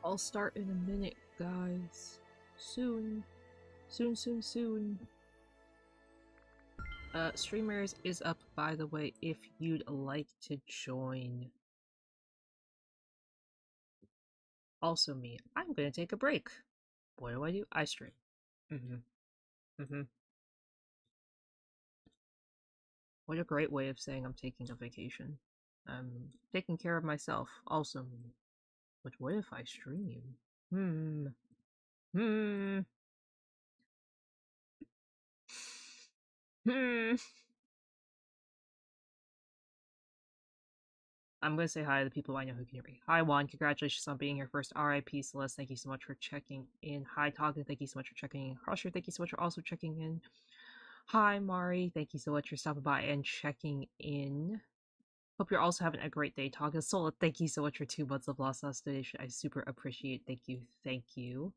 I'll start in a minute, guys. Soon. Soon. Streamers is up, by the way, if you'd like to join. Also me. I'm gonna take a break. What do? I stream. What a great way of saying I'm taking a vacation. I'm taking care of myself. Also me. But what if I stream? Hmm. Hmm. Hmm. I'm gonna say hi to the people I know who can hear me. Hi Juan, congratulations on being here first. RIP Celeste, thank you so much for checking in. Hi Toggin, thank you so much for checking in. Crusher, thank you so much for also checking in. Hi Mari, thank you so much for stopping by and checking in. Hope you're also having a great day. Toggin Sola, thank you so much for 2 months of Lost Sauce donation. I super appreciate. Thank you.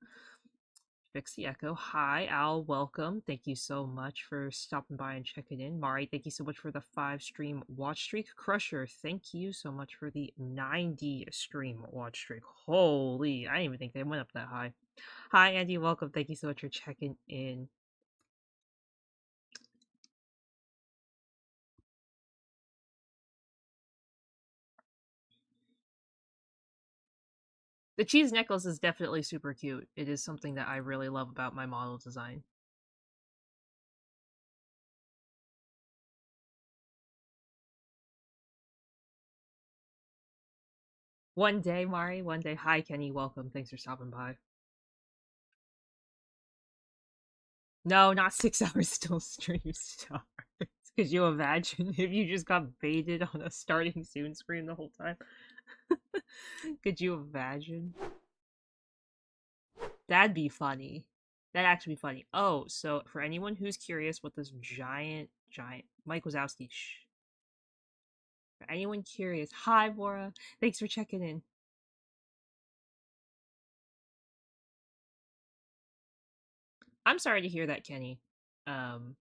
Fixie Echo, hi Al, welcome. Thank you so much for stopping by and checking in. Mari, thank you so much for the 5 stream watch streak. Crusher, thank you so much for the 90 stream watch streak. Holy, I didn't even think they went up that high. Hi Andy, welcome. Thank you so much for checking in. The cheese necklace is definitely super cute. It is something that I really love about my model design. One day, Mari, one day. Hi Kenny, welcome. Thanks for stopping by. No, not 6 hours still stream stars. Could you imagine if you just got baited on a starting soon screen the whole time? Could you imagine? That'd be funny. That'd actually be funny. Oh, so for anyone who's curious what this giant Mike Wazowski. For anyone curious, hi Bora. Thanks for checking in. I'm sorry to hear that, Kenny. But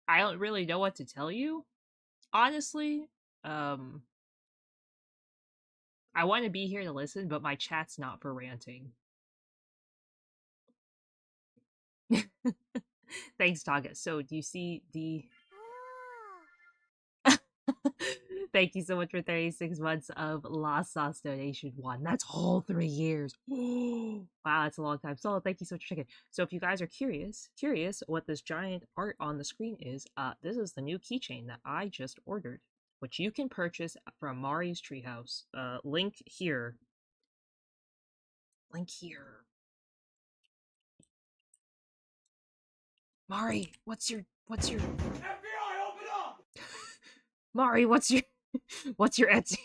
I don't really know what to tell you. Honestly, um, I want to be here to listen, but my chat's not for ranting. Thanks, Taga. So, do you see the. Thank you so much for 36 months of Lost Sauce donation one. That's all 3 years. Wow, that's a long time. So, thank you so much for checking. So, if you guys are curious what this giant art on the screen is, this is the new keychain that I just ordered, which you can purchase from Mari's Treehouse. Link here. Mari, what's your FBI, open up! Mari, what's your Etsy?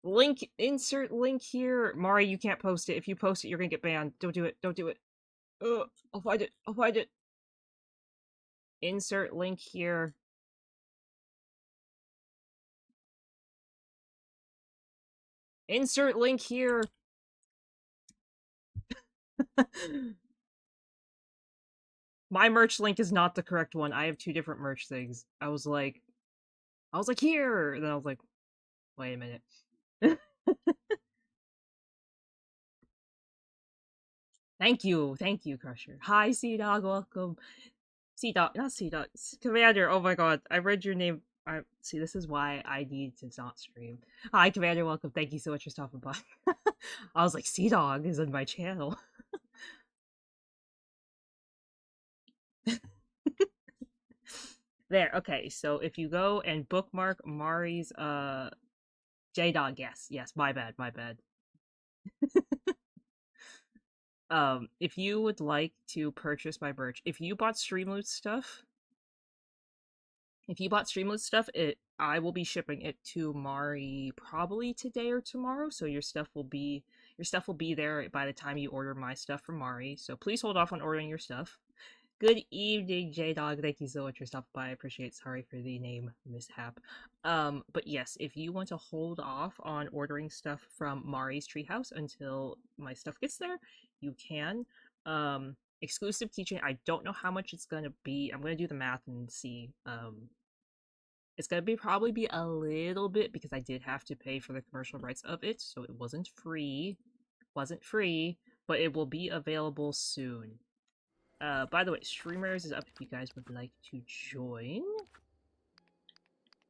Link, insert link here. Mari, you can't post it. If you post it, you're gonna get banned. Don't do it. I'll find it. Insert link here. Insert link here. My merch link is not the correct one. I have 2 different merch things. I was like here, and then I was like, wait a minute. Thank you, Crusher. Hi, Sea Dog, welcome. Sea Dog, not Sea Dog, Commander. Oh my god, I read your name. I see. This is why I need to not stream. Hi, Commander, welcome. Thank you so much for stopping by. I was like, Sea Dog is in my channel. There. Okay, so if you go and bookmark Mari's J Dog, yes, my bad. If you would like to purchase my merch, if you bought Streamloot stuff, I will be shipping it to Mari probably today or tomorrow. So your stuff will be there by the time you order my stuff from Mari. So please hold off on ordering your stuff. Good evening, J Dog. Thank you so much for stopping by. I appreciate. Sorry for the name mishap. But yes, if you want to hold off on ordering stuff from Mari's Treehouse until my stuff gets there, you can. Exclusive keychain. I don't know how much it's gonna be. I'm gonna do the math and see. It's gonna probably be a little bit because I did have to pay for the commercial rights of it, so it wasn't free. Wasn't free, but it will be available soon. By the way, Streamers is up if you guys would like to join.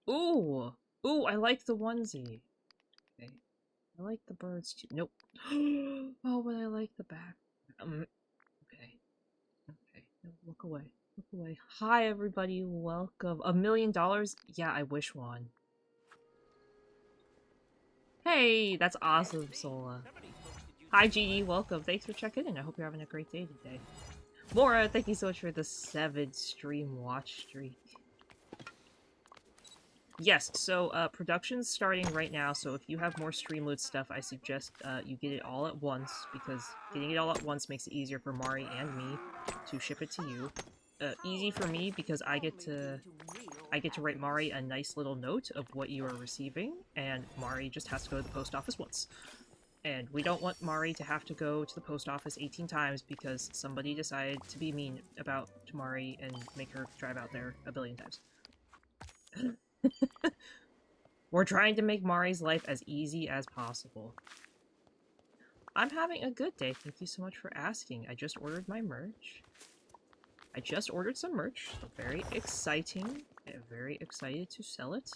Ooh! Ooh, I like the onesie. Okay. I like the birds too. Nope. Oh, but I like the back. Okay. Okay. No, look away. Look away. Hi, everybody. Welcome. $1 million? Yeah, I wish one. Hey, that's awesome, Sola. Hi, GD. Welcome. Thanks for checking in. I hope you're having a great day today. Mora, thank you so much for the 7 stream watch streak. Yes, so production's starting right now, so if you have more Streamloot stuff, I suggest you get it all at once, because getting it all at once makes it easier for Mari and me to ship it to you. Easy for me because I get to write Mari a nice little note of what you are receiving, and Mari just has to go to the post office once. And we don't want Mari to have to go to the post office 18 times because somebody decided to be mean about Mari and make her drive out there a billion times. We're trying to make Mari's life as easy as possible. I'm having a good day. Thank you so much for asking. I just ordered my merch. I just ordered some merch. So very exciting. I'm very excited to sell it.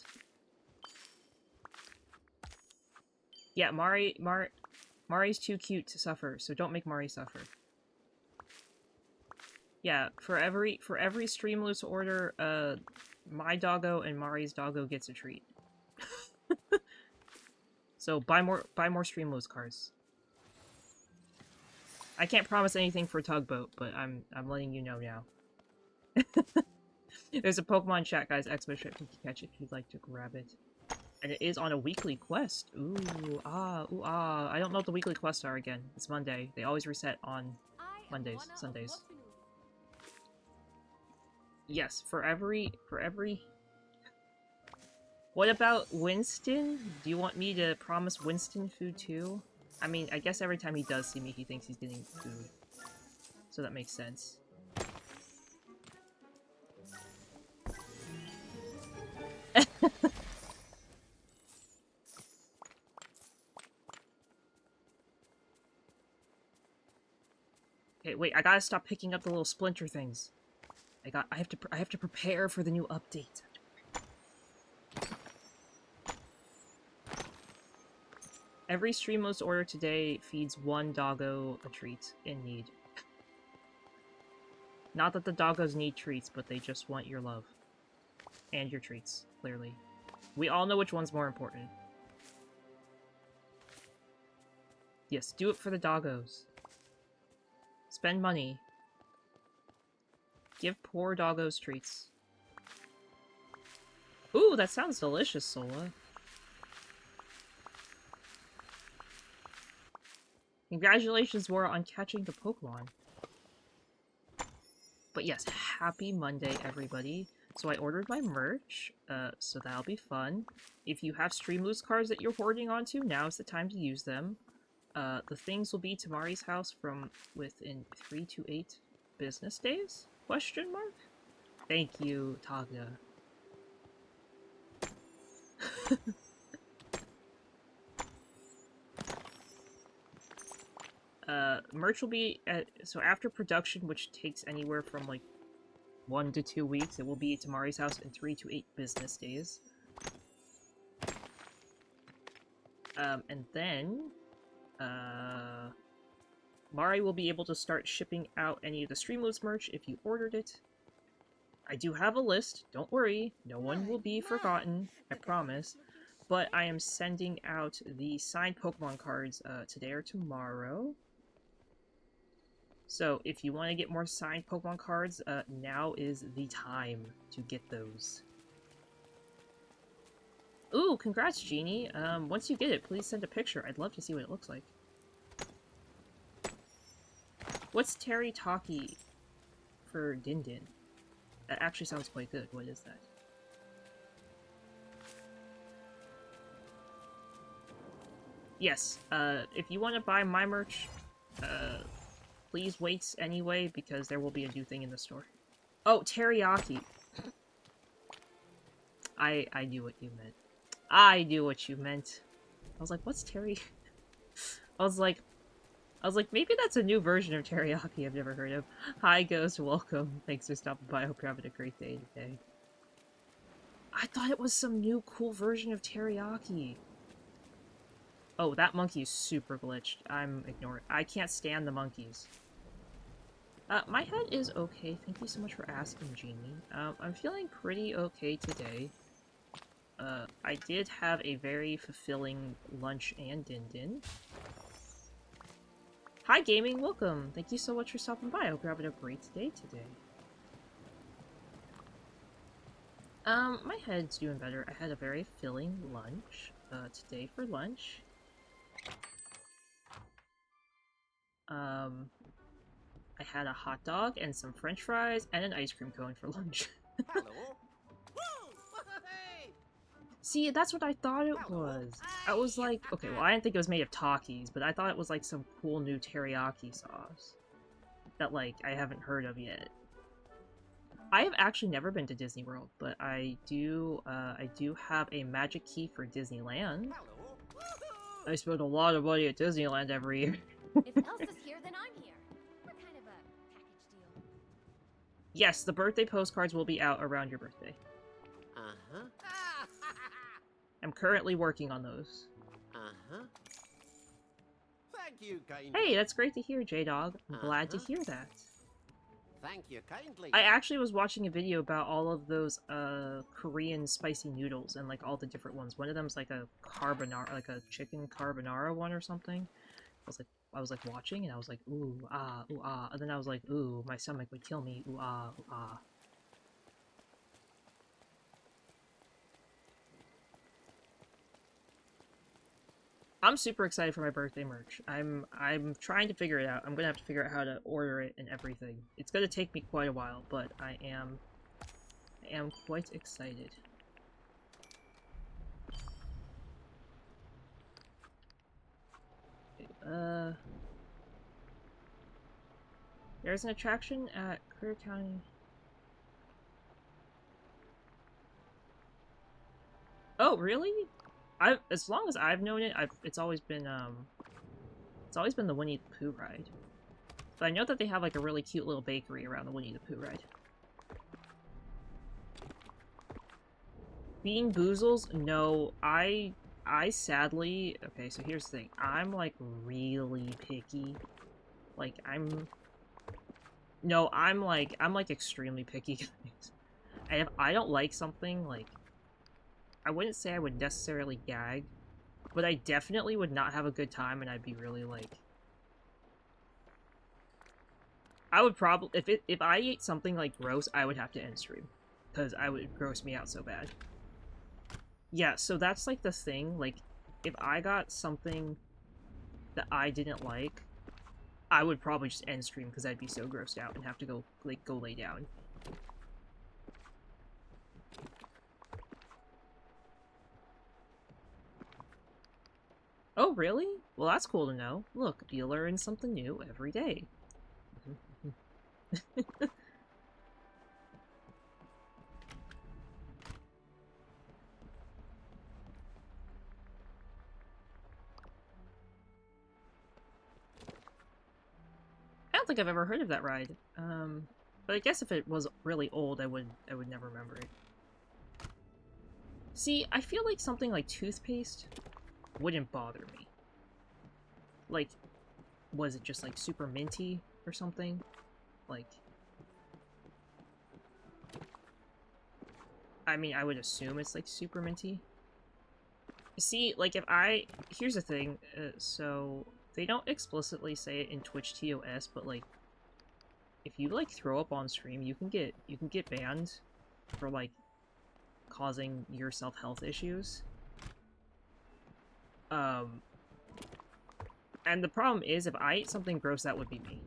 Yeah, Mari's too cute to suffer, so don't make Mari suffer. Yeah, for every Streamloots order, my doggo and Mari's doggo gets a treat. So buy more Streamloots cards. I can't promise anything for Tugboat, but I'm letting you know now. There's a Pokemon chat, guys. Expedition you can catch it if you'd like to grab it. And it is on a weekly quest. Ooh, ah. I don't know what the weekly quests are again. It's Monday. They always reset on Mondays, Sundays. Yes, for every... What about Winston? Do you want me to promise Winston food too? I mean, I guess every time he does see me, he thinks he's getting food. So that makes sense. Okay, wait, I gotta stop picking up the little splinter things. I have to prepare for the new update. Every Streamloots order today feeds one doggo a treat in need. Not that the doggos need treats, but they just want your love. And your treats, clearly. We all know which one's more important. Yes, do it for the doggos. Spend money. Give poor doggos treats. Ooh, that sounds delicious, Sola. Congratulations, Wara, on catching the Pokemon. But yes, happy Monday, everybody. So I ordered my merch, so that'll be fun. If you have Streamloots cards that you're hoarding onto, now's the time to use them. The things will be to Mari's house from within 3 to 8 business days? Question mark? Thank you, Taga. Merch will be so after production, which takes anywhere from like 1 to 2 weeks, it will be to Mari's house in 3 to 8 business days. And then, Mari will be able to start shipping out any of the Streamloots merch if you ordered it. I do have a list, don't worry, no one will be forgotten, I promise. But I am sending out the signed Pokemon cards today or tomorrow. So if you want to get more signed Pokemon cards, now is the time to get those. Ooh, congrats, Jeannie. Once you get it, please send a picture. I'd love to see what it looks like. What's Teriyaki for Din Din? That actually sounds quite good. What is that? Yes, if you want to buy my merch, please wait anyway, because there will be a new thing in the store. Oh, teriyaki. I knew what you meant. I knew what you meant. I was like, what's teriyaki? I was like, maybe that's a new version of teriyaki I've never heard of. Hi, Ghost, welcome. Thanks for stopping by. I hope you're having a great day today. I thought it was some new cool version of teriyaki. Oh, that monkey is super glitched. I'm ignoring. I can't stand the monkeys. My head is okay. Thank you so much for asking, Jeannie. I'm feeling pretty okay today. I did have a very fulfilling lunch and din-din. Hi, gaming. Welcome. Thank you so much for stopping by. I hope you're having a great day today. My head's doing better. I had a very filling lunch, today for lunch. I had a hot dog and some french fries and an ice cream cone for lunch. Hello. See, that's what I thought it was. I was like, okay, well, I didn't think it was made of Takis, but I thought it was like some cool new teriyaki sauce that, like, I haven't heard of yet. I have actually never been to Disney World, but I do have a magic key for Disneyland. I spend a lot of money at Disneyland every year. If Elsa's here, then I'm here. We're kind of a package deal. Yes, the birthday postcards will be out around your birthday. Uh-huh. I'm currently working on those. Uh-huh. Thank you kindly. Hey, that's great to hear, J-Dog. I'm glad to hear that. Thank you kindly. I actually was watching a video about all of those Korean spicy noodles and like all the different ones. One of them's like a carbonara, like a chicken carbonara one or something. I was like watching and I was like, ooh ah, and then I was like, ooh, my stomach would kill me, ooh ah, ooh ah. I'm super excited for my birthday merch. I'm trying to figure it out. I'm gonna have to figure out how to order it and everything. It's gonna take me quite a while, but I am quite excited. There's an attraction at Career County. Oh, really? As long as I've known it, it's always been the Winnie the Pooh ride. But I know that they have like a really cute little bakery around the Winnie the Pooh ride. Bean Boozles? No, I sadly... Okay, so here's the thing. I'm like really picky. Like, No, I'm like extremely picky. If I don't like something, like... I wouldn't say I would necessarily gag, but I definitely would not have a good time, and I'd be really, like... I would probably... If I ate something, like, gross, I would have to end stream. Because I would gross me out so bad. Yeah, so that's, like, the thing. Like, if I got something that I didn't like, I would probably just end stream because I'd be so grossed out and have to go lay down. Oh, really? Well, that's cool to know. Look, you learn something new every day. I don't think I've ever heard of that ride. But I guess if it was really old, I would never remember it. See, I feel like something like toothpaste wouldn't bother me. Like, was it just like super minty or something? Like, I mean, I would assume it's like super minty. See, like here's the thing, so they don't explicitly say it in Twitch TOS, but like, if you like throw up on stream, you can get banned for like causing yourself health issues. And the problem is, if I ate something gross, that would be me.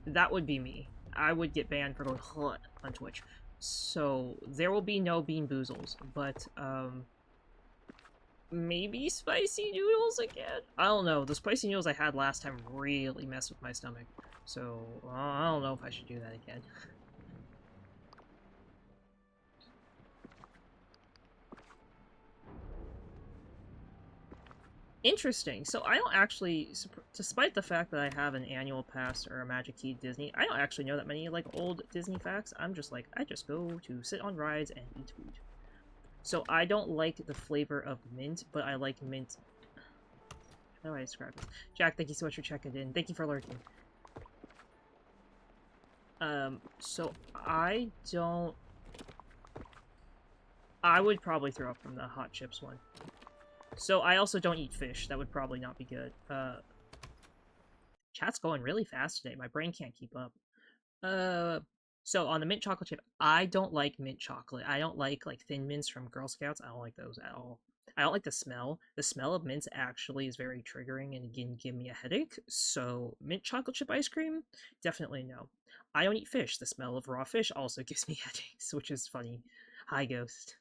That would be me. I would get banned for going on Twitch. So there will be no Bean Boozles, but maybe spicy noodles again? I don't know. The spicy noodles I had last time really messed with my stomach. So I don't know if I should do that again. Interesting. So I don't actually, despite the fact that I have an annual pass or a Magic Key to Disney, I don't actually know that many like old Disney facts. I'm just like, I just go to sit on rides and eat food. So I don't like the flavor of mint, but I like mint. How do I describe it? Jack, thank you so much for checking in. Thank you for lurking. So I don't. I would probably throw up from the hot chips one. So I also don't eat fish. That would probably not be good. Chat's going really fast today. My brain can't keep up. So on the mint chocolate chip, I don't like mint chocolate. I don't like Thin Mints from Girl Scouts. I don't like those at all. I don't like the smell. The smell of mints actually is very triggering and can give me a headache. So mint chocolate chip ice cream, definitely no. I don't eat fish. The smell of raw fish also gives me headaches, which is funny. Hi, Ghost.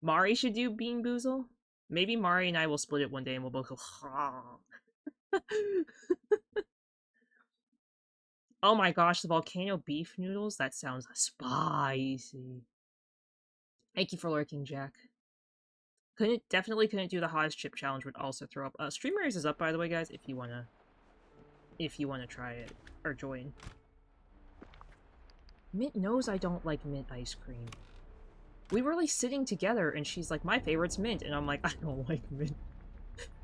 Mari should do Bean Boozle. Maybe Mari and I will split it one day and we'll both go. Oh my gosh, the volcano beef noodles? That sounds spicy. Thank you for lurking, Jack. Definitely couldn't do the hottest chip challenge, would also throw up. Streamers is up, by the way, guys, if you wanna try it or join. Mint knows I don't like mint ice cream. We were like sitting together and she's like, my favorite's mint, and I'm like, I don't like mint.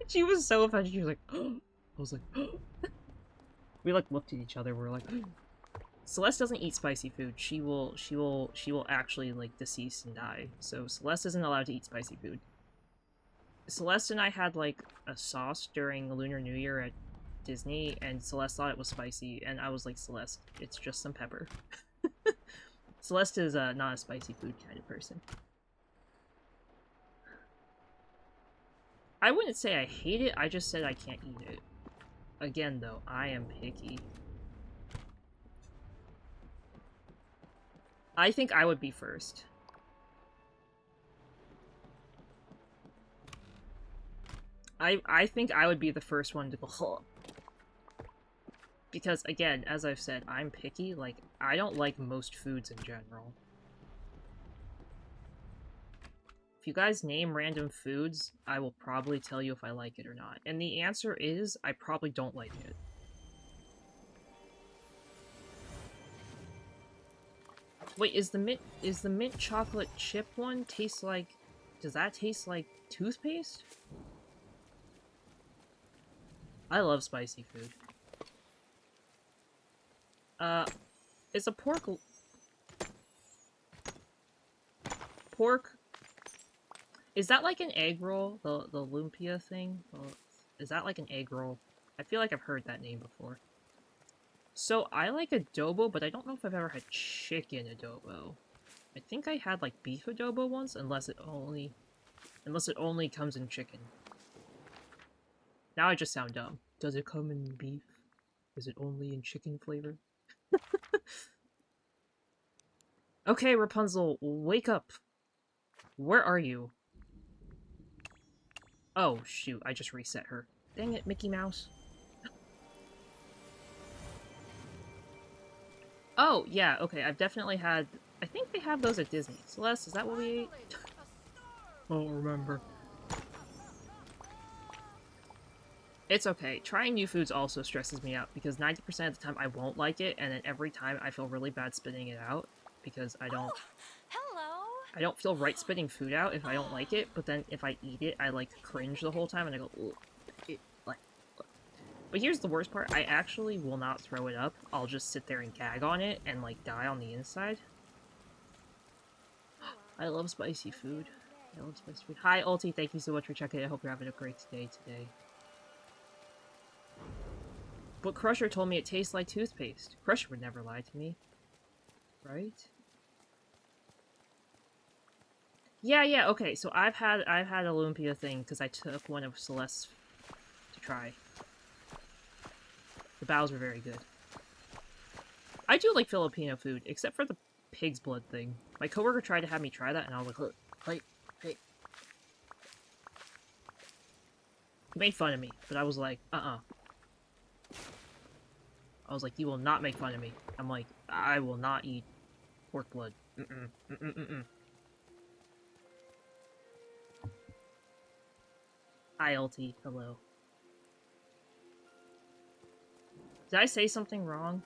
She was so offended. She was like, oh. I was like, oh. We like looked at each other. We're like, oh. Celeste doesn't eat spicy food. She will actually like decease and die. So Celeste isn't allowed to eat spicy food. Celeste and I had like a sauce during Lunar New Year at Disney, and Celeste thought it was spicy, and I was like, Celeste, it's just some pepper. Celeste is not a spicy food kind of person. I wouldn't say I hate it, I just said I can't eat it. Again, though, I am picky. I think I would be first. I think I would be the first one to go. Because, again, as I've said, I'm picky. Like, I don't like most foods in general. If you guys name random foods, I will probably tell you if I like it or not. And the answer is, I probably don't like it. Wait, is the mint chocolate chip one taste like... Does that taste like toothpaste? I love spicy food. Is a pork... Is that like an egg roll? The lumpia thing? Is that like an egg roll? I feel like I've heard that name before. So, I like adobo, but I don't know if I've ever had chicken adobo. I think I had like beef adobo once, unless it only comes in chicken. Now I just sound dumb. Does it come in beef? Is it only in chicken flavor? Okay, Rapunzel, wake up. Where are you? Oh, shoot, I just reset her. Dang it, Mickey Mouse. Oh, yeah, okay, I've definitely had... I think they have those at Disney. Celeste, is that what we ate? I don't remember. It's okay. Trying new foods also stresses me out, because 90% of the time I won't like it, and then every time I feel really bad spitting it out, because I don't... Hello. I don't feel right spitting food out if I don't like it, but then if I eat it, I, like, cringe the whole time, and I go, ugh. But here's the worst part, I actually will not throw it up. I'll just sit there and gag on it, and, like, die on the inside. I love spicy food. I love spicy food. Hi, Ulti, thank you so much for checking. I hope you're having a great day today. But Crusher told me it tastes like toothpaste. Crusher would never lie to me. Right? Yeah, okay, so I've had a lumpia thing because I took one of Celeste's to try. The bows were very good. I do like Filipino food, except for the pig's blood thing. My coworker tried to have me try that, and I was like, hey. He made fun of me, but I was like, I was like, you will not make fun of me. I'm like, I will not eat pork blood. ILT, hello. Did I say something wrong?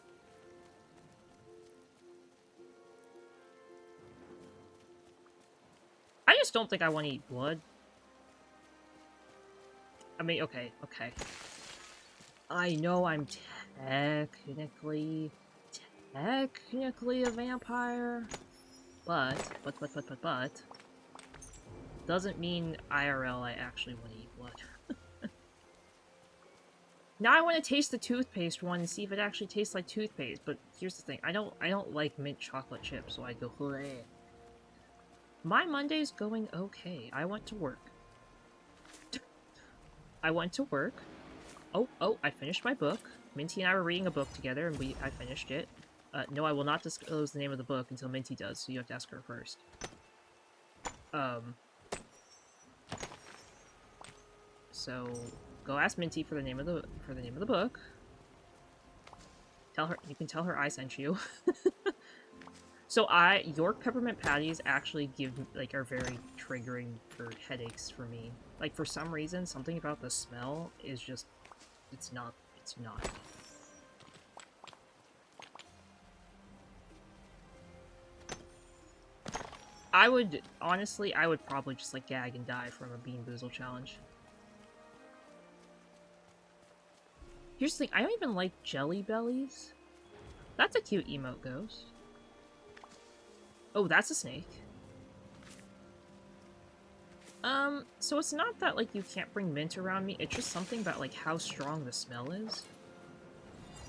I just don't think I want to eat blood. I mean, okay. I know I'm technically a vampire, but doesn't mean IRL I actually want to eat blood. Now I want to taste the toothpaste one and see if it actually tastes like toothpaste, but here's the thing, I don't like mint chocolate chips, so I go bleh. My Monday's going okay. I went to work. Oh, I finished my book. Minty and I were reading a book together, and I finished it. No, I will not disclose the name of the book until Minty does, so you have to ask her first. So go ask Minty for the name of the book. You can tell her I sent you. So York peppermint patties actually are very triggering for headaches for me. Like, for some reason, something about the smell is just, it's not. Honestly, I would probably just, like, gag and die from a Bean Boozle challenge. Here's the thing, I don't even like Jelly Bellies. That's a cute emote ghost. Oh, that's a snake. So it's not that, like, you can't bring mint around me, it's just something about, like, how strong the smell is.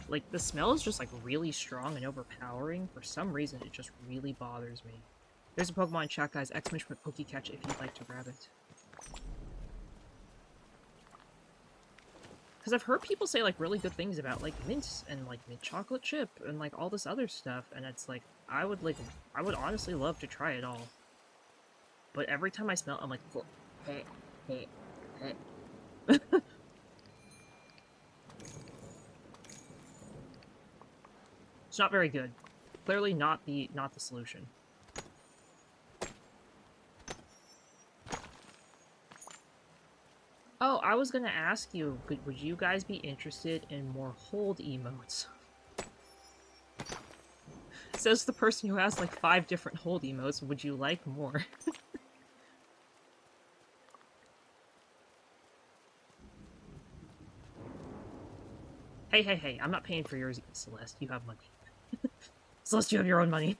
Like, the smell is just, like, really strong and overpowering. For some reason, it just really bothers me. There's a Pokemon chat, guys. Exclamation Pokecatch if you'd like to grab it. Because I've heard people say, like, really good things about, like, mint and, like, mint chocolate chip and, like, all this other stuff, and it's like, I would honestly love to try it all. But every time I smell it, I'm like, hey. It's not very good. Clearly not the solution. Oh, I was gonna ask you, would you guys be interested in more hold emotes? Says the person who has like 5 different hold emotes, would you like more? Hey, I'm not paying for yours, Celeste. You have money. Celeste, you have your own money.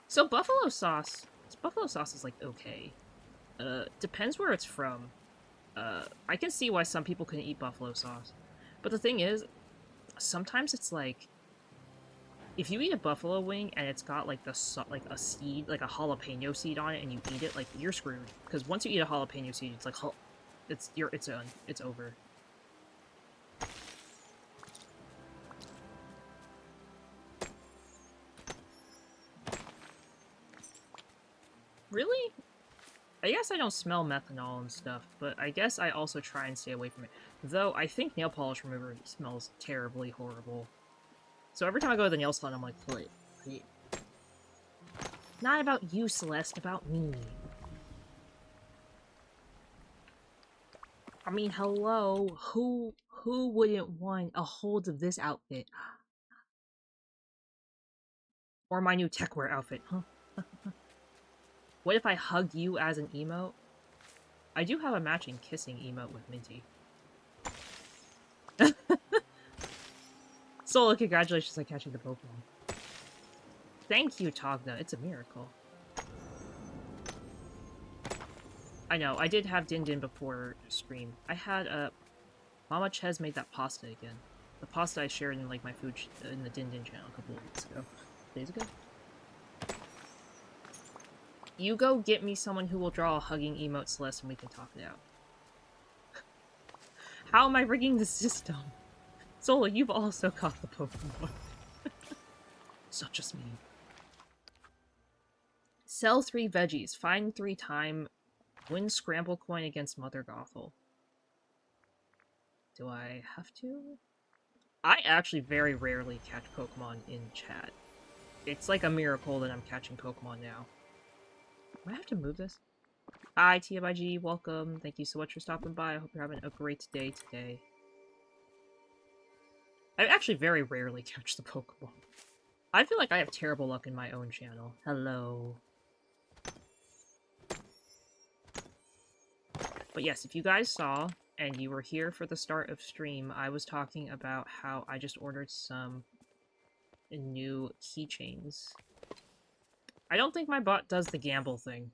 So buffalo sauce is like okay. Depends where it's from. I can see why some people can eat buffalo sauce. But the thing is, sometimes it's like, if you eat a buffalo wing and it's got like like a seed, like a jalapeno seed on it, and you eat it, like, you're screwed. Because once you eat a jalapeno seed, it's like, it's over. Really? I guess I don't smell methanol and stuff, but I guess I also try and stay away from it. Though, I think nail polish remover smells terribly horrible. So every time I go to the nail salon, I'm like, wait. Not about you, Celeste, about me. I mean, hello, who wouldn't want a hold of this outfit? Or my new techwear outfit, huh? What if I hugged you as an emote? I do have a matching kissing emote with Minty. Solo, congratulations on catching the Pokemon. Thank you, Togda. It's a miracle. I know, I did have Din Din before stream. I had, Mama Ches made that pasta again. The pasta I shared in, like, my food in the Din Din channel a couple of weeks ago. Days ago? You go get me someone who will draw a hugging emote, Celeste, and we can talk it out. How am I rigging the system? Sola, you've also caught the Pokemon. Such as me. Sell 3 veggies, find 3 time, win scramble coin against Mother Gothel. Do I have to? I actually very rarely catch Pokemon in chat. It's like a miracle that I'm catching Pokemon now. Do I have to move this? Hi, TMIG, welcome. Thank you so much for stopping by. I hope you're having a great day today. I actually very rarely catch the Pokemon. I feel like I have terrible luck in my own channel. Hello. But yes, if you guys saw, and you were here for the start of stream, I was talking about how I just ordered some new keychains. I don't think my bot does the gamble thing.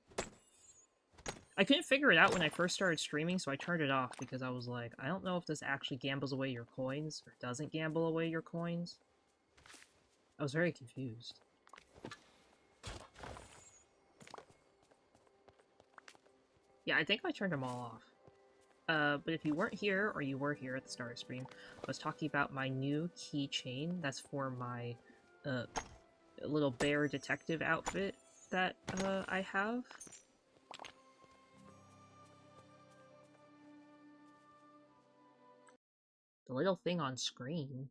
I couldn't figure it out when I first started streaming, so I turned it off because I was like, I don't know if this actually gambles away your coins, or doesn't gamble away your coins. I was very confused. Yeah, I think I turned them all off. But if you weren't here, or you were here at the start of stream, I was talking about my new keychain. That's for my, little bear detective outfit that, I have. The little thing on screen.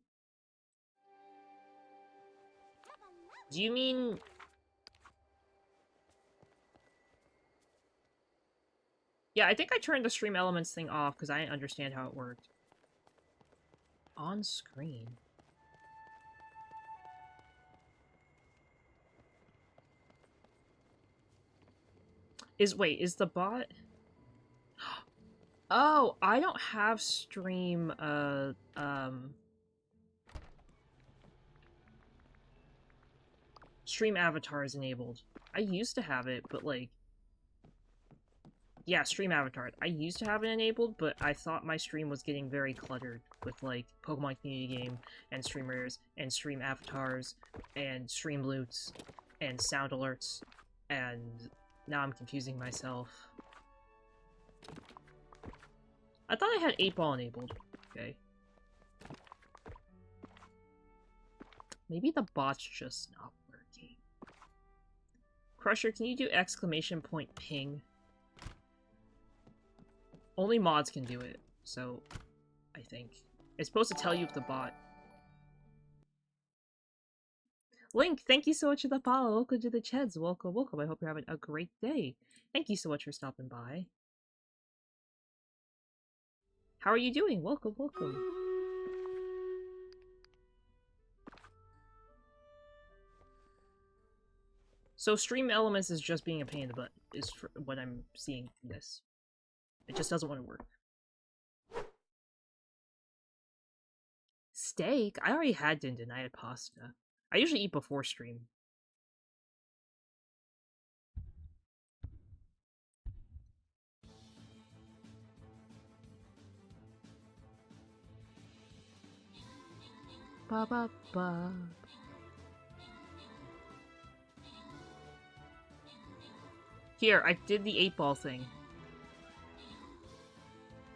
Do you mean... Yeah, I think I turned the stream elements thing off because I didn't understand how it worked. On screen. Wait, is the bot... Oh, I don't have stream, stream avatars enabled. I used to have it, but, like... Yeah, stream avatars. I used to have it enabled, but I thought my stream was getting very cluttered with, like, Pokemon Community Game, and streamers, and stream avatars, and stream loots, and sound alerts, and now I'm confusing myself. I thought I had 8-ball enabled. Okay. Maybe the bot's just not working. Crusher, can you do exclamation point ping? Only mods can do it, so I think. It's supposed to tell you if the bot... Link, thank you so much for the follow. Welcome to the Cheds. Welcome, welcome. I hope you're having a great day. Thank you so much for stopping by. How are you doing? Welcome, welcome. So stream elements is just being a pain in the butt, is for what I'm seeing from this. It just doesn't want to work. Steak? I already had din din. I had pasta. I usually eat before stream. Ba ba ba. Here, I did the 8-ball thing.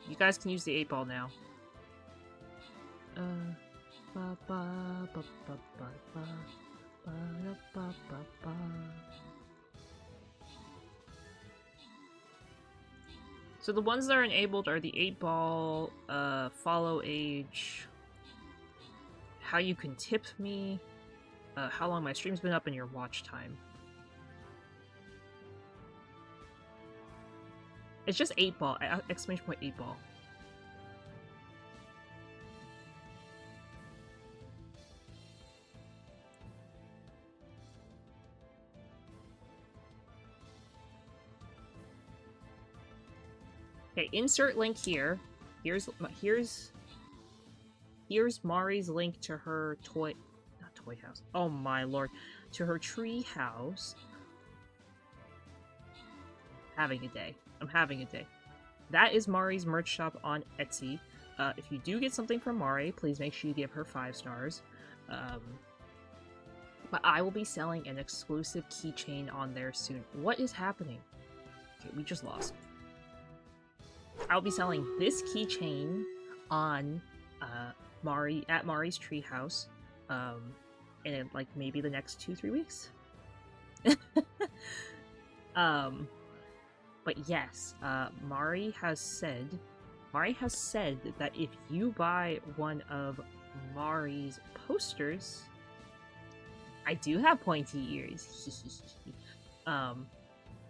You guys can use the 8-ball now. Ba ba ba ba ba ba ba ba ba ba. So the ones that are enabled are the 8-ball, follow age, how you can tip me, how long my stream's been up, and your watch time. It's just 8-ball, exclamation point 8-ball. Okay, insert link here. Here's Mari's link to her not toy house. Oh my lord, to her tree house. Having a day. I'm having a day. That is Mari's merch shop on Etsy. If you do get something from Mari, please make sure you give her 5 stars. But I will be selling an exclusive keychain on there soon. What is happening? Okay, we just lost. I'll be selling this keychain on Mari's treehouse in like maybe the next 2-3 weeks. But yes, Mari has said that if you buy one of Mari's posters, I do have pointy ears.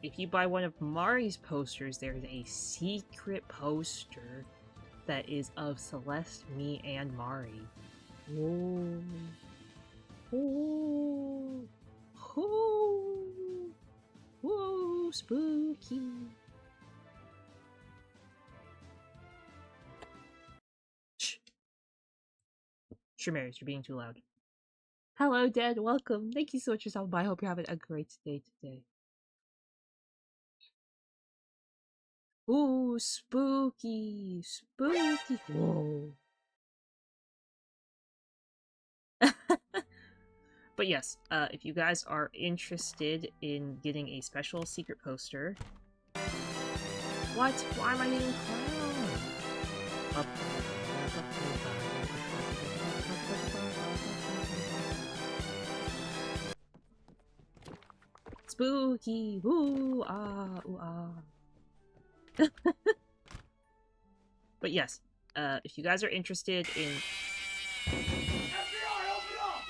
If you buy one of Mari's posters, there's a secret poster that is of Celeste, me, and Mari. Whoa. Whoa. Whoa. Whoa, spooky. Shh. Shemarius, you're being too loud. Hello, Dad. Welcome. Thank you so much for stopping by. I hope you're having a great day today. Ooh, spooky. Spooky. Whoa. But yes, if you guys are interested in getting a special secret poster... What? Why am I getting clown? Spooky! Woo! Ah! Ooh, ah. But yes, if you guys are interested in... FBI, open up!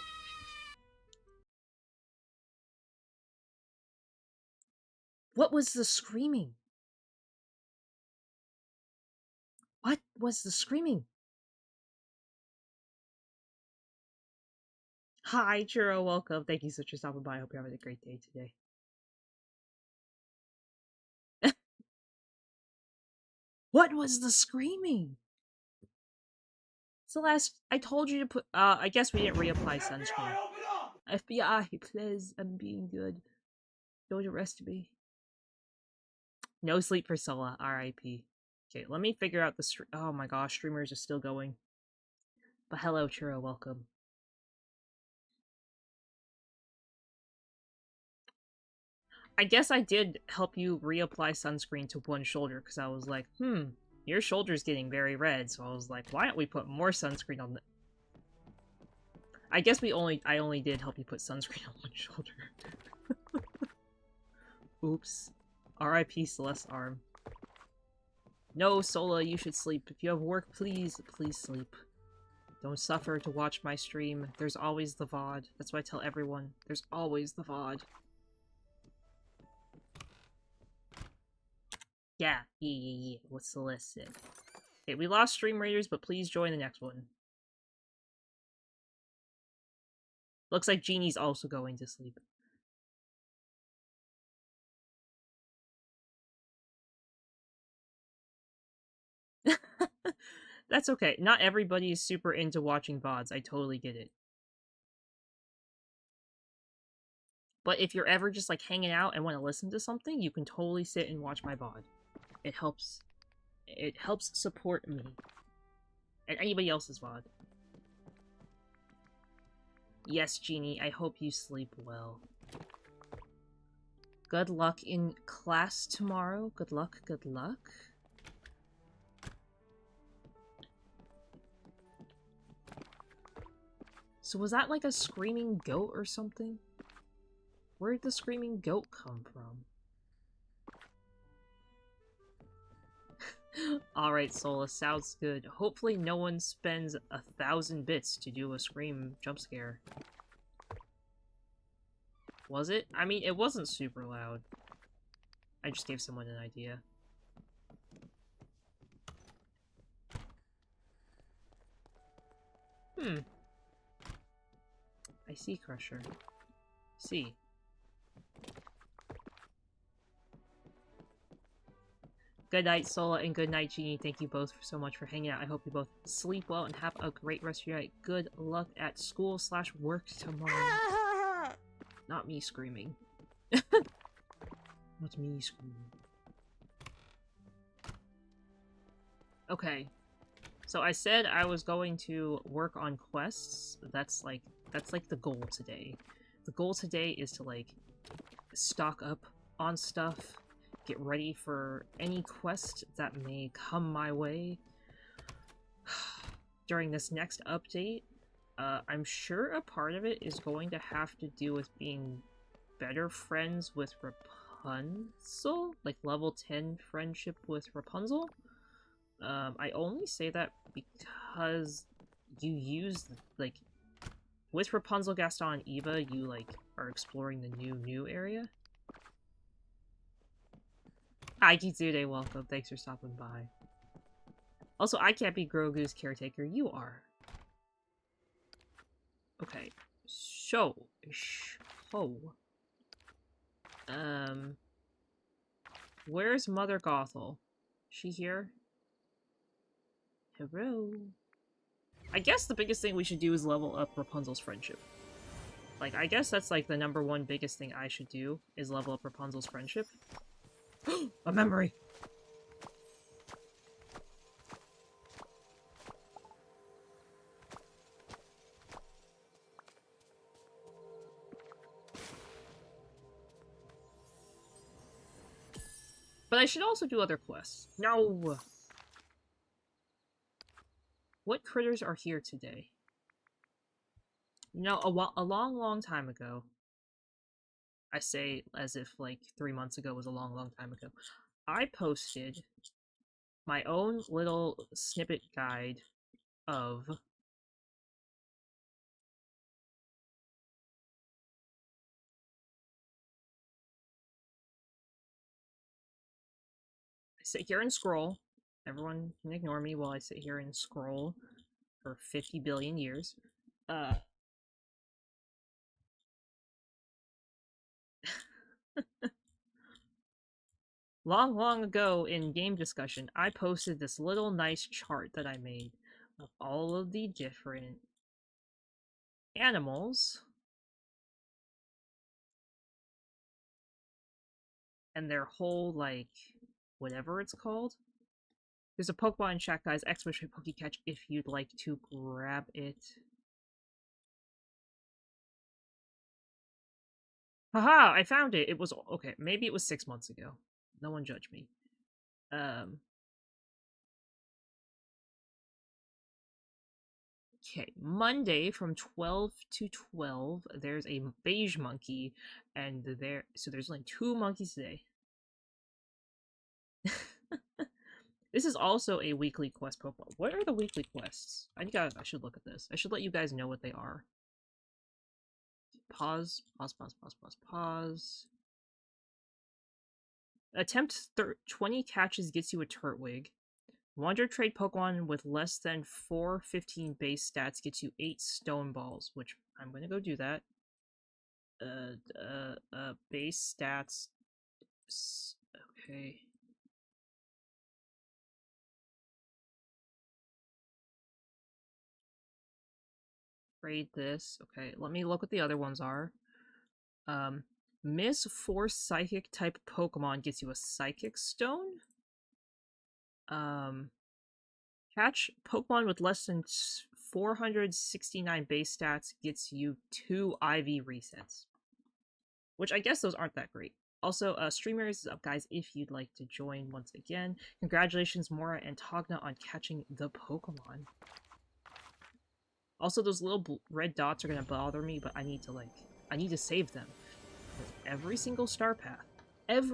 What was the screaming? What was the screaming? Hi, Churro, welcome. Thank you so much for stopping by. I hope you're having a great day today. What was the screaming? Celeste, I told you to put, I guess we didn't reapply sunscreen. FBI, open up! FBI, please, I'm being good. Don't arrest me. No sleep for Sola, RIP. Okay, let me figure out the oh my gosh, streamers are still going. But hello, Churro, welcome. I guess I did help you reapply sunscreen to one shoulder, because I was like, your shoulder's getting very red, so I was like, why don't we put more sunscreen on the... I guess I only did help you put sunscreen on one shoulder. Oops. RIP Celeste's arm. No, Sola, you should sleep. If you have work, please sleep. Don't suffer to watch my stream. There's always the VOD. That's what I tell everyone. There's always the VOD. Yeah. What's the list say? Okay, we lost stream raiders, but please join the next one. Looks like Jeannie's also going to sleep. That's okay. Not everybody is super into watching VODs. I totally get it. But if you're ever just like hanging out and want to listen to something, you can totally sit and watch my VOD. It helps support me. And anybody else's VOD. Yes, Jeannie, I hope you sleep well. Good luck in class tomorrow. Good luck, good luck. So was that like a screaming goat or something? Where did the screaming goat come from? Alright, Sola, sounds good. Hopefully no one spends 1,000 bits to do a scream jump scare. Was it? I mean, it wasn't super loud. I just gave someone an idea. I see, Crusher. See. Good night, Sola, and good night, Jeannie. Thank you both so much for hanging out. I hope you both sleep well and have a great rest of your night. Good luck at school/work tomorrow. Not me screaming. Not me screaming. Okay. So I said I was going to work on quests. That's like the goal today. The goal today is to like stock up on stuff, get ready for any quest that may come my way during this next update. I'm sure a part of it is going to have to do with being better friends with Rapunzel, like level 10 friendship with Rapunzel. I only say that because you use, like, with Rapunzel, Gaston, and Eva, you, like, are exploring the new area. Hi, Kitsune, welcome. Thanks for stopping by. Also, I can't be Grogu's caretaker. You are. Okay. So. Where's Mother Gothel? She here? Hello? I guess the biggest thing we should do is level up Rapunzel's friendship. Like, I guess that's, like, the #1 biggest thing I should do, is level up Rapunzel's friendship. A memory! But I should also do other quests. No! What critters are here today? You know, a long time ago, I say as if, like, 3 months ago was a long time ago, I posted my own little snippet guide of I sit here and scroll. Everyone can ignore me while I sit here and scroll for 50 billion years. Long ago in game discussion, I posted this little nice chart that I made of all of the different animals and their whole, like, whatever it's called. There's a Pokemon in chat, guys, exclamation Pokecatch if you'd like to grab it. Haha, I found it! It was, okay, maybe it was 6 months ago. No one judge me. Okay, Monday from 12 to 12, there's a beige monkey, and so there's only 2 monkeys today. This is also a weekly quest Pokemon. What are the weekly quests? I should look at this. I should let you guys know what they are. Pause. Attempt 20 catches gets you a Turtwig. Wander Trade Pokemon with less than 415 base stats gets you 8 Stone Balls, which I'm gonna go do that. Base stats. Okay. Trade this. Okay, let me look what the other ones are. Miss Force Psychic type Pokemon gets you a Psychic Stone. Catch Pokemon with less than 469 base stats gets you 2 IV resets. Which I guess those aren't that great. Also, Streamers is up, guys, if you'd like to join once again. Congratulations, Mora and Togna, on catching the Pokemon. Also, those little red dots are gonna bother me, but I need to save them. Every single star path, and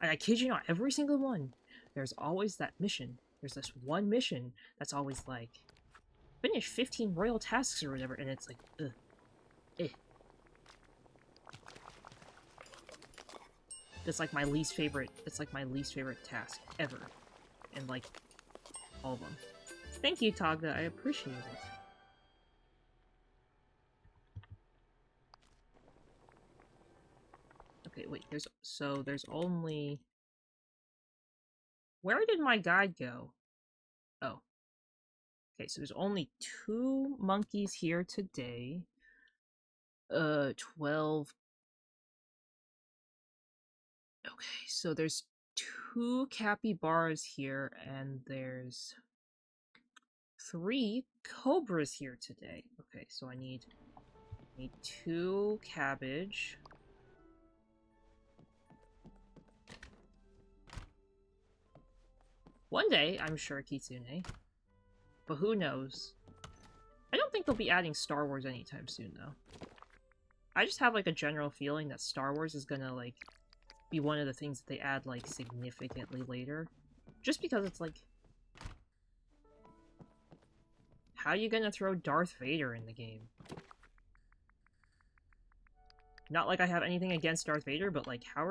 I kid you not, every single one, there's always that mission. There's this one mission that's always like, finish 15 royal tasks or whatever, and it's like, ugh. It's like my least favorite task ever. And like, all of them. Thank you, Togda, I appreciate it. Okay, wait, there's only... Where did my guide go? Oh. Okay, so there's only 2 monkeys here today. 12. Okay, so there's 2 capybaras here, and there's 3 cobras here today. Okay, so I need 2 cabbage. One day, I'm sure, Kitsune. But who knows? I don't think they'll be adding Star Wars anytime soon, though. I just have, like, a general feeling that Star Wars is gonna, like, be one of the things that they add, like, significantly later. Just because it's, like... how are you gonna throw Darth Vader in the game? Not like I have anything against Darth Vader, but like how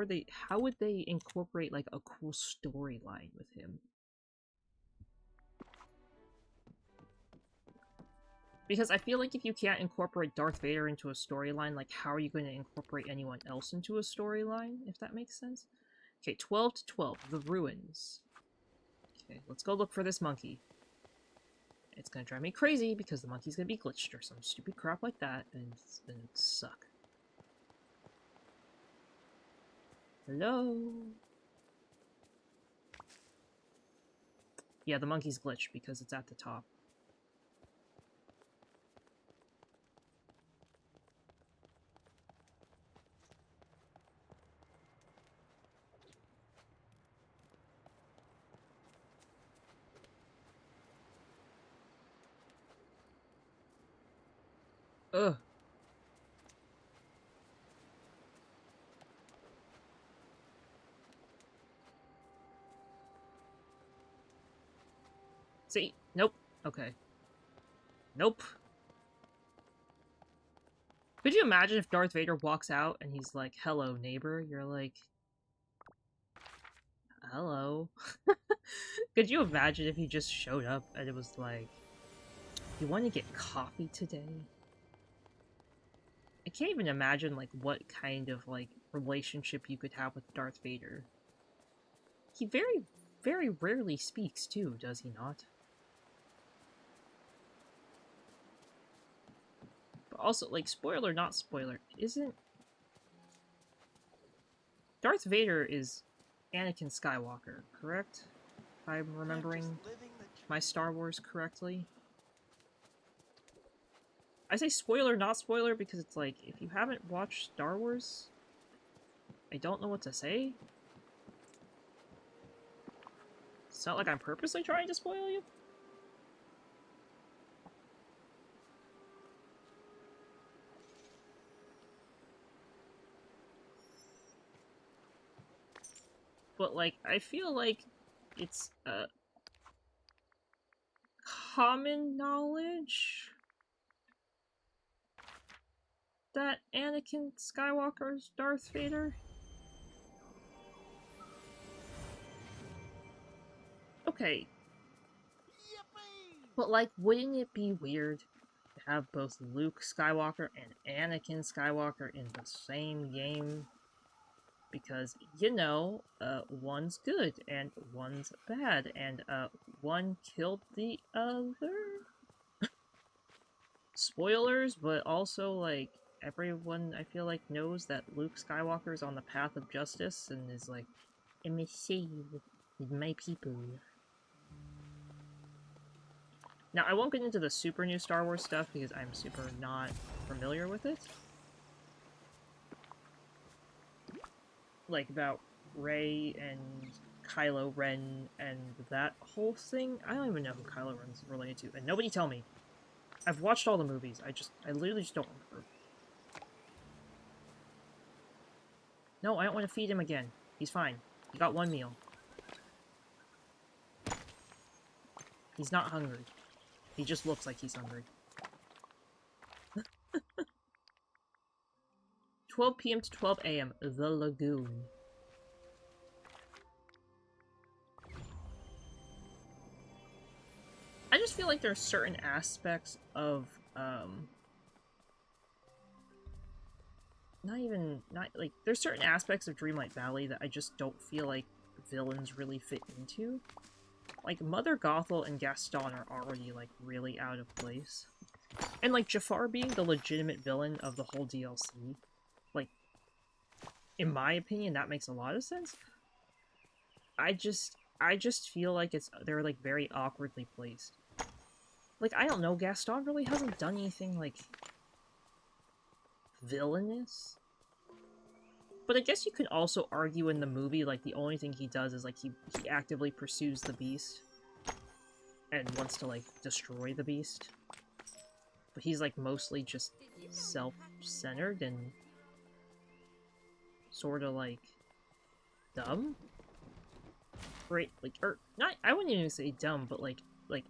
would they incorporate like a cool storyline with him? Because I feel like if you can't incorporate Darth Vader into a storyline, like how are you going to incorporate anyone else into a storyline, if that makes sense? Okay, 12 to 12, the ruins. Okay, let's go look for this monkey. It's gonna drive me crazy because the monkey's gonna be glitched or some stupid crap like that, and it's gonna suck. Hello? Yeah, the monkey's glitched because it's at the top. Ugh. See? Nope. Okay. Nope. Could you imagine if Darth Vader walks out and he's like, hello, neighbor? You're like, hello. Could you imagine if he just showed up and it was like, you want to get coffee today? I can't even imagine, like, what kind of, like, relationship you could have with Darth Vader. He very, very rarely speaks, too, does he not? But also, like, spoiler, not spoiler, isn't... Darth Vader is Anakin Skywalker, correct? If I'm remembering my Star Wars correctly. I say spoiler, not spoiler, because it's like, if you haven't watched Star Wars, I don't know what to say. It's not like I'm purposely trying to spoil you. But, like, I feel like it's, common knowledge that Anakin Skywalker's Darth Vader. Okay. But, like, wouldn't it be weird to have both Luke Skywalker and Anakin Skywalker in the same game? Because, you know, one's good and one's bad, and, one killed the other? Spoilers, but also, like, everyone, I feel like, knows that Luke Skywalker is on the path of justice and is like, I'm a save with my people. Now, I won't get into the super new Star Wars stuff because I'm super not familiar with it. Like, about Rey and Kylo Ren and that whole thing. I don't even know who Kylo Ren's related to, and nobody tell me. I've watched all the movies, I literally just don't remember. No, I don't want to feed him again. He's fine. He got one meal. He's not hungry. He just looks like he's hungry. 12 p.m. to 12 a.m. The Lagoon. I just feel like there are certain aspects of, there's certain aspects of Dreamlight Valley that I just don't feel like villains really fit into. Like, Mother Gothel and Gaston are already, like, really out of place. And, like, Jafar being the legitimate villain of the whole DLC, like, in my opinion, that makes a lot of sense. I just feel like they're, like, very awkwardly placed. Like, I don't know, Gaston really hasn't done anything, like, villainous. But I guess you could also argue in the movie, like, the only thing he does is, like, he actively pursues the beast. And wants to, like, destroy the beast. But he's, like, mostly just self-centered and sort of, like, dumb? Right, like, or, not, I wouldn't even say dumb, but, like, like,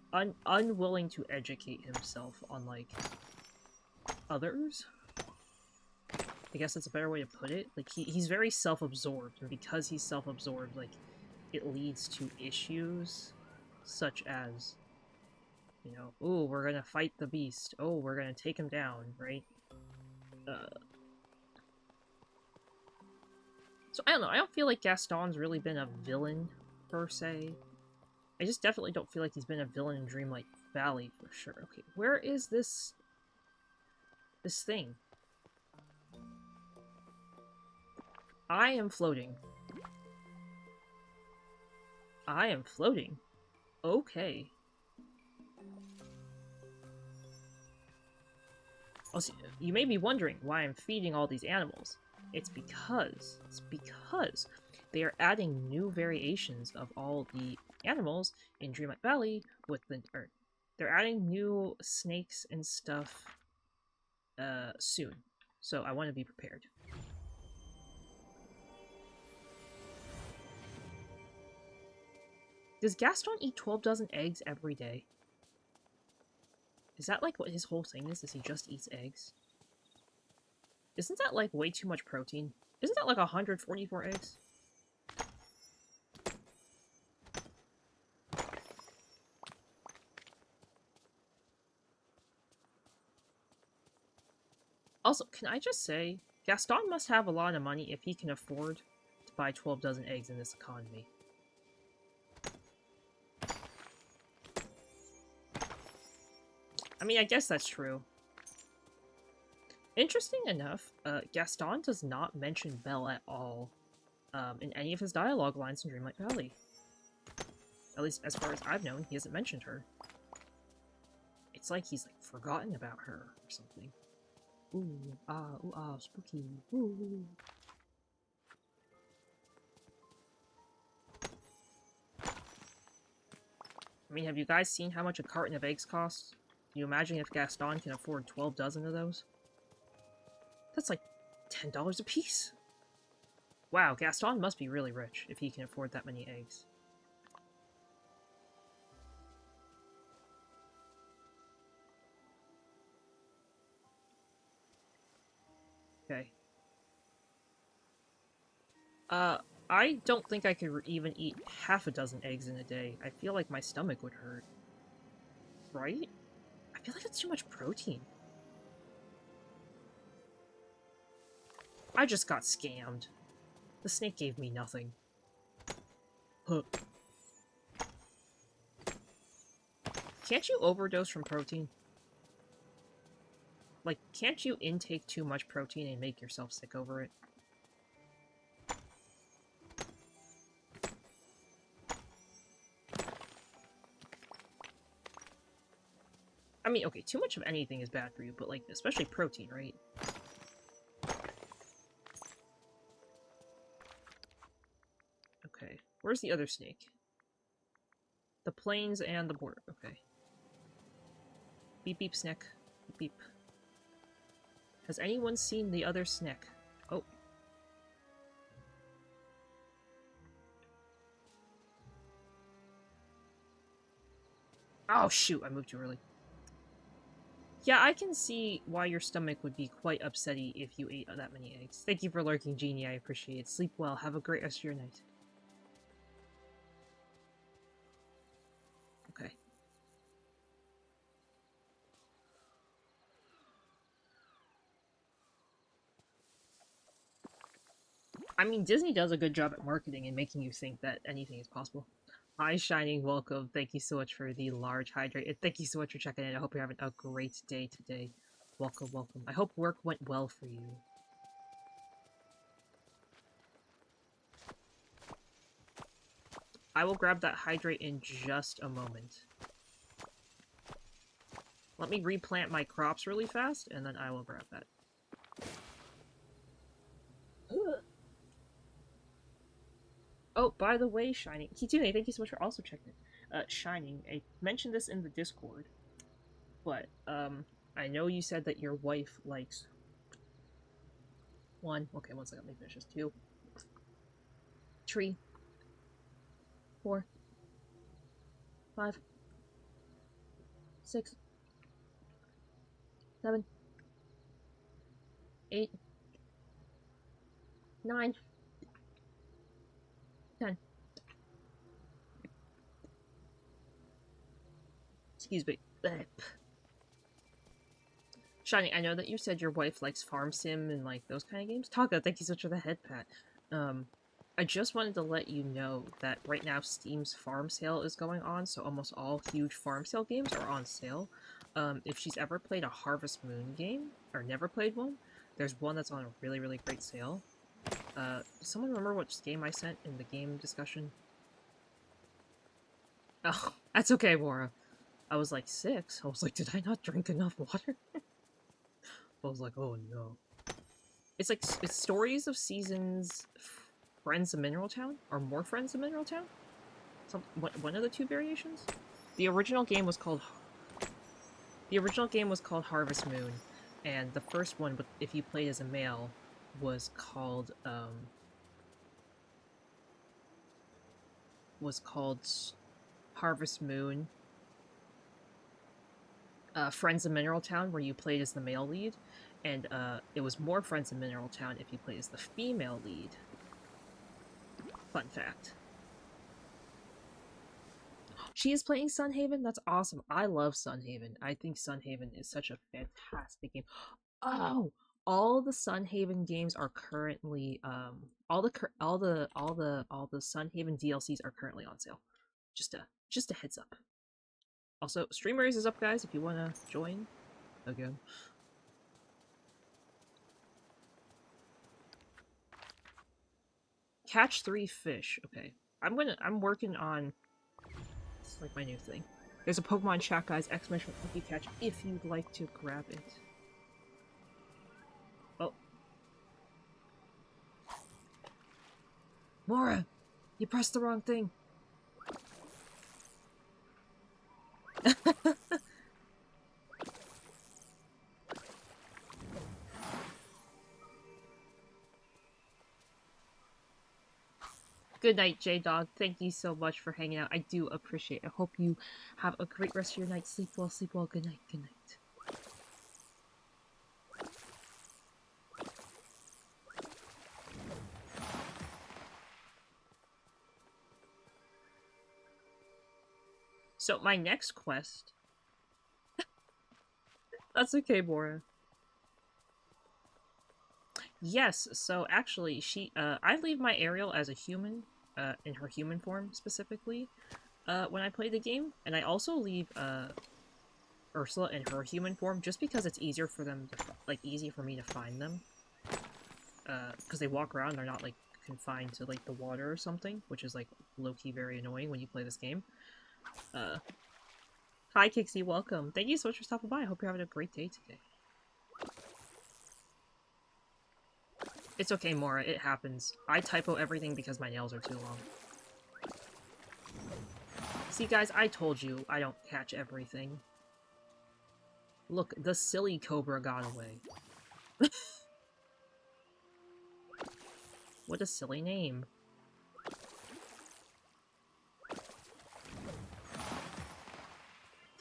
unwilling to educate himself on, like, others. I guess that's a better way to put it. Like, he's very self-absorbed, and because he's self-absorbed, like, it leads to issues such as, you know, oh, we're gonna fight the beast. Oh, we're gonna take him down, right? So, I don't know. I don't feel like Gaston's really been a villain, per se. I just definitely don't feel like he's been a villain in Dreamlight Valley, for sure. Okay, where is this thing? I am floating. I am floating. Okay. Also, you may be wondering why I'm feeding all these animals. It's because they are adding new variations of all the animals in Dreamlight Valley with the they're adding new snakes and stuff soon. So I want to be prepared. Does Gaston eat 12 dozen eggs every day? Is that like what his whole thing is? Does he just eats eggs? Isn't that like way too much protein? Isn't that like 144 eggs? Also, can I just say, Gaston must have a lot of money if he can afford to buy 12 dozen eggs in this economy. I mean, I guess that's true. Interesting enough, Gaston does not mention Belle at all in any of his dialogue lines in Dreamlight Valley. At least as far as I've known, he hasn't mentioned her. It's like he's like forgotten about her or something. Ooh ah, spooky. Ooh. I mean, have you guys seen how much a carton of eggs costs? Can you imagine if Gaston can afford 12 dozen of those? That's like $10 a piece. Wow, Gaston must be really rich if he can afford that many eggs. Okay. I don't think I could even eat half a dozen eggs in a day. I feel like my stomach would hurt. Right? I feel like that's too much protein. I just got scammed. The snake gave me nothing. Huh. Can't you overdose from protein? Like, can't you intake too much protein and make yourself sick over it? I mean, okay, too much of anything is bad for you, but, like, especially protein, right? Okay, where's the other snake? The plains and the border, okay. Beep beep snack. Beep beep. Has anyone seen the other snack? Oh. Oh shoot, I moved too early. Yeah, I can see why your stomach would be quite upsetty if you ate that many eggs. Thank you for lurking, Genie, I appreciate it. Sleep well, have a great rest of your night. Okay. I mean, Disney does a good job at marketing and making you think that anything is possible. Hi, Shining, welcome. Thank you so much for the large hydrate. And thank you so much for checking in. I hope you're having a great day today. Welcome, welcome. I hope work went well for you. I will grab that hydrate in just a moment. Let me replant my crops really fast, and then I will grab that. Oh, by the way, Shining, Kitsune, thank you so much for also checking it. Shining, I mentioned this in the Discord, but, I know you said that your wife likes... 1, okay, 1 second, let me finish this. 2, 3, 4, 5, 6, 7, 8, 9, 10. Excuse me. Shani, I know that you said your wife likes farm sim and like those kind of games. Taka, thank you so much for the head pat. I just wanted to let you know that right now Steam's farm sale is going on, so almost all huge farm sale games are on sale. If she's ever played a Harvest Moon game, or never played one, there's one that's on a really, really great sale. Does someone remember which game I sent in the game discussion? Oh, that's okay, Mora. I was like 6. I was like, did I not drink enough water? I was like, oh no. It's like, it's Stories of Seasons, Friends of Mineral Town, or More Friends of Mineral Town? One of the two variations? The original game was called Harvest Moon, and the first one, if you played as a male, was called Harvest Moon, Friends of Mineral Town, where you played as the male lead, and it was More Friends of Mineral Town if you played as the female lead. Fun fact. She is playing Sunhaven? That's awesome. I love Sunhaven. I think Sunhaven is such a fantastic game. Oh, all the Sunhaven games are currently all the Sunhaven DLCs are currently on sale. Just a heads up. Also, Streamers is up, guys, if you want to join again. Catch 3 fish. Okay. I'm working on, it's like my new thing. There's a Pokemon chat, guys, exclamation if you catch, if you'd like to grab it. Oh. Mora! You pressed the wrong thing. Good night, J-Dog. Thank you so much for hanging out. I do appreciate it. I hope you have a great rest of your night. Sleep well, sleep well. Good night, good night. So, my next quest... That's okay, Mora. Yes, so actually, I leave my Ariel as a human, in her human form, specifically, when I play the game, and I also leave, Ursula in her human form, just because it's easier for them to, easy for me to find them. Because they walk around, they're not, confined to, the water or something, which is, low-key very annoying when you play this game. Hi, Kixie, welcome. Thank you so much for stopping by. I hope you're having a great day today. It's okay, Mora, it happens. I typo everything because my nails are too long. See, guys, I told you I don't catch everything. Look, the silly cobra got away. What a silly name.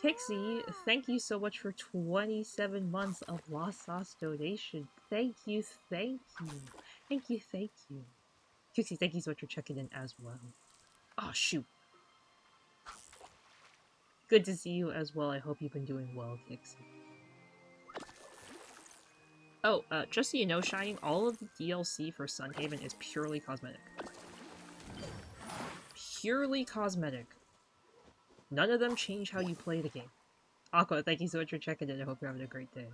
Pixie, thank you so much for 27 months of Lost Sauce donation. Thank you, thank you. Thank you, thank you. Pixie, thank you so much for checking in as well. Oh, shoot. Good to see you as well. I hope you've been doing well, Pixie. Oh, just so you know, Shining, all of the DLC for Sunhaven is purely cosmetic. Purely cosmetic. None of them change how you play the game. Aqua, thank you so much for checking in. I hope you're having a great day.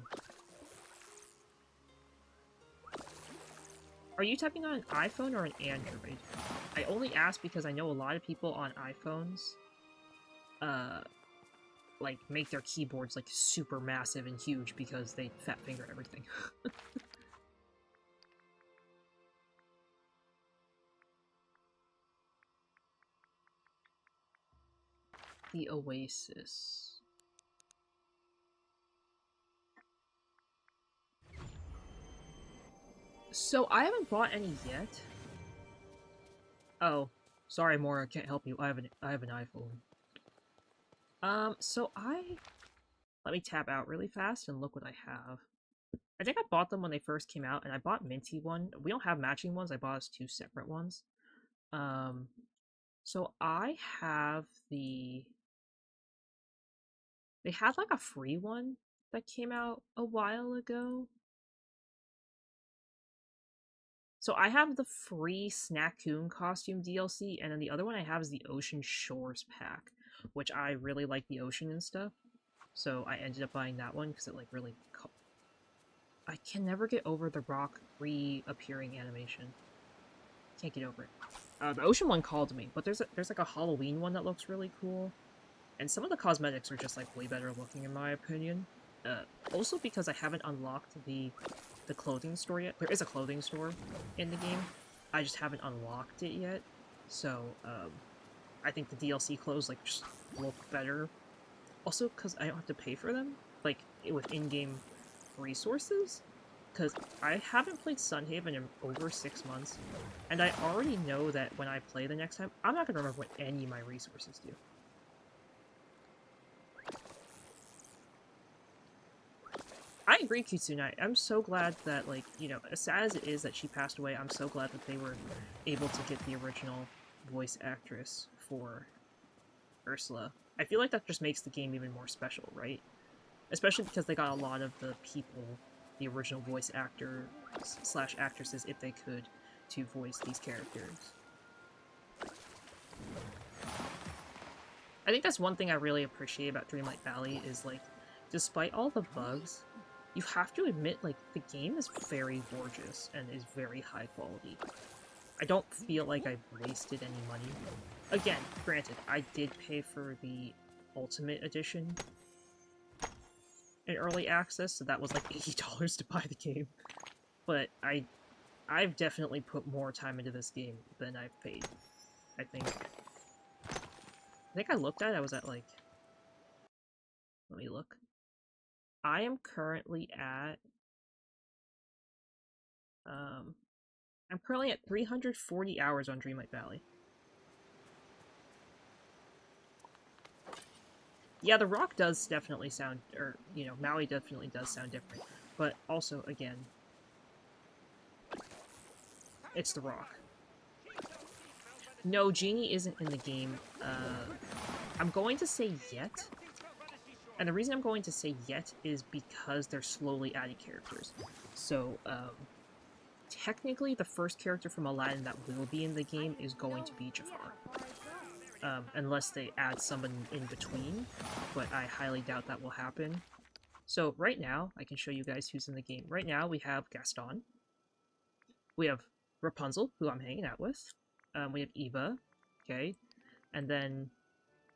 Are you typing on an iPhone or an Android? I only ask because I know a lot of people on iPhones, make their keyboards, super massive and huge because they fat finger everything. The Oasis. So, I haven't bought any yet. Oh, sorry, Mora, I can't help you. I have an iPhone. So Let me tap out really fast and look what I have. I think I bought them when they first came out, and I bought Minty one. We don't have matching ones. I bought us 2 separate ones. So I have the... They had like a free one that came out a while ago. So I have the free Snackoon costume DLC, and then the other one I have is the Ocean Shores pack, which I really like the ocean and stuff. So I ended up buying that one because it like really... I can never get over the rock reappearing animation. Can't get over it. The ocean one called me, but there's like a Halloween one that looks really cool. And some of the cosmetics are just like way better looking in my opinion. Also because I haven't unlocked the clothing store yet. There is a clothing store in the game. I just haven't unlocked it yet. So I think the DLC clothes like just look better. Also because I don't have to pay for them, like with in-game resources. Because I haven't played Sunhaven in over 6 months, and I already know that when I play the next time, I'm not going to remember what any of my resources do. I agree, Kitsune. I'm so glad that, like, you know, as sad as it is that she passed away, I'm so glad that they were able to get the original voice actress for Ursula. I feel like that just makes the game even more special, right? Especially because they got a lot of the people, the original voice actor / actresses, if they could, to voice these characters. I think that's one thing I really appreciate about Dreamlight Valley is, like, despite all the bugs, you have to admit, like, the game is very gorgeous and is very high quality. I don't feel like I've wasted any money. Again, granted, I did pay for the Ultimate Edition in early access, so that was like $80 to buy the game. But I've definitely put more time into this game than I've paid. I think I looked at it, I was at like... Let me look. I am currently at... I'm currently at 340 hours on Dreamlight Valley. Yeah, the rock does definitely sound... Or, you know, Maui definitely does sound different. But also, again... It's the rock. No, Genie isn't in the game. I'm going to say yet. And the reason I'm going to say yet is because they're slowly adding characters. So, technically the first character from Aladdin that will be in the game is going to be Jafar. Unless they add someone in between, but I highly doubt that will happen. So right now, I can show you guys who's in the game. Right now, we have Gaston. We have Rapunzel, who I'm hanging out with. We have Eva, okay. And then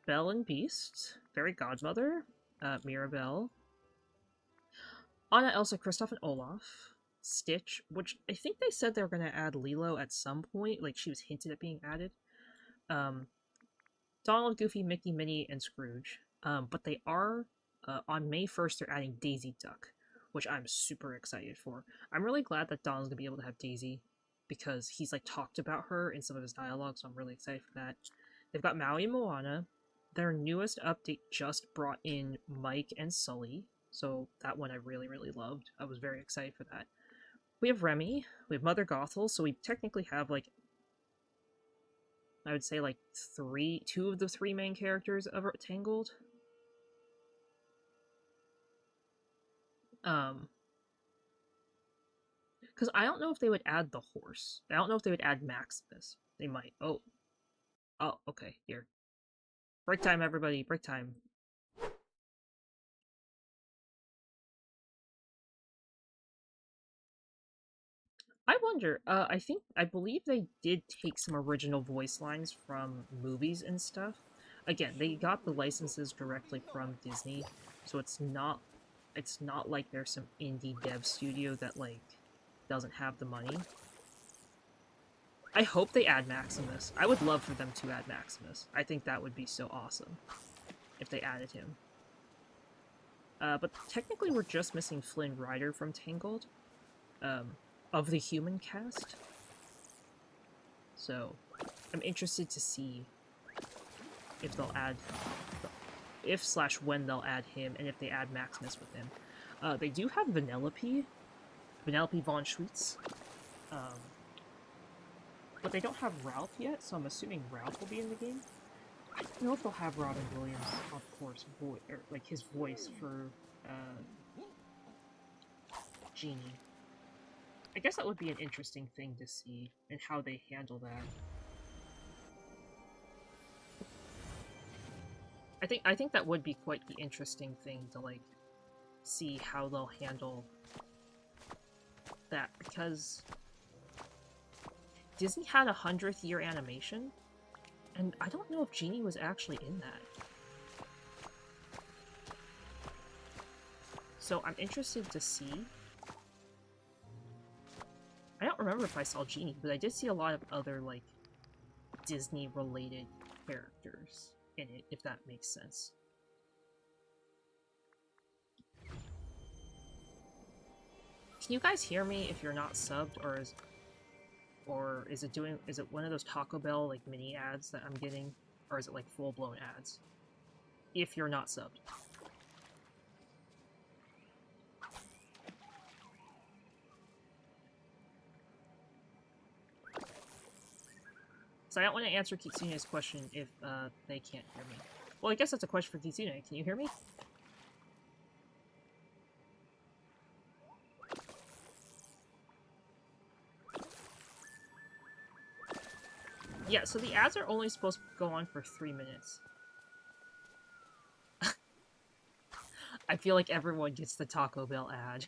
Belle and Beast, Fairy Godmother, Mirabelle, Anna, Elsa, Kristoff, and Olaf. Stitch, which I think they said they were going to add Lilo at some point, like she was hinted at being added. Donald, Goofy, Mickey, Minnie, and Scrooge. But they are, on May 1st, they're adding Daisy Duck, which I'm super excited for. I'm really glad that Donald's going to be able to have Daisy, because he's, like, talked about her in some of his dialogue, so I'm really excited for that. They've got Maui and Moana. Their newest update just brought in Mike and Sully, so that one I really, really loved. I was very excited for that. We have Remy, we have Mother Gothel, so we technically have, like, I would say, like, two of the 3 main characters of Tangled. Because I don't know if they would add the horse. I don't know if they would add Maximus. They might. Oh, okay, here. Break time, everybody, break time. I wonder, I believe they did take some original voice lines from movies and stuff. Again, they got the licenses directly from Disney, so it's not like there's some indie dev studio that, like, doesn't have the money. I hope they add Maximus. I would love for them to add Maximus. I think that would be so awesome if they added him. But technically we're just missing Flynn Rider from Tangled. Of the human cast. So, I'm interested to see if they'll add... if/when they'll add him, and if they add Maximus with him. They do have Vanellope von Schweetz, but they don't have Ralph yet, so I'm assuming Ralph will be in the game. I don't know if they'll have Robin Williams, of course, or like his voice for Genie. I guess that would be an interesting thing to see, and how they handle that. I think that would be quite the interesting thing to like see how they'll handle that, because Disney had a 100th year animation, and I don't know if Genie was actually in that. So I'm interested to see. I don't remember if I saw Genie, but I did see a lot of other like Disney related characters in it, if that makes sense. Can you guys hear me if you're not subbed, or is it one of those Taco Bell like mini ads that I'm getting, or is it like full-blown ads? If you're not subbed. So I don't want to answer Kitsune's question if they can't hear me. Well, I guess that's a question for Kitsune. Can you hear me? Yeah, so the ads are only supposed to go on for 3 minutes. I feel like everyone gets the Taco Bell ad.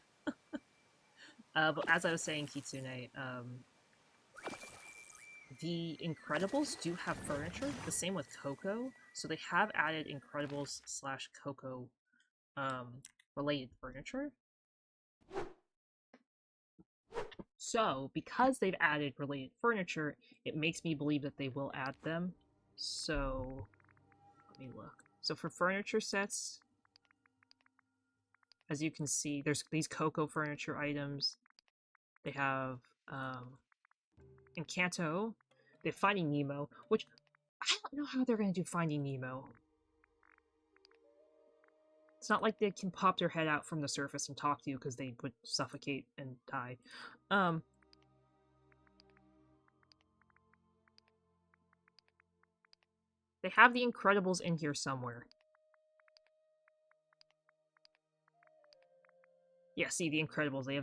But as I was saying, Kitsune, the Incredibles do have furniture, the same with Coco, so they have added Incredibles/Coco related furniture. So, because they've added related furniture, it makes me believe that they will add them. So, let me look. So for furniture sets, as you can see, there's these Coco furniture items. They have Encanto. They have Finding Nemo, which I don't know how they're going to do Finding Nemo. It's not like they can pop their head out from the surface and talk to you, because they would suffocate and die. They have the Incredibles in here somewhere. Yeah, see, the Incredibles, they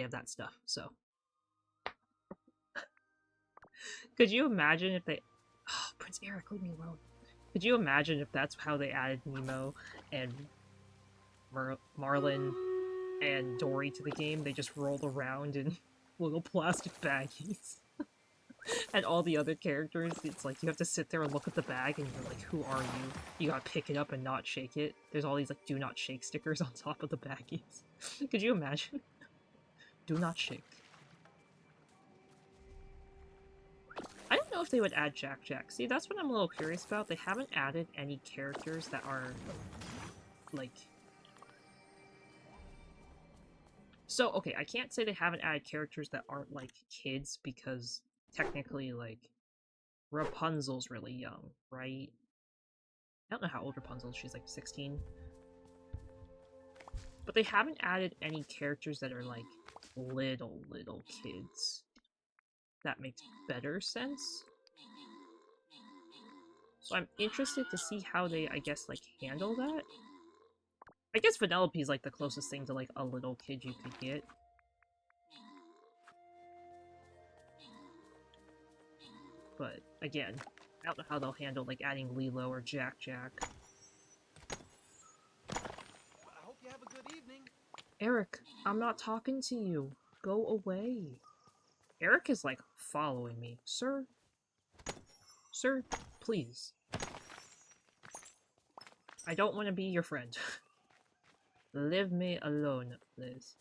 have that stuff, so. Could you imagine if they... Oh, Prince Eric, leave me alone. Could you imagine if that's how they added Nemo and Marlin and Dory to the game? They just rolled around in little plastic baggies. And all the other characters, it's like you have to sit there and look at the bag and you're like, who are you? You gotta pick it up and not shake it. There's all these like do not shake stickers on top of the baggies. Could you imagine? Do not shake. I don't know if they would add Jack Jack. See, that's what I'm a little curious about. They haven't added any characters that are like... So, okay, I can't say they haven't added characters that aren't like kids, because technically, like, Rapunzel's really young, right? I don't know how old Rapunzel is. She's like 16. But they haven't added any characters that are like little kids. That makes better sense. So I'm interested to see how they, I guess, like, handle that. I guess Vanellope is like the closest thing to like a little kid you could get. But again, I don't know how they'll handle like adding Lilo or Jack Jack. I hope you have a good evening. Eric, I'm not talking to you. Go away. Eric is like following me. Sir? Sir, please. I don't want to be your friend. Leave me alone, please.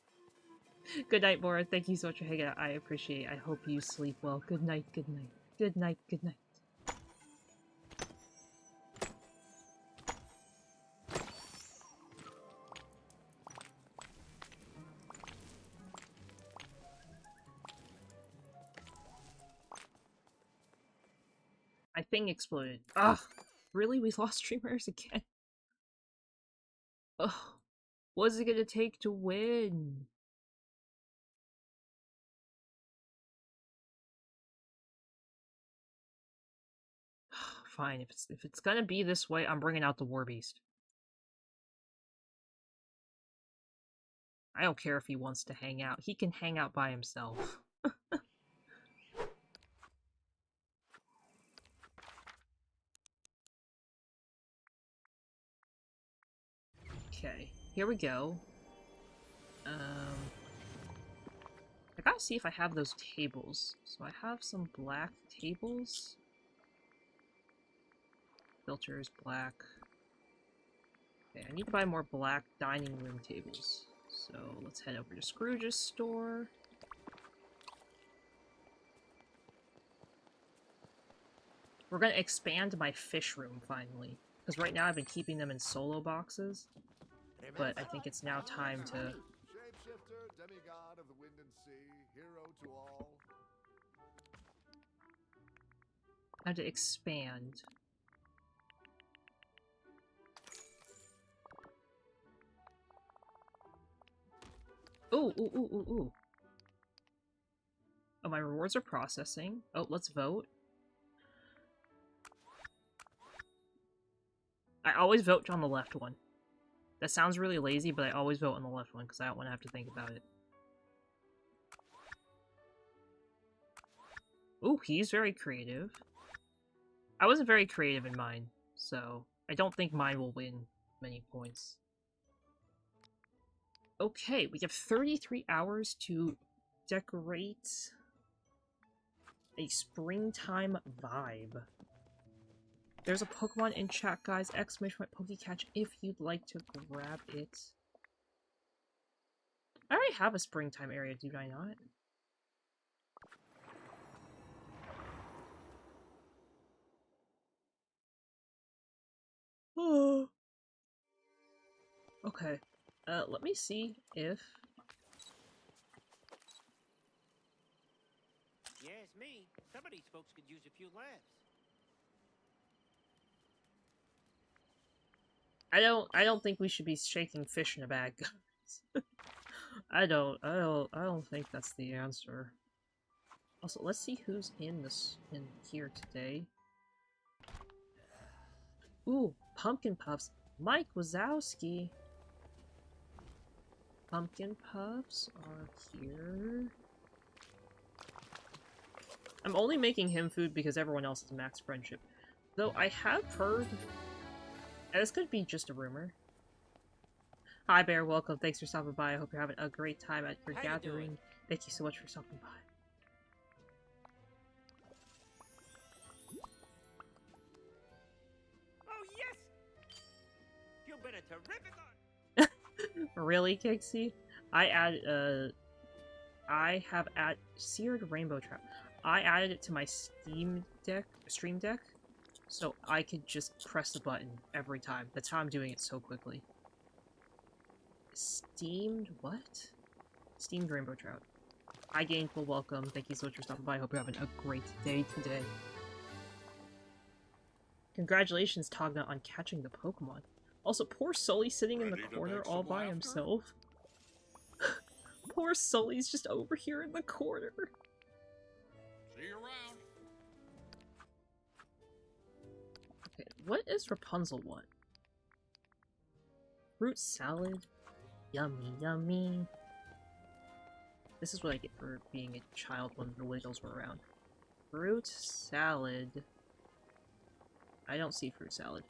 Good night, Bora. Thank you so much for hanging out. I appreciate it. I hope you sleep well. Good night, good night. Good night, good night. My thing exploded. Ugh! Really? We lost streamers again? Ugh. What's it gonna take to win? Fine, if it's gonna be this way, I'm bringing out the War Beast. I don't care if he wants to hang out. He can hang out by himself. Okay, here we go. I gotta see if I have those tables. So I have some black tables. Filters, black. Okay, I need to buy more black dining room tables. So let's head over to Scrooge's store. We're gonna expand my fish room finally. Because right now I've been keeping them in solo boxes. But I think it's now time to... Shapeshifter, demigod of the wind and sea, hero to all. I have to expand. Ooh, ooh, ooh, ooh, ooh. Oh, my rewards are processing. Oh, let's vote. I always vote on the left one. That sounds really lazy, but I always vote on the left one because I don't want to have to think about it. Ooh, he's very creative. I wasn't very creative in mine, so I don't think mine will win many points. Okay, we have 33 hours to decorate a springtime vibe. There's a Pokemon in chat, guys. Exclamation point Pokecatch if you'd like to grab it. I already have a springtime area, do I not? Oh. Okay. Let me see if... Yes, me. Some of these folks could use a few laughs. I don't think we should be shaking fish in a bag, guys. I don't think that's the answer. Also, let's see who's in here today. Ooh, Pumpkin Puffs. Mike Wazowski. Pumpkin Puffs are here. I'm only making him food because everyone else is max friendship. Though I have heard... this could be just a rumor. Hi Bear, welcome. Thanks for stopping by. I hope you're having a great time at your gathering. Thank you so much for stopping by. Oh, yes! You've been a terrific art. Really, Kixie? I have seared rainbow trout. I added it to my stream deck, so I could just press the button every time. That's how I'm doing it so quickly. Steamed what? Steamed rainbow trout. Hi Gainful, welcome. Thank you so much for stopping by. I hope you're having a great day today. Congratulations, Togna, on catching the Pokemon. Also, poor Sully sitting in the corner all by himself. Poor Sully's just over here in the corner. See you around. Okay, what is Rapunzel want? Fruit salad? Yummy, yummy. This is what I get for being a child when the Wiggles were around. Fruit salad. I don't see fruit salad.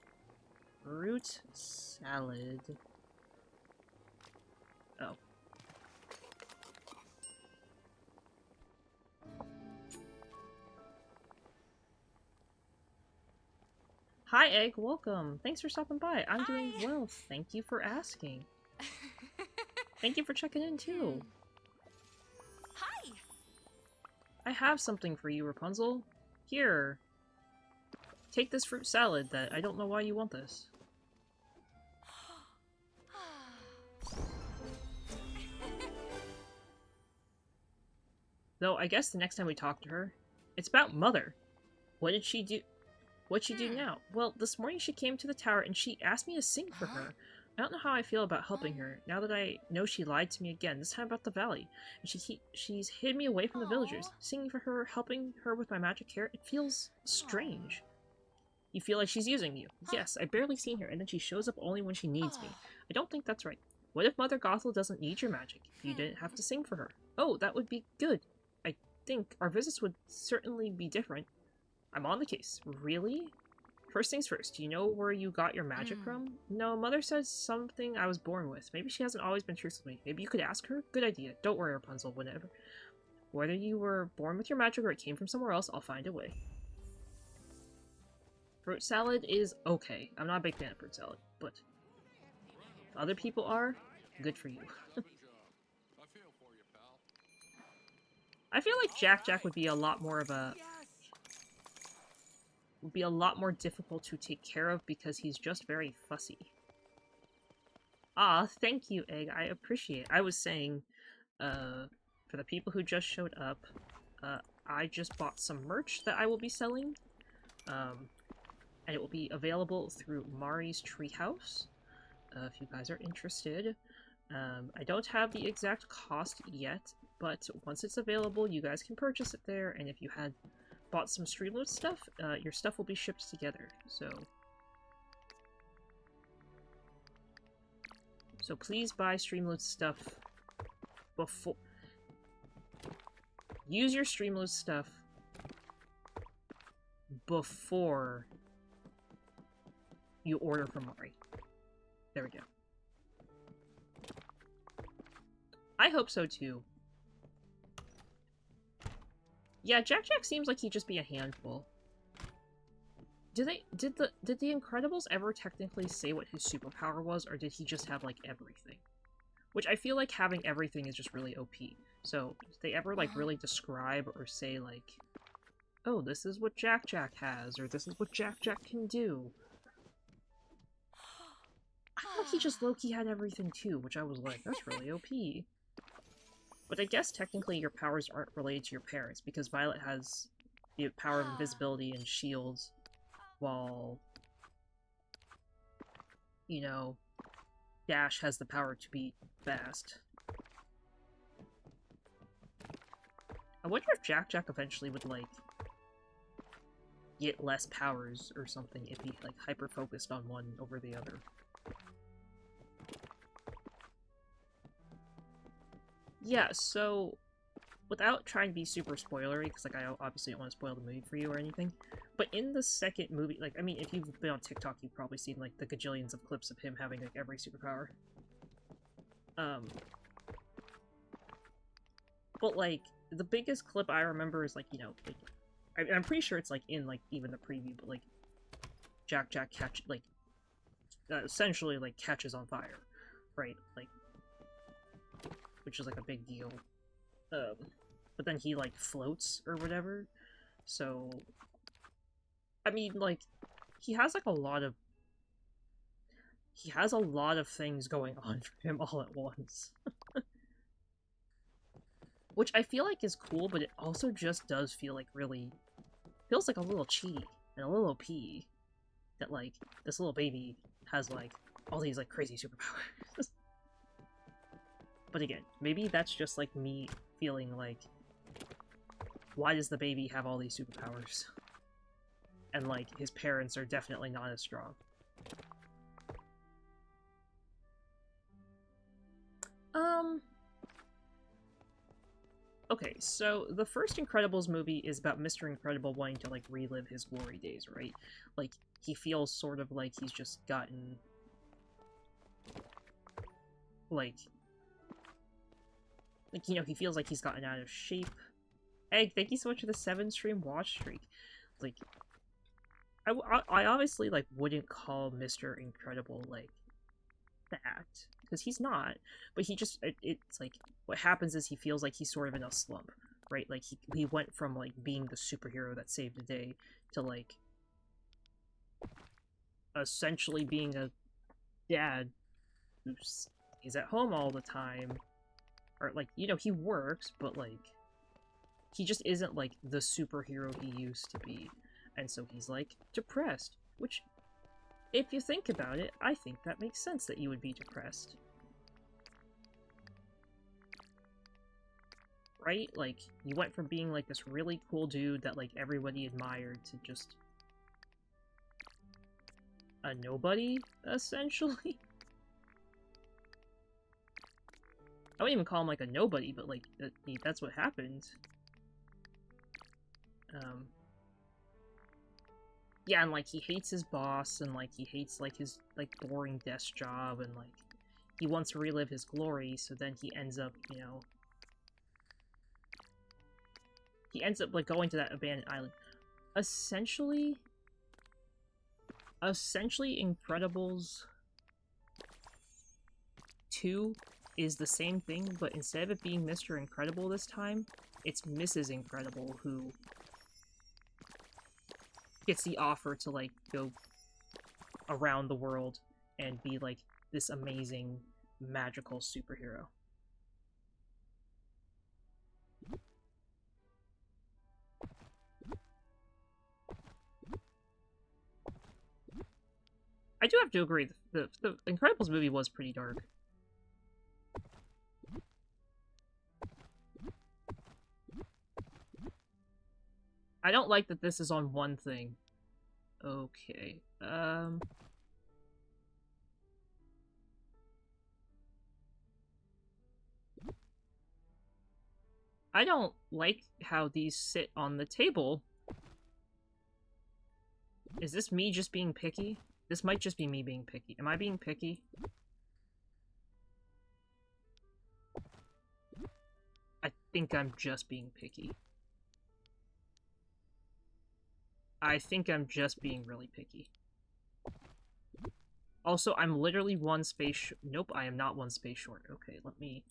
Fruit salad. Oh. Hi, Egg. Welcome. Thanks for stopping by. I'm doing well. Thank you for asking. Thank you for checking in, too. Hi! I have something for you, Rapunzel. Here. Take this fruit salad that I don't know why you want this. Though, I guess the next time we talk to her, it's about Mother. What did she do? What'd she do now? Well, this morning she came to the tower and she asked me to sing for her. I don't know how I feel about helping her, now that I know she lied to me again, this time about the valley. And she's hid me away from the villagers. Singing for her, helping her with my magic hair, it feels strange. You feel like she's using you. Yes, I've barely seen her, and then she shows up only when she needs me. I don't think that's right. What if Mother Gothel doesn't need your magic? You didn't have to sing for her. Oh, that would be good. I think our visits would certainly be different. I'm on the case. Really? First things first, do you know where you got your magic from? No, Mother says something I was born with. Maybe she hasn't always been truthful with me. Maybe you could ask her? Good idea. Don't worry, Rapunzel, whatever. Whether you were born with your magic or it came from somewhere else, I'll find a way. Fruit salad is okay. I'm not a big fan of fruit salad, but other people are. Good for you. I feel like Jack would be a lot more of a... would be a lot more difficult to take care of because he's just very fussy. Ah, thank you, Egg. I appreciate it. I was saying, for the people who just showed up, I just bought some merch that I will be selling. And it will be available through Mari's Treehouse, if you guys are interested. I don't have the exact cost yet, but once it's available, you guys can purchase it there, and if you had bought some Streamload stuff, your stuff will be shipped together, so please buy Streamload stuff before... Use your Streamload stuff before you order from Mari. There we go. I hope so too. Yeah, Jack seems like he'd just be a handful. Did the Incredibles ever technically say what his superpower was, or did he just have like everything? Which I feel like having everything is just really OP. So, did they ever like really describe or say like, oh, this is what Jack has, or this is what Jack can do? I thought he just low-key had everything too, which I was like, that's really OP. But I guess technically your powers aren't related to your parents, because Violet has the power of invisibility and shields, while, you know, Dash has the power to be fast. I wonder if Jack eventually would, like, get less powers or something if he, like, hyper-focused on one over the other. Yeah, so, without trying to be super spoilery, because, like, I obviously don't want to spoil the movie for you or anything, but in the second movie, like, I mean, if you've been on TikTok, you've probably seen, like, the gajillions of clips of him having, like, every superpower. But, like, the biggest clip I remember is, like, you know, like, I'm pretty sure it's, like, in, like, even the preview, but, like, Jack catch, like, essentially, like, catches on fire, right? Like, which is, like, a big deal. But then he, like, floats or whatever, so... I mean, like, he has, like, a lot of... He has a lot of things going on for him all at once. Which I feel like is cool, but it also just does feel like really... Feels like a little cheaty and a little OP. That, like, this little baby has, like, all these, like, crazy superpowers. But again, maybe that's just, like, me feeling like... Why does the baby have all these superpowers? And, like, his parents are definitely not as strong. Okay, so the first Incredibles movie is about Mr. Incredible wanting to, like, relive his glory days, right? Like, he feels sort of like he's just gotten... Like, you know, he feels like he's gotten out of shape. Egg, thank you so much for the 7-stream watch streak. Like, I obviously, like, wouldn't call Mr. Incredible, like, that. Because he's not. But he just, it's like, what happens is he feels like he's sort of in a slump, right? Like, he went from, like, being the superhero that saved the day to, like, essentially being a dad who is at home all the time. Or, like, you know, he works, but, like, he just isn't, like, the superhero he used to be. And so he's, like, depressed. Which, if you think about it, I think that makes sense that you would be depressed. Right? Like, you went from being, like, this really cool dude that, like, everybody admired to just a nobody, essentially? I wouldn't even call him, like, a nobody, but, like, that's what happened. Yeah, and, like, he hates his boss, and, like, he hates, like, his, like, boring desk job, and, like, he wants to relive his glory, so then he ends up, you know... He ends up, like, going to that abandoned island. Essentially, Incredibles 2 is the same thing, but instead of it being Mr. Incredible this time, it's Mrs. Incredible who gets the offer to, like, go around the world and be, like, this amazing, magical superhero. I do have to agree, the Incredibles movie was pretty dark. I don't like that this is on one thing. Okay, I don't like how these sit on the table. Is this me just being picky? This might just be me being picky. Am I being picky? I think I'm just being picky. I think I'm just being really picky. Also, I'm literally one space nope, I am not one space short. Okay, let me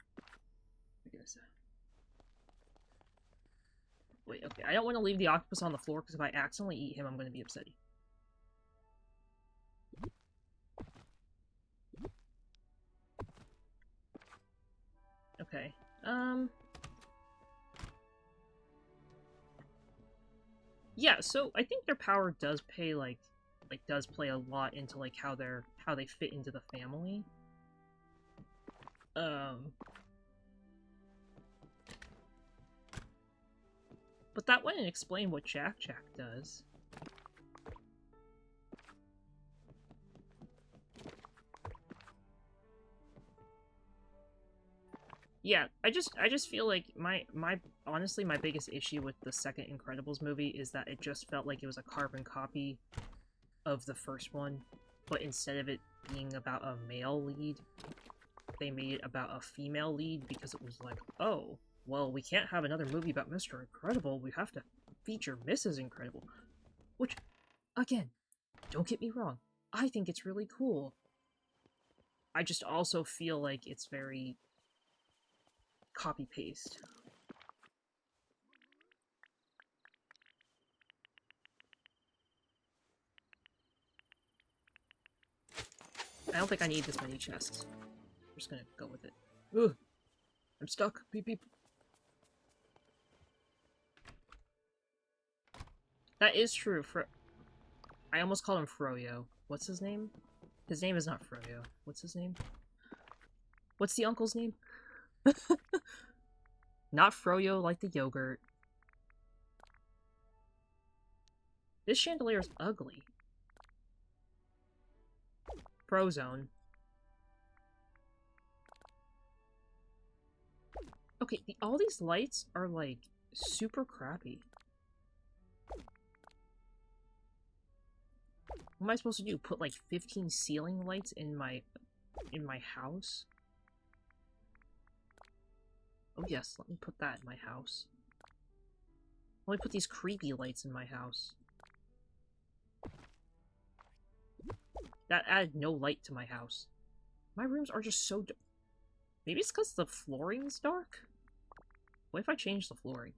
get this out. Wait, okay, I don't want to leave the octopus on the floor, because if I accidentally eat him, I'm going to be upset. Okay, yeah, so I think their power does pay, does play a lot into, like, how they fit into the family. But that wouldn't explain what Jack does. Yeah, I just feel like honestly, my biggest issue with the second Incredibles movie is that it just felt like it was a carbon copy of the first one, but instead of it being about a male lead, they made it about a female lead, because it was like, oh, well, we can't have another movie about Mr. Incredible, we have to feature Mrs. Incredible. Which, again, don't get me wrong, I think it's really cool. I just also feel like it's very copy-paste. I don't think I need this many chests. I'm just gonna go with it. Ugh! I'm stuck! Beep beep! That is true, I almost called him Froyo. What's his name? His name is not Froyo. What's his name? What's the uncle's name? Not Froyo like the yogurt. This chandelier is ugly. Frozone. Okay, all these lights are, like, super crappy. What am I supposed to do? Put, like, 15 ceiling lights in my house? Oh yes, let me put that in my house. Let me put these creepy lights in my house. That added no light to my house. My rooms are just so dark. Maybe it's because the flooring's dark? What if I change the flooring?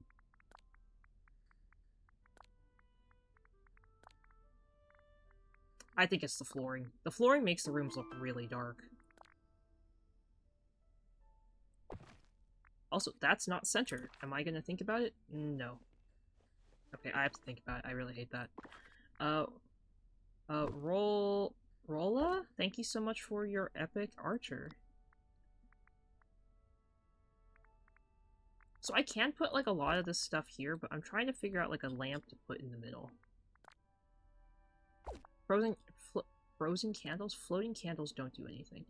I think it's the flooring. The flooring makes the rooms look really dark. Also, that's not centered. Am I gonna think about it? No. Okay, I have to think about it. I really hate that. Roll thank you so much for your epic archer. So I can put like a lot of this stuff here, but I'm trying to figure out like a lamp to put in the middle. Frozen candles? Floating candles don't do anything.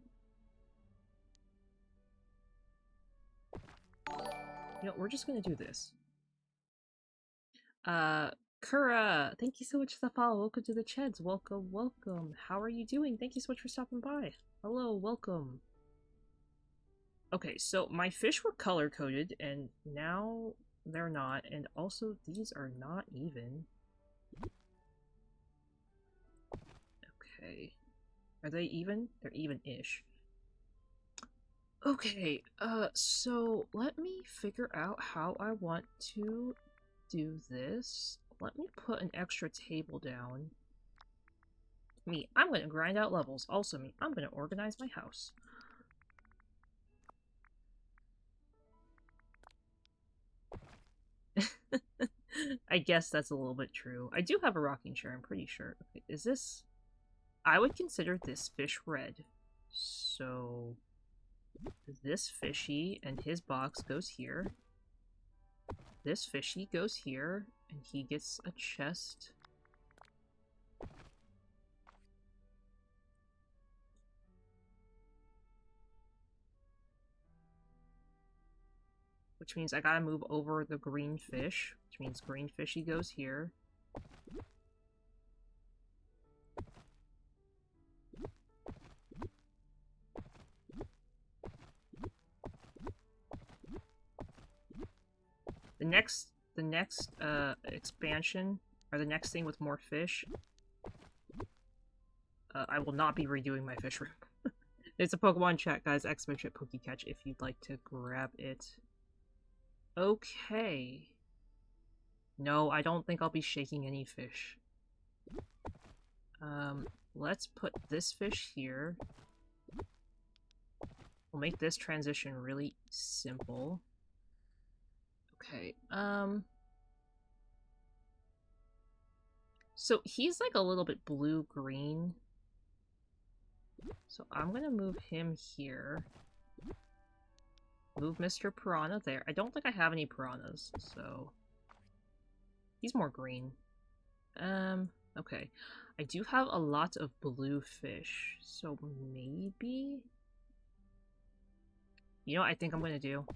You know, we're just gonna do this. Kura, thank you so much for the follow. Welcome to the Cheds. Welcome, welcome. How are you doing? Thank you so much for stopping by. Hello, welcome. Okay, so my fish were color-coded, and now they're not, and also these are not even. Okay. Are they even? They're even-ish. Okay, so let me figure out how I want to do this. Let me put an extra table down. Me, I'm gonna grind out levels. Also me, I'm gonna organize my house. I guess that's a little bit true. I do have a rocking chair, I'm pretty sure. Okay, is this... I would consider this fish red. So... this fishy and his box goes here. This fishy goes here, and he gets a chest. Which means I gotta move over the green fish, which means green fishy goes here. The next expansion, or the next thing with more fish, I will not be redoing my fish room. It's a Pokemon chat, guys. Exclamation Pokecatch if you'd like to grab it. Okay. No, I don't think I'll be shaking any fish. Let's put this fish here. We'll make this transition really simple. Okay, so he's like a little bit blue-green. So I'm gonna move him here. Move Mr. Piranha there. I don't think I have any piranhas, so... he's more green. Okay. I do have a lot of blue fish, so maybe... you know what I think I'm gonna do?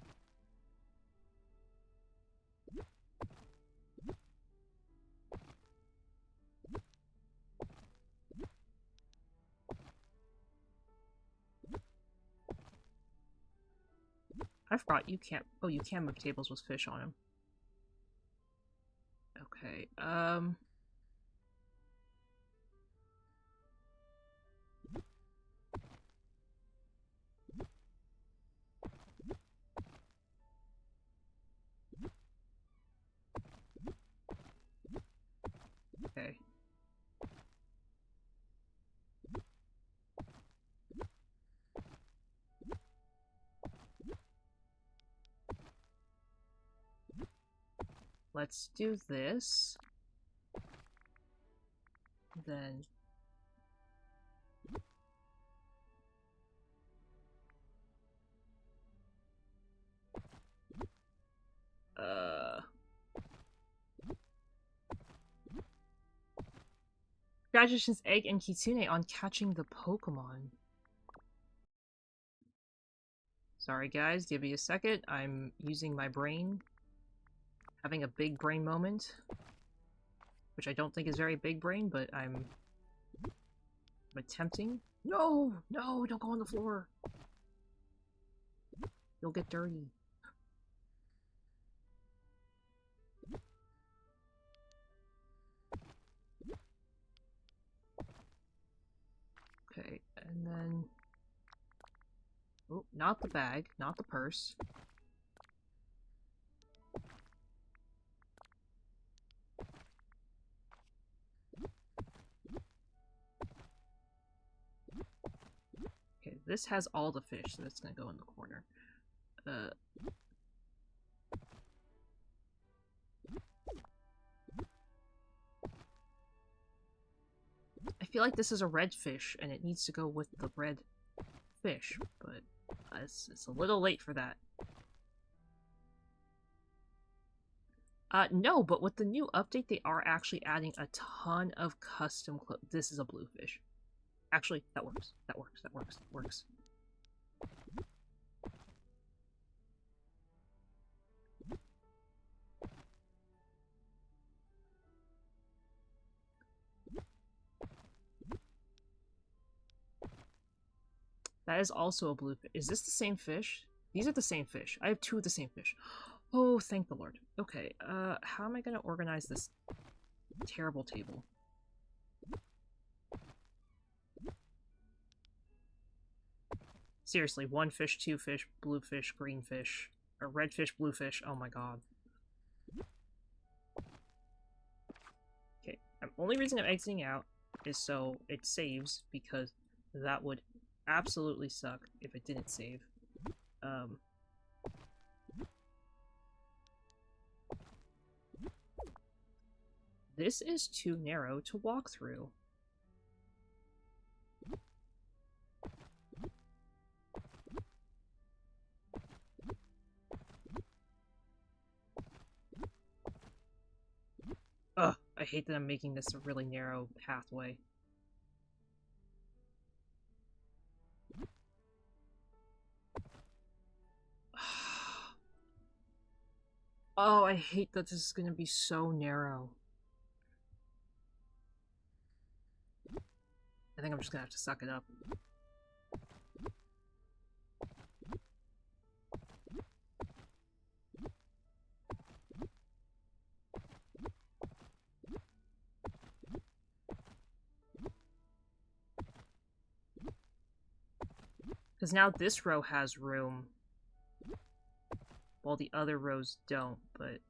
I forgot you can't... oh, you can move tables with fish on them. Okay, okay. Let's do this. Then... Congratulations, Egg and Kitsune, on catching the Pokemon. Sorry guys, give me a second. I'm using my brain. Having a big brain moment. Which I don't think is very big brain, but I'm attempting. No! No! Don't go on the floor! You'll get dirty. Okay, and then... oh, not the bag, not the purse. Okay, this has all the fish, so that's gonna go in the corner. I feel like this is a red fish, and it needs to go with the red fish, but it's a little late for that. No, but with the new update, they are actually adding a ton of custom clothes. This is a blue fish. Actually, that works. That works. That works. That works. That is also a blue fish. Is this the same fish? These are the same fish. I have two of the same fish. Oh, thank the Lord. Okay, how am I gonna organize this terrible table? Seriously, one fish, two fish, blue fish, green fish, or red fish, blue fish. Oh my god. Okay, the only reason I'm exiting out is so it saves, because that would absolutely suck if it didn't save. This is too narrow to walk through. Ugh, I hate that I'm making this a really narrow pathway. Oh, I hate that this is gonna be so narrow. I think I'm just gonna have to suck it up. Because now this row has room, while the other rows don't, but...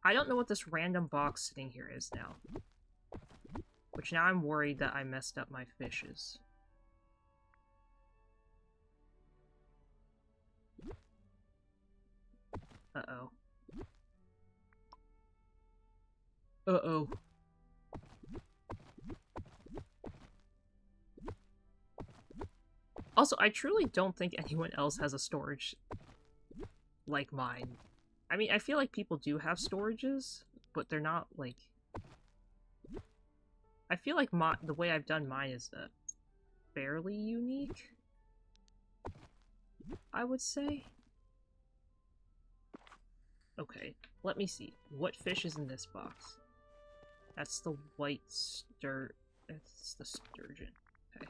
I don't know what this random box sitting here is now. Which now I'm worried that I messed up my fishes. Uh-oh. Uh-oh. Also, I truly don't think anyone else has a storage like mine. I mean, I feel like people do have storages, but they're not, like... I feel like the way I've done mine is fairly unique, I would say. Okay, let me see. What fish is in this box? That's the white that's the sturgeon. Okay.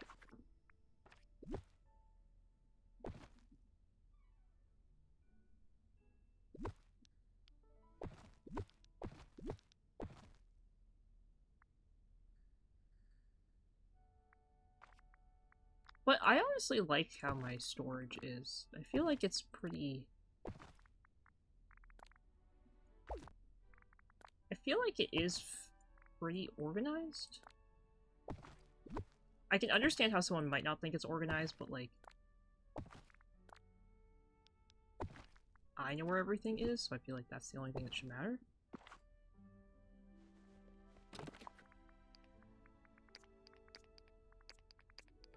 But I honestly like how my storage is. I feel like it's pretty... I feel like it is pretty organized. I can understand how someone might not think it's organized, but like... I know where everything is, so I feel like that's the only thing that should matter.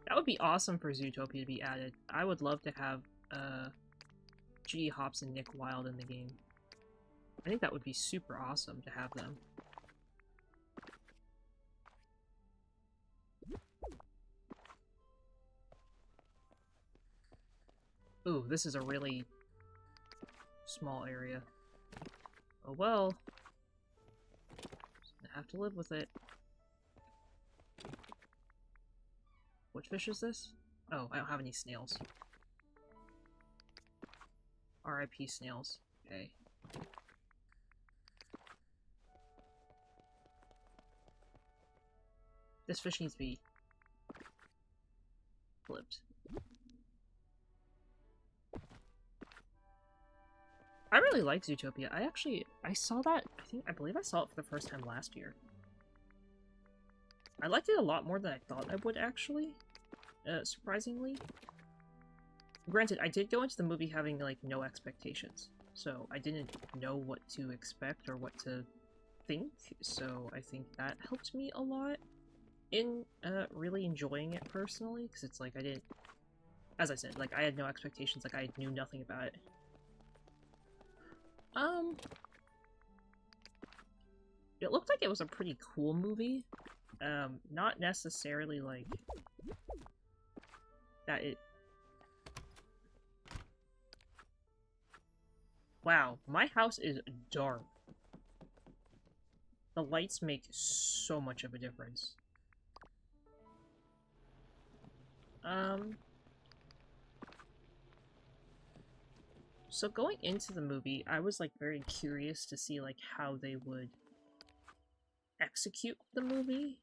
That would be awesome for Zootopia to be added. I would love to have G. Hops and Nick Wilde in the game. I think that would be super awesome to have them. Ooh, this is a really small area. Oh well. Just gonna have to live with it. Which fish is this? Oh, I don't have any snails. RIP snails. Okay. This fish needs to be flipped. I really like Zootopia. I saw that, I believe I saw it for the first time last year. I liked it a lot more than I thought I would, actually. Surprisingly. Granted, I did go into the movie having, like, no expectations. So I didn't know what to expect or what to think, so I think that helped me a lot. really enjoying it personally, because it's like I didn't, as I said, like I had no expectations, like I knew nothing about it. It looked like it was a pretty cool movie. Not necessarily like that it... Wow, my house is dark. The lights make so much of a difference. So going into the movie, I was like very curious to see like how they would execute the movie,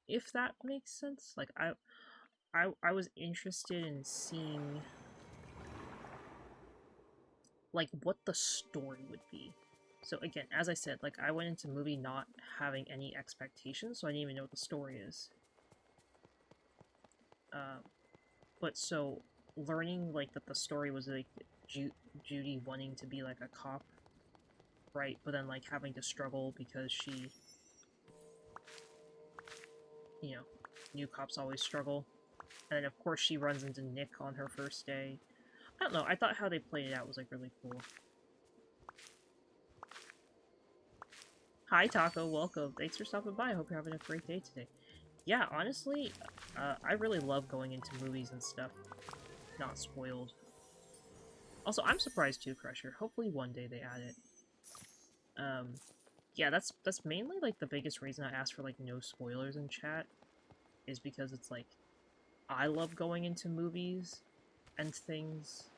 if that makes sense. Like I was interested in seeing like what the story would be. So again, as I said, like I went into the movie not having any expectations, so I didn't even know what the story is. But so learning like that the story was like Judy wanting to be like a cop, right? But then like having to struggle because she, you know, new cops always struggle. And then of course she runs into Nick on her first day. I don't know, I thought how they played it out was like really cool. Hi Taco, welcome. Thanks for stopping by. I hope you're having a great day today. Yeah, honestly, I really love going into movies and stuff not spoiled. Also, I'm surprised too, Crusher. Hopefully one day they add it. Yeah, that's mainly like the biggest reason I asked for like no spoilers in chat, is because it's like I love going into movies and things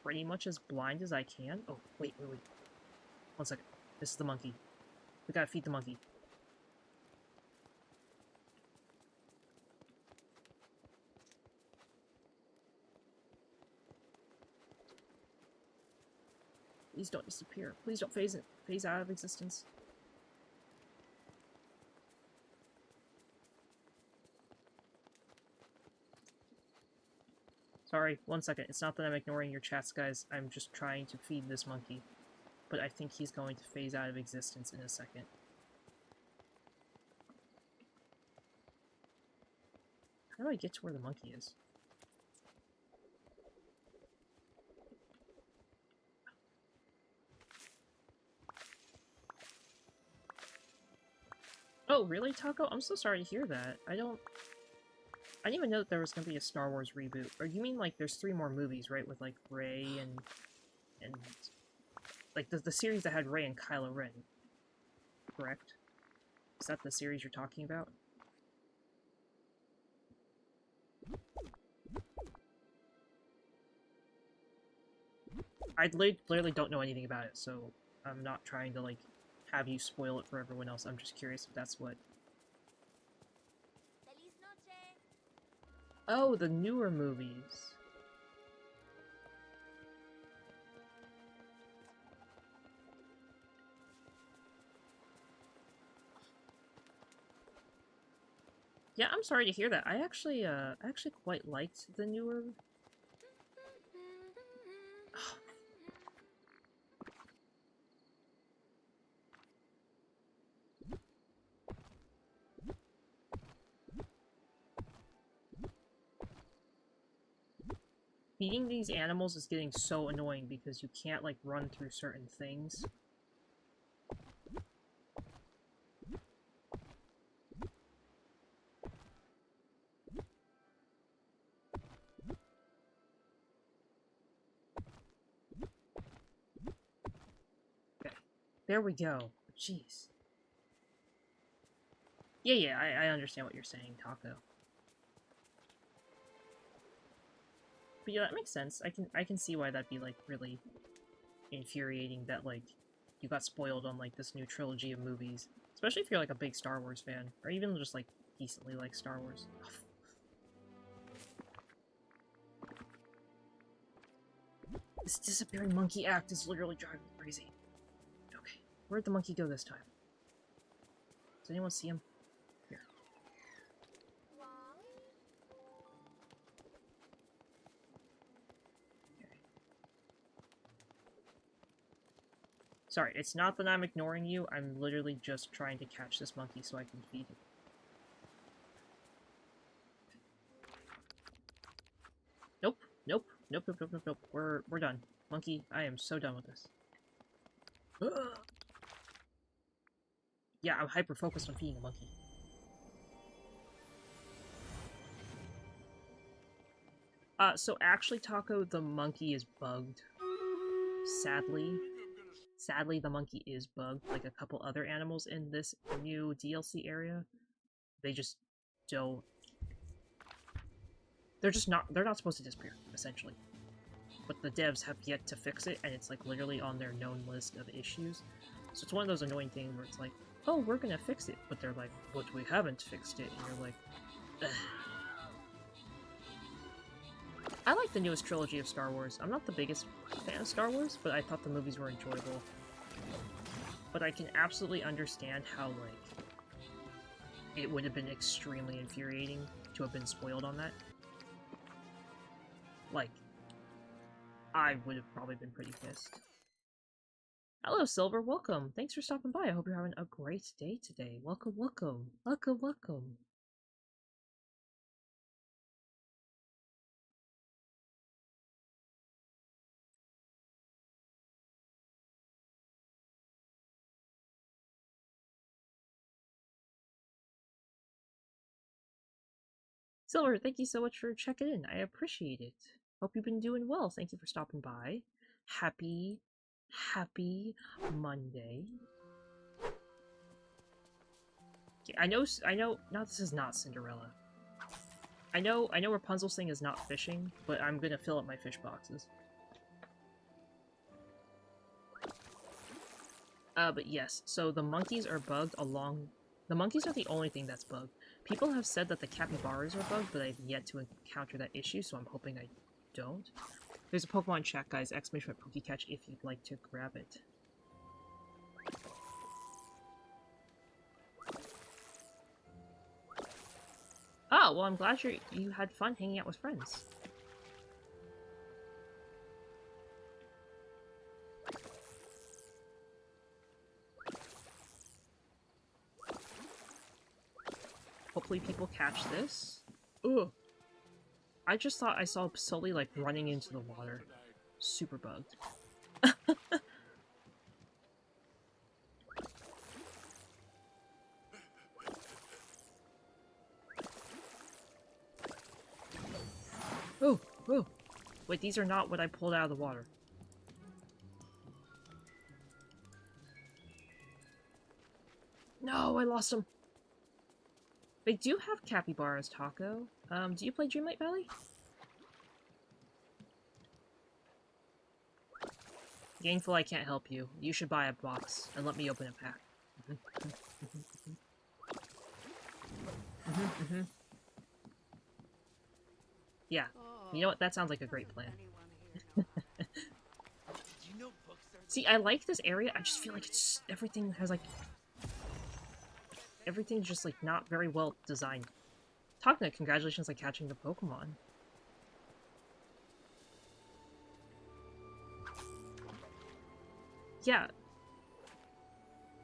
pretty much as blind as I can. Oh, wait. 1 second. This is the monkey. We gotta feed the monkey. Please don't disappear. Please don't phase out of existence. Sorry, 1 second. It's not that I'm ignoring your chats, guys. I'm just trying to feed this monkey. But I think he's going to phase out of existence in a second. How do I get to where the monkey is? Oh, really, Taco? I'm so sorry to hear that. I didn't even know that there was going to be a Star Wars reboot. Or you mean, like, there's 3 more movies, right? With, like, Rey and like, the series that had Rey and Kylo Ren. Correct? Is that the series you're talking about? I literally don't know anything about it, so I'm not trying to, like, have you spoil it for everyone else. I'm just curious if that's what... Feliz noche. Oh, the newer movies. Yeah, I'm sorry to hear that. I actually quite liked the newer... Feeding these animals is getting so annoying because you can't, like, run through certain things. Okay. There we go. Jeez. Yeah, I understand what you're saying, Taco. But yeah, that makes sense. I can see why that'd be, like, really infuriating that, like, you got spoiled on, like, this new trilogy of movies. Especially if you're, like, a big Star Wars fan. Or even just, like, decently like Star Wars. This disappearing monkey act is literally driving me crazy. Okay, where'd the monkey go this time? Does anyone see him? Here. Okay. Sorry, it's not that I'm ignoring you, I'm literally just trying to catch this monkey so I can feed him. Nope. Nope, nope, nope, nope, nope. We're done. Monkey, I am so done with this. Yeah, I'm hyper-focused on feeding a monkey. So actually, Taco, the monkey is bugged. Sadly. Sadly, the monkey is bugged, like a couple other animals in this new DLC area. They just don't... They're not supposed to disappear, essentially. But the devs have yet to fix it, and it's like literally on their known list of issues. So it's one of those annoying things where it's like, oh, we're gonna fix it, but they're like, but we haven't fixed it, and you're like, ugh. I like the newest trilogy of Star Wars. I'm not the biggest fan of Star Wars, but I thought the movies were enjoyable. But I can absolutely understand how, like, it would have been extremely infuriating to have been spoiled on that. Like, I would have probably been pretty pissed. Hello, Silver. Welcome. Thanks for stopping by. I hope you're having a great day today. Welcome, welcome. Welcome, welcome. Silver, thank you so much for checking in. I appreciate it. Hope you've been doing well. Thank you for stopping by. Happy Monday. Okay, I know, no, this is not Cinderella. I know Rapunzel Singh is not fishing, but I'm gonna fill up my fish boxes. But yes, so the monkeys are bugged along... The monkeys are the only thing that's bugged. People have said that the capybaras are bugged, but I've yet to encounter that issue, so I'm hoping I don't. There's a Pokemon chat, guys, exclamation point Pokecatch if you'd like to grab it. Oh, well, I'm glad you had fun hanging out with friends. Hopefully people catch this. Ugh. I just thought I saw Sully, like, running into the water. Super bugged. Oh, oh. Wait, these are not what I pulled out of the water. No, I lost them. They do have capybaras, Taco. Do you play Dreamlight Valley? Gainful, I can't help you. You should buy a box and let me open a pack. Yeah. You know what? That sounds like a great plan. See, I like this area. I just feel like it's... Everything has, like... Everything's just, like, not very well designed. Talking to congratulations on catching the Pokemon. Yeah.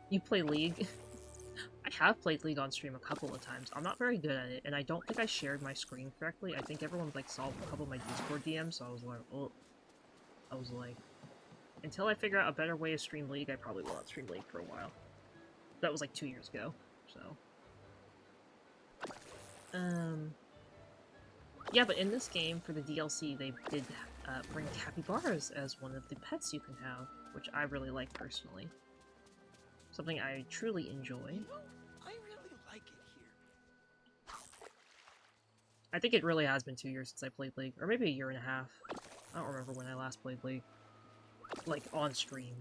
You play League? I have played League on stream a couple of times. I'm not very good at it, and I don't think I shared my screen correctly. I think everyone, like, saw a couple of my Discord DMs, so I was like, oh. I was like, until I figure out a better way to stream League, I probably will not stream League for a while. That was like 2 years ago, so. Yeah, but in this game, for the DLC, they did bring capybaras as one of the pets you can have, which I really like personally. Something I truly enjoy. You know, I really like it here. I think it really has been 2 years since I played League, or maybe a year and a half. I don't remember when I last played League. Like, on stream.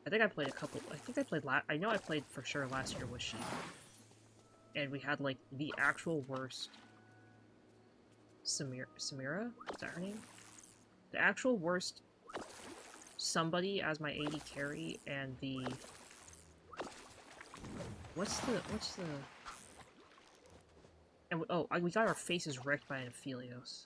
I think I played a couple... I think I played I know I played for sure last year with Sheep. And we had, like, the actual worst... Samira? Is that her name? The actual worst somebody as my AD carry, and the... What's the... And we got our faces wrecked by an Aphelios.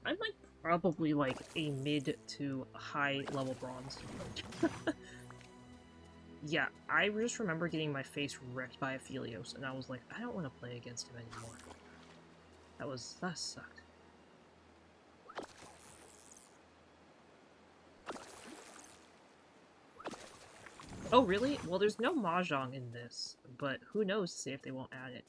I'm like probably like a mid to high level bronze. Yeah, I just remember getting my face wrecked by Aphelios, and I was like, I don't want to play against him anymore. That sucked. Oh, really? Well, there's no Mahjong in this, but who knows to say if they won't add it.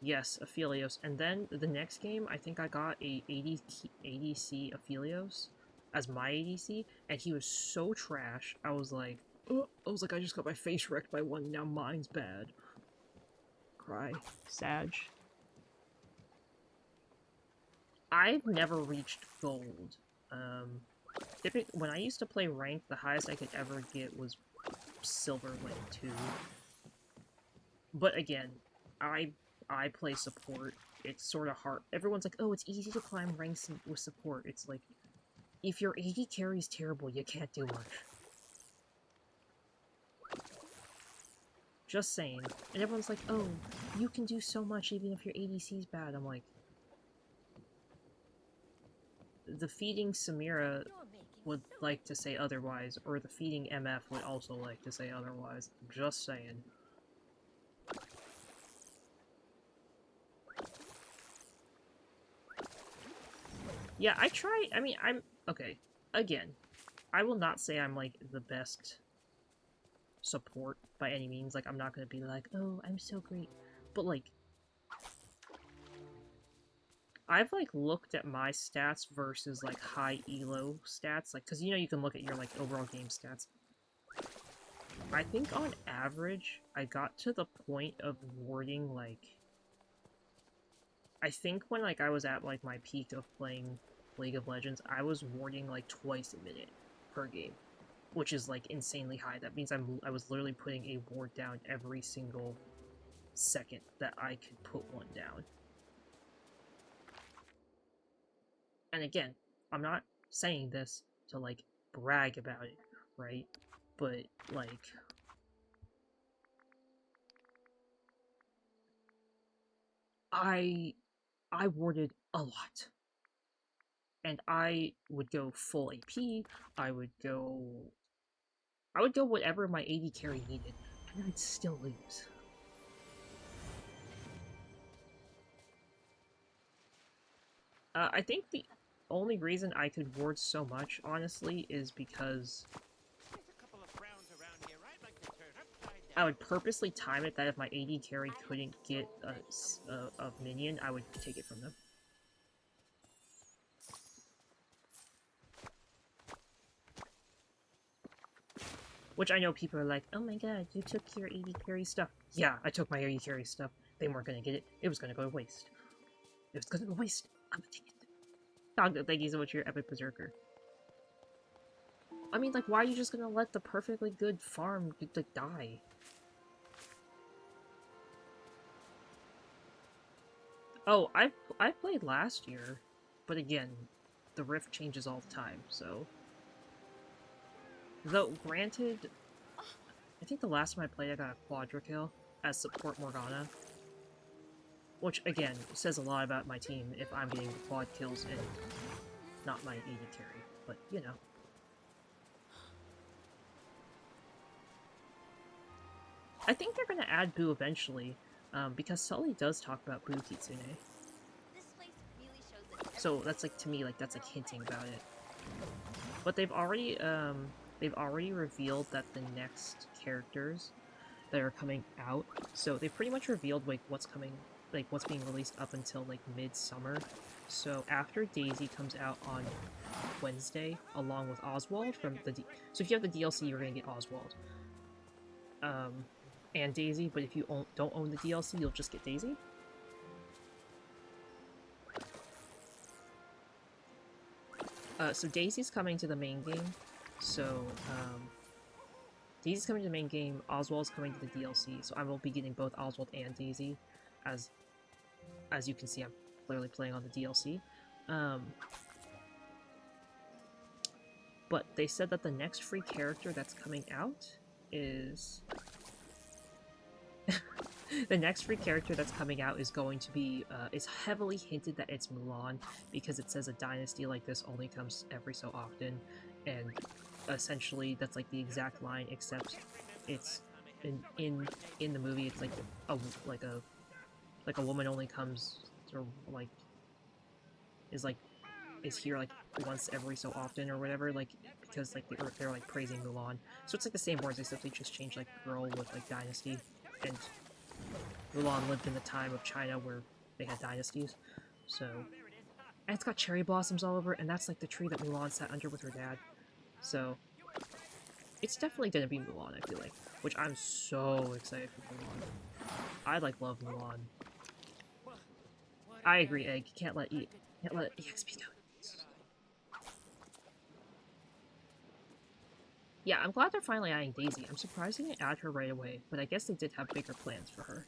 Yes, Aphelios. And then the next game, I think I got a ADC Aphelios as my ADC, and he was so trash. I was like, oh, I just got my face wrecked by one, now mine's bad. Cry. Sag. I've never reached gold. When I used to play ranked, the highest I could ever get was silver, like 2. But again, I play support. It's sort of hard. Everyone's like, oh, it's easy to climb ranks with support. It's like, if your AD carry's terrible, you can't do much. Just saying. And everyone's like, oh, you can do so much even if your ADC's bad. I'm like, the feeding Samira would like to say otherwise, or the feeding MF would also like to say otherwise. Just saying. Yeah, I'm... Okay, again, I will not say I'm, like, the best support by any means. Like, I'm not gonna be like, oh, I'm so great. But, like, I've, like, looked at my stats versus, like, high elo stats. Like, because, you know, you can look at your, like, overall game stats. I think on average, I got to the point of warding, like... I think when, like, I was at, like, my peak of playing League of Legends, I was warding, like, twice a minute per game, which is, like, insanely high. That means I was literally putting a ward down every single second that I could put one down. And again, I'm not saying this to, like, brag about it, right? But, like... I warded a lot. And I would go full AP, I would go whatever my AD carry needed, and I'd still lose. I think the only reason I could ward so much, honestly, is because I would purposely time it that if my AD carry couldn't get a minion, I would take it from them. Which I know people are like, oh my god, you took your AD carry stuff. Yeah, I took my AD carry stuff. They weren't gonna get it. It was gonna go to waste. It was gonna go to waste. I'm gonna take it. Dog, thank you so much for your epic berserker. I mean, like, why are you just gonna let the perfectly good farm like die? Oh, I played last year, but again, the rift changes all the time, so... Though, granted, I think the last time I played I got a quadra kill as support Morgana. Which, again, says a lot about my team if I'm getting the quad kills and not my AD carry, but, you know. I think they're gonna add Boo eventually, because Sully does talk about Boo Kitsune. So that's like, to me, like, that's like hinting about it. But they've already revealed that the next characters that are coming out, so they've pretty much revealed, like, what's coming, like, what's being released up until, like, mid-summer. So after Daisy comes out on Wednesday, along with Oswald from the so if you have the DLC, you're gonna get Oswald. And Daisy, but if you don't own the DLC, you'll just get Daisy. So Daisy's coming to the main game. So, Daisy's coming to the main game, Oswald's coming to the DLC, so I will be getting both Oswald and Daisy. As you can see, I'm clearly playing on the DLC. But they said that the next free character that's coming out is... The next free character that's coming out is going to be, it's heavily hinted that it's Mulan, because it says a dynasty like this only comes every so often, and essentially that's like the exact line, except it's in the movie it's like a like a woman only comes to like is here like once every so often or whatever, like because like they're like praising Mulan. So it's like the same words except they just changed like girl with like dynasty, and Mulan lived in the time of China where they had dynasties. So and it's got cherry blossoms all over, and that's like the tree that Mulan sat under with her dad. So it's definitely gonna be Mulan, I feel like, which I'm so excited for Mulan. I like love Mulan. I agree, Egg. Can't let EXP go. Yeah, I'm glad they're finally adding Daisy. I'm surprised they didn't add her right away, but I guess they did have bigger plans for her.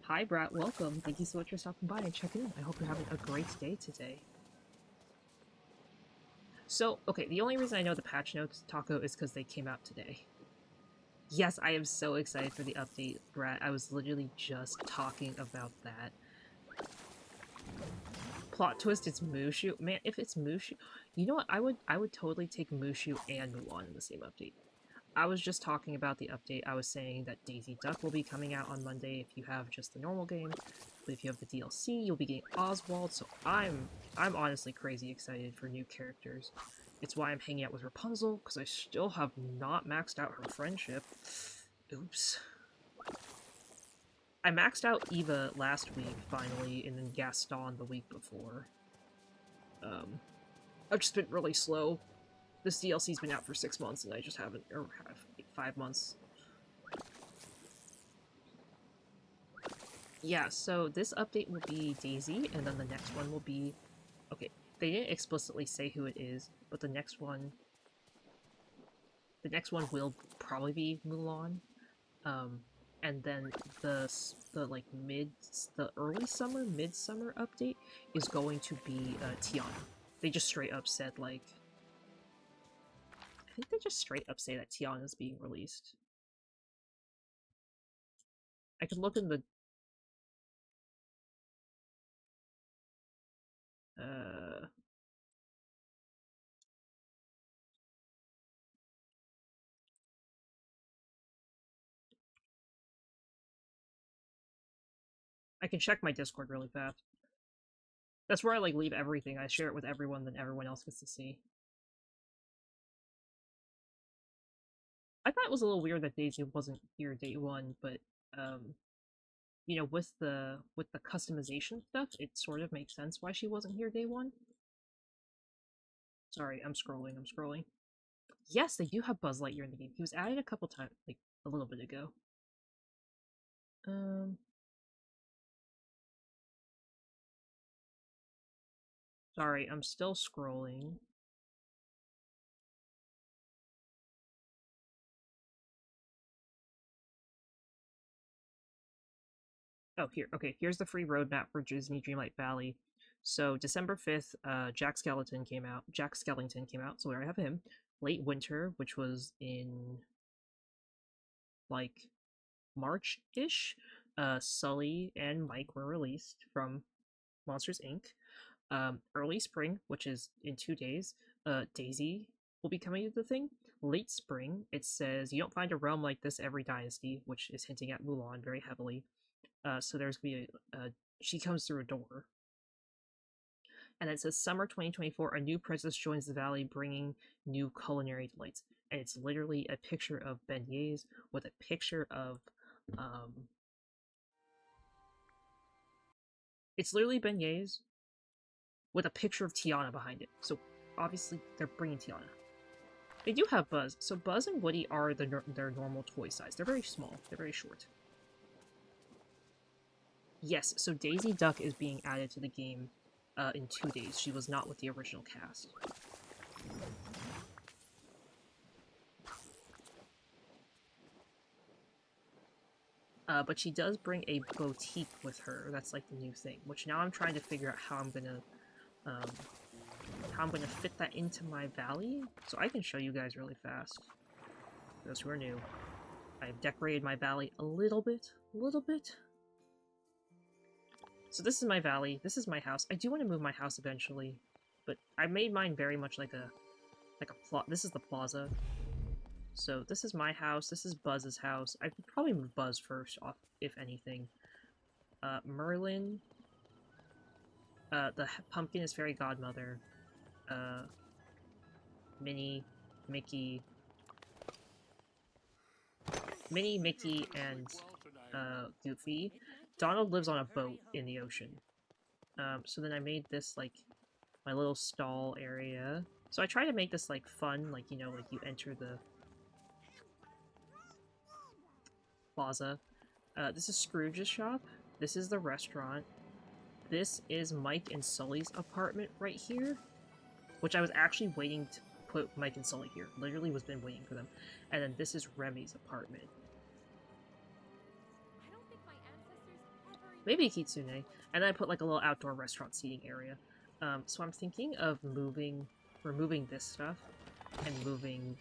Hi, Brat. Welcome. Thank you so much for stopping by and checking in. I hope you're having a great day today. So, okay, the only reason I know the patch notes, Taco, is because they came out today. Yes, I am so excited for the update, Brat. I was literally just talking about that. Plot twist, it's Mushu. Man, if it's Mushu... You know what? I would totally take Mushu and Mulan in the same update. I was just talking about the update. I was saying that Daisy Duck will be coming out on Monday if you have just the normal game. But if you have the DLC, you'll be getting Oswald, so I'm honestly crazy excited for new characters. It's why I'm hanging out with Rapunzel, because I still have not maxed out her friendship. Oops. I maxed out Eva last week, finally, and then Gaston the week before. I've just been really slow. This DLC's been out for 6 months, and I just haven't, or 5 months. Yeah, so this update will be Daisy, and then the next one will be... Okay, they didn't explicitly say who it is, but the next one... The next one will probably be Mulan. And then the early summer, mid-summer update is going to be Tiana. They just straight up said, like... I think they just straight up say that Tiana is being released. I could look in the... I can check my Discord really fast. That's where I like leave everything. I share it with everyone, then everyone else gets to see. I thought it was a little weird that Daisy wasn't here day one, but you know, with the customization stuff, it sort of makes sense why she wasn't here day one. Sorry, I'm scrolling. Yes, they do have Buzz Lightyear in the game. He was added a couple times, like a little bit ago. Sorry, I'm still scrolling. Oh, here. Okay, here's the free roadmap for Disney Dreamlight Valley. So December 5th, Jack Skellington came out, so we already have him. Late Winter, which was in like March-ish, Sully and Mike were released from Monsters Inc. Early Spring, which is in 2 days, Daisy will be coming to the thing. Late Spring, it says you don't find a realm like this every dynasty, which is hinting at Mulan very heavily. So there's gonna be she comes through a door. And it says Summer 2024, a new princess joins the valley bringing new culinary delights. And it's literally a picture of beignets with a picture of it's literally beignets with a picture of Tiana behind it. So obviously they're bringing Tiana. They do have Buzz. So Buzz and Woody are their normal toy size. They're very small. They're very short. Yes, so Daisy Duck is being added to the game in 2 days. She was not with the original cast. But she does bring a boutique with her. That's like the new thing. Which now I'm trying to figure out how I'm gonna fit that into my valley. So I can show you guys really fast. For those who are new, I've decorated my valley a little bit. So this is my valley. This is my house. I do want to move my house eventually, but I made mine very much like a plot. This is the plaza. So this is my house. This is Buzz's house. I would probably move Buzz first, off, if anything. Merlin. Pumpkin is fairy godmother. Minnie, Mickey, and Goofy. Donald lives on a boat in the ocean. So then I made this like my little stall area. So I try to make this like fun, like, you know, like you enter the plaza. This is Scrooge's shop. This is the restaurant. This is Mike and Sully's apartment right here, which I was actually waiting to put Mike and Sully here. Literally was been waiting for them. And then this is Remy's apartment. I don't think my ancestors ever even... Maybe Kitsune. And then I put like a little outdoor restaurant seating area. So I'm thinking of removing this stuff and moving,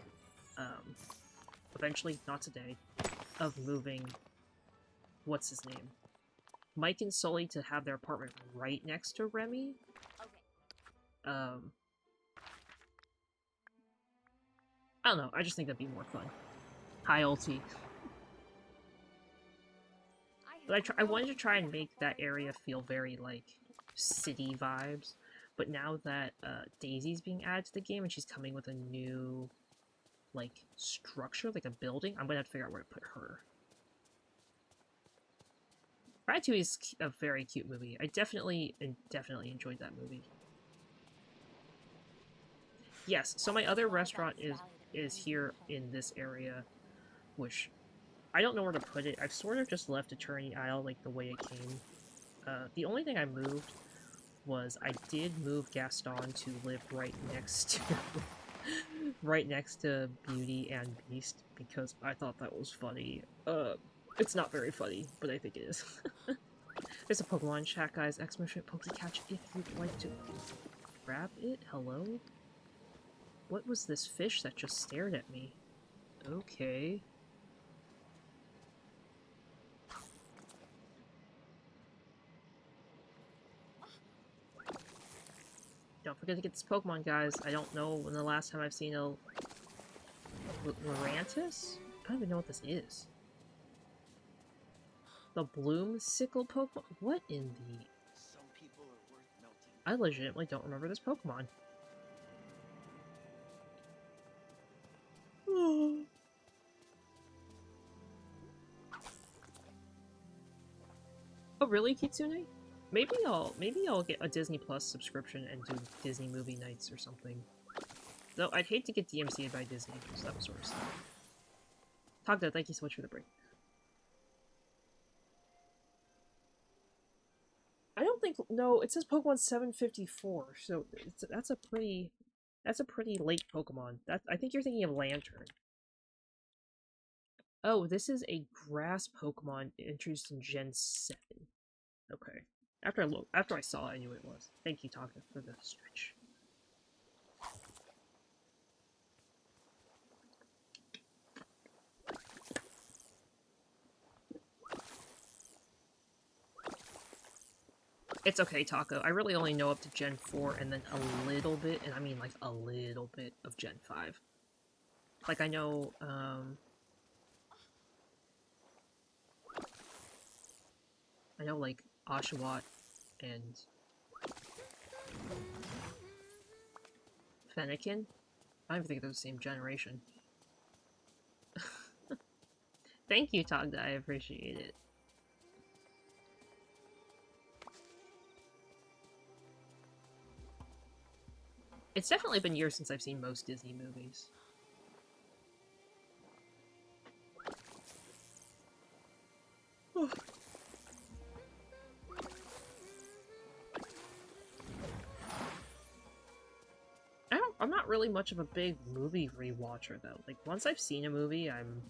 eventually, not today, of moving, what's his name? Mike and Sully to have their apartment right next to Remy. Okay. I don't know, I just think that'd be more fun. Hi, Ulti. But I wanted to try and make that area feel very, like, city vibes. But now that Daisy's being added to the game and she's coming with a new, like, structure, like a building, I'm gonna have to figure out where to put her. Ratatouille is a very cute movie. I definitely enjoyed that movie. Yes, so my other restaurant is here in this area, which I don't know where to put it. I've sort of just left Eternity Isle like the way it came. The only thing I moved was I did move Gaston to live right next to right next to Beauty and Beast because I thought that was funny. It's not very funny, but I think it is. There's a Pokemon chat, guys. Exclamation Pokecatch if you'd like to grab it. Hello? What was this fish that just stared at me? Okay. Don't forget to get this Pokemon, guys. I don't know when the last time I've seen a Lurantis? I don't even know what this is. The Bloomsicle Pokemon? What in the... Some people are worth melting. I legitimately don't remember this Pokemon. Oh really, Kitsune? Maybe I'll get a Disney Plus subscription and do Disney movie nights or something. Though I'd hate to get DMCA'd by Disney, because that was sort of stuff. Tagda, thank you so much for the break. I don't think... No, it says Pokemon 754, so that's a pretty late Pokemon. I think you're thinking of Lantern. Oh, this is a grass Pokemon introduced in Gen 7. Okay. After I saw it, I knew it was. Thank you, Taka, for the stretch. It's okay, Taco. I really only know up to Gen 4 and then a little bit, and I mean like a little bit of Gen 5. Like I know, like Oshawott and Fennekin. I don't even think they're the same generation. Thank you, Togda. I appreciate it. It's definitely been years since I've seen most Disney movies. I'm not really much of a big movie rewatcher though. Like once I've seen a movie, I'm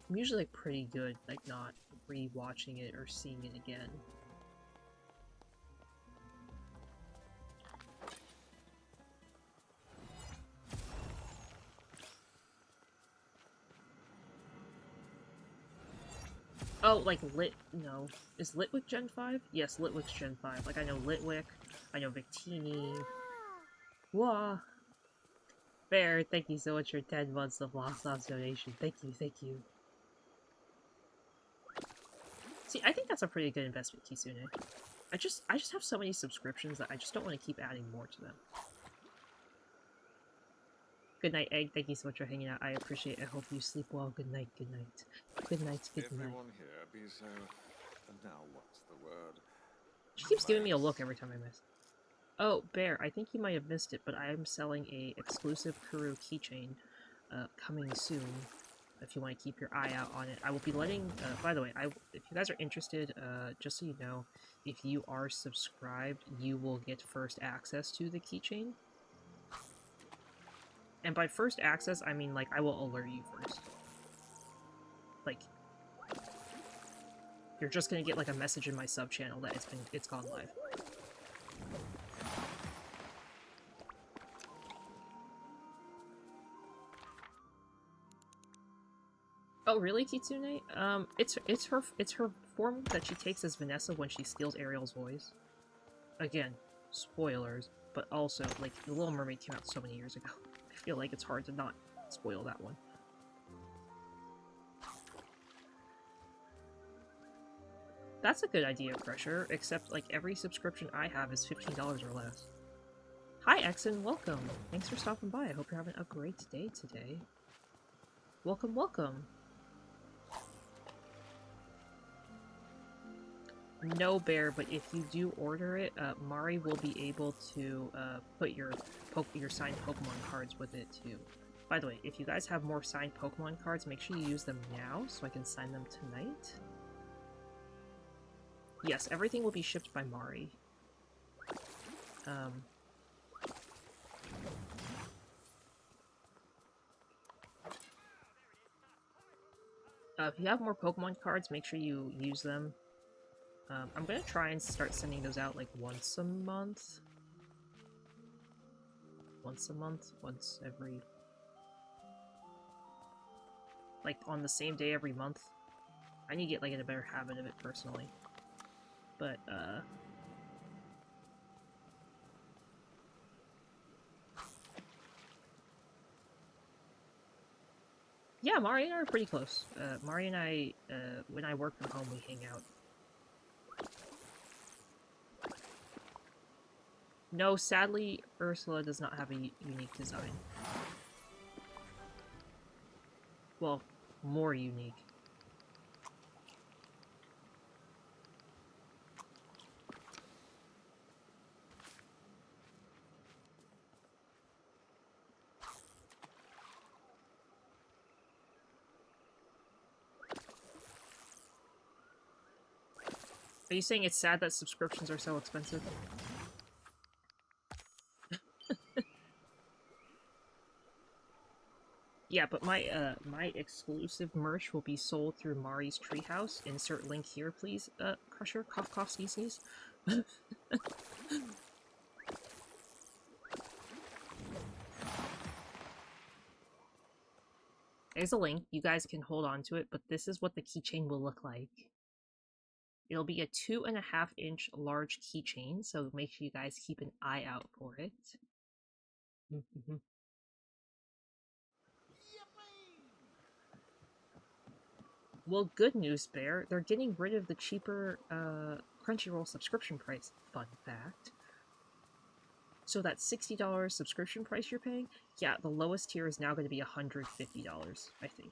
usually like pretty good, like not rewatching it or seeing it again. Oh, like no. Is Litwick Gen 5? Yes, Litwick's Gen 5. Like I know Litwick, I know Victini. Wah! Fair, thank you so much for 10 months of Lost Ops donation. Thank you, thank you. See, I think that's a pretty good investment, Kisune. I just have so many subscriptions that I just don't want to keep adding more to them. Good night, Egg. Thank you so much for hanging out. I appreciate it. I hope you sleep well. Good night, good night. Good night, good night. Everyone here be so. And now what's the word? She keeps giving me a look every time I miss. Oh, Bear, I think you might have missed it, but I am selling a exclusive Kuru keychain coming soon. If you want to keep your eye out on it, I will be letting. By the way, if you guys are interested, just so you know, if you are subscribed, you will get first access to the keychain. And by first access, I mean like I will alert you first. Like, you're just gonna get like a message in my sub channel that it's gone live. Oh really, Kitsune? It's her form that she takes as Vanessa when she steals Ariel's voice. Again, spoilers, but also like The Little Mermaid came out so many years ago. I feel like it's hard to not spoil that one. That's a good idea, Crusher, except like every subscription I have is $15 or less. Hi Exon, welcome! Thanks for stopping by. I hope you're having a great day today. Welcome, welcome! No, Bear, but if you do order it, Mari will be able to put your signed Pokemon cards with it too. By the way, if you guys have more signed Pokemon cards, make sure you use them now so I can sign them tonight. Yes, everything will be shipped by Mari. If you have more Pokemon cards, make sure you use them. I'm gonna try and start sending those out like once a month. Once every... like on the same day every month. I need to get like in a better habit of it personally. But, yeah, Mari and I are pretty close. Mari and I, when I work from home, we hang out. No, sadly, Ursula does not have a unique design. Well, more unique. Are you saying it's sad that subscriptions are so expensive? Yeah, but my exclusive merch will be sold through Mari's Treehouse. Insert link here, please. Crusher, cough, cough, sneeze, sneeze. There's a link. You guys can hold on to it, but this is what the keychain will look like. It'll be a 2.5-inch large keychain, so make sure you guys keep an eye out for it. Well, good news, Bear. They're getting rid of the cheaper Crunchyroll subscription price. Fun fact. So that $60 subscription price you're paying, yeah, the lowest tier is now going to be $150, I think.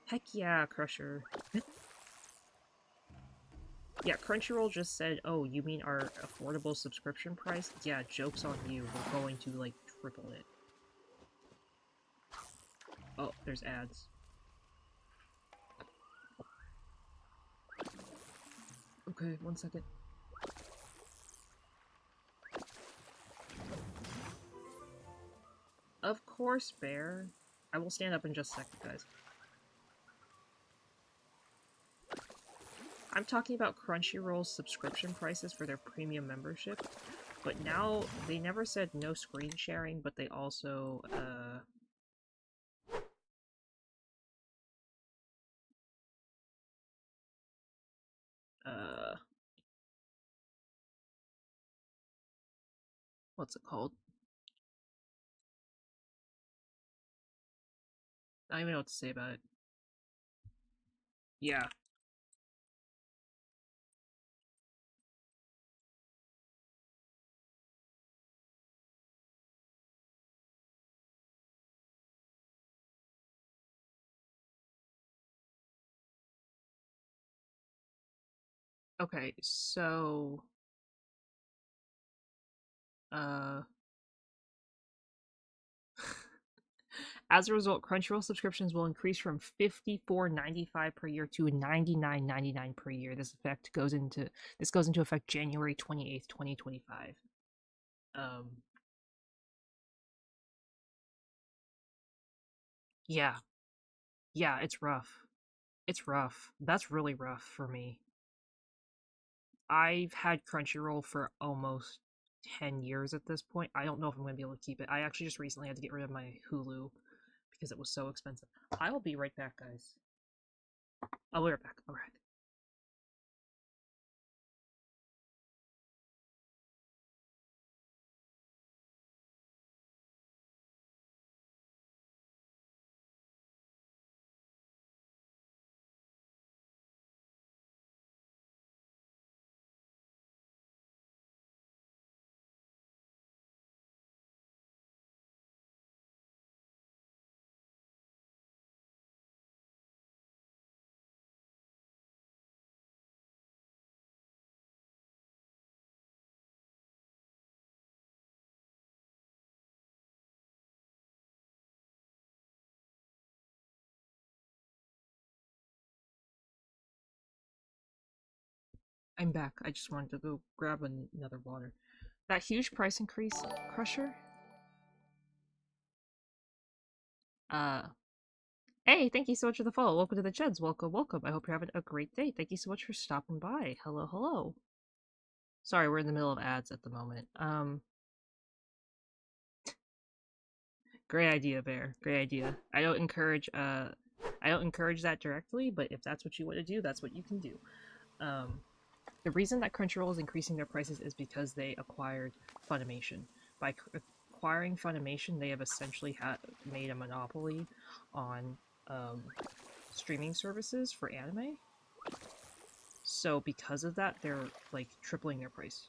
Heck yeah, Crusher. Yeah, Crunchyroll just said, oh, you mean our affordable subscription price? Yeah, joke's on you. We're going to, like, triple it. Oh, there's ads. Okay, 1 second. Of course, Bear. I will stand up in just a second, guys. I'm talking about Crunchyroll's subscription prices for their premium membership, but now they never said no screen sharing, but they also, what's it called? I don't even know what to say about it. Yeah. Okay, so uh as a result, Crunchyroll subscriptions will increase from $54.95 per year to $99.99 per year. This goes into effect January 28th, 2025. Um yeah. Yeah, it's rough. It's rough. That's really rough for me. I've had Crunchyroll for almost 10 years at this point. I don't know if I'm going to be able to keep it. I actually just recently had to get rid of my Hulu because it was so expensive. I will be right back, guys. I'll be right back. All right. I'm back. I just wanted to go grab another water. That huge price increase, Crusher? Uh, hey, thank you so much for the follow. Welcome to the Jeds. Welcome, welcome. I hope you're having a great day. Thank you so much for stopping by. Hello, hello. Sorry, we're in the middle of ads at the moment. Great idea, Bear. Great idea. I don't encourage that directly, but if that's what you want to do, that's what you can do. Um, the reason that Crunchyroll is increasing their prices is because they acquired Funimation. By acquiring Funimation, they have essentially made a monopoly on streaming services for anime. So because of that, they're like tripling their price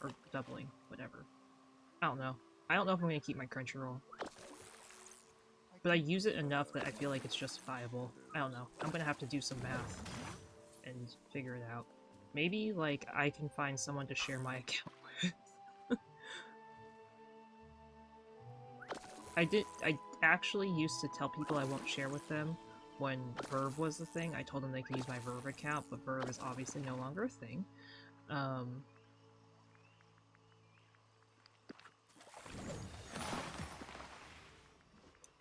or doubling, whatever. I don't know. I don't know if I'm gonna keep my Crunchyroll, but I use it enough that I feel like it's justifiable. I don't know. I'm gonna have to do some math and figure it out. Maybe, like, I can find someone to share my account with. I actually used to tell people I won't share with them when Verve was the thing. I told them they could use my Verve account, but Verve is obviously no longer a thing.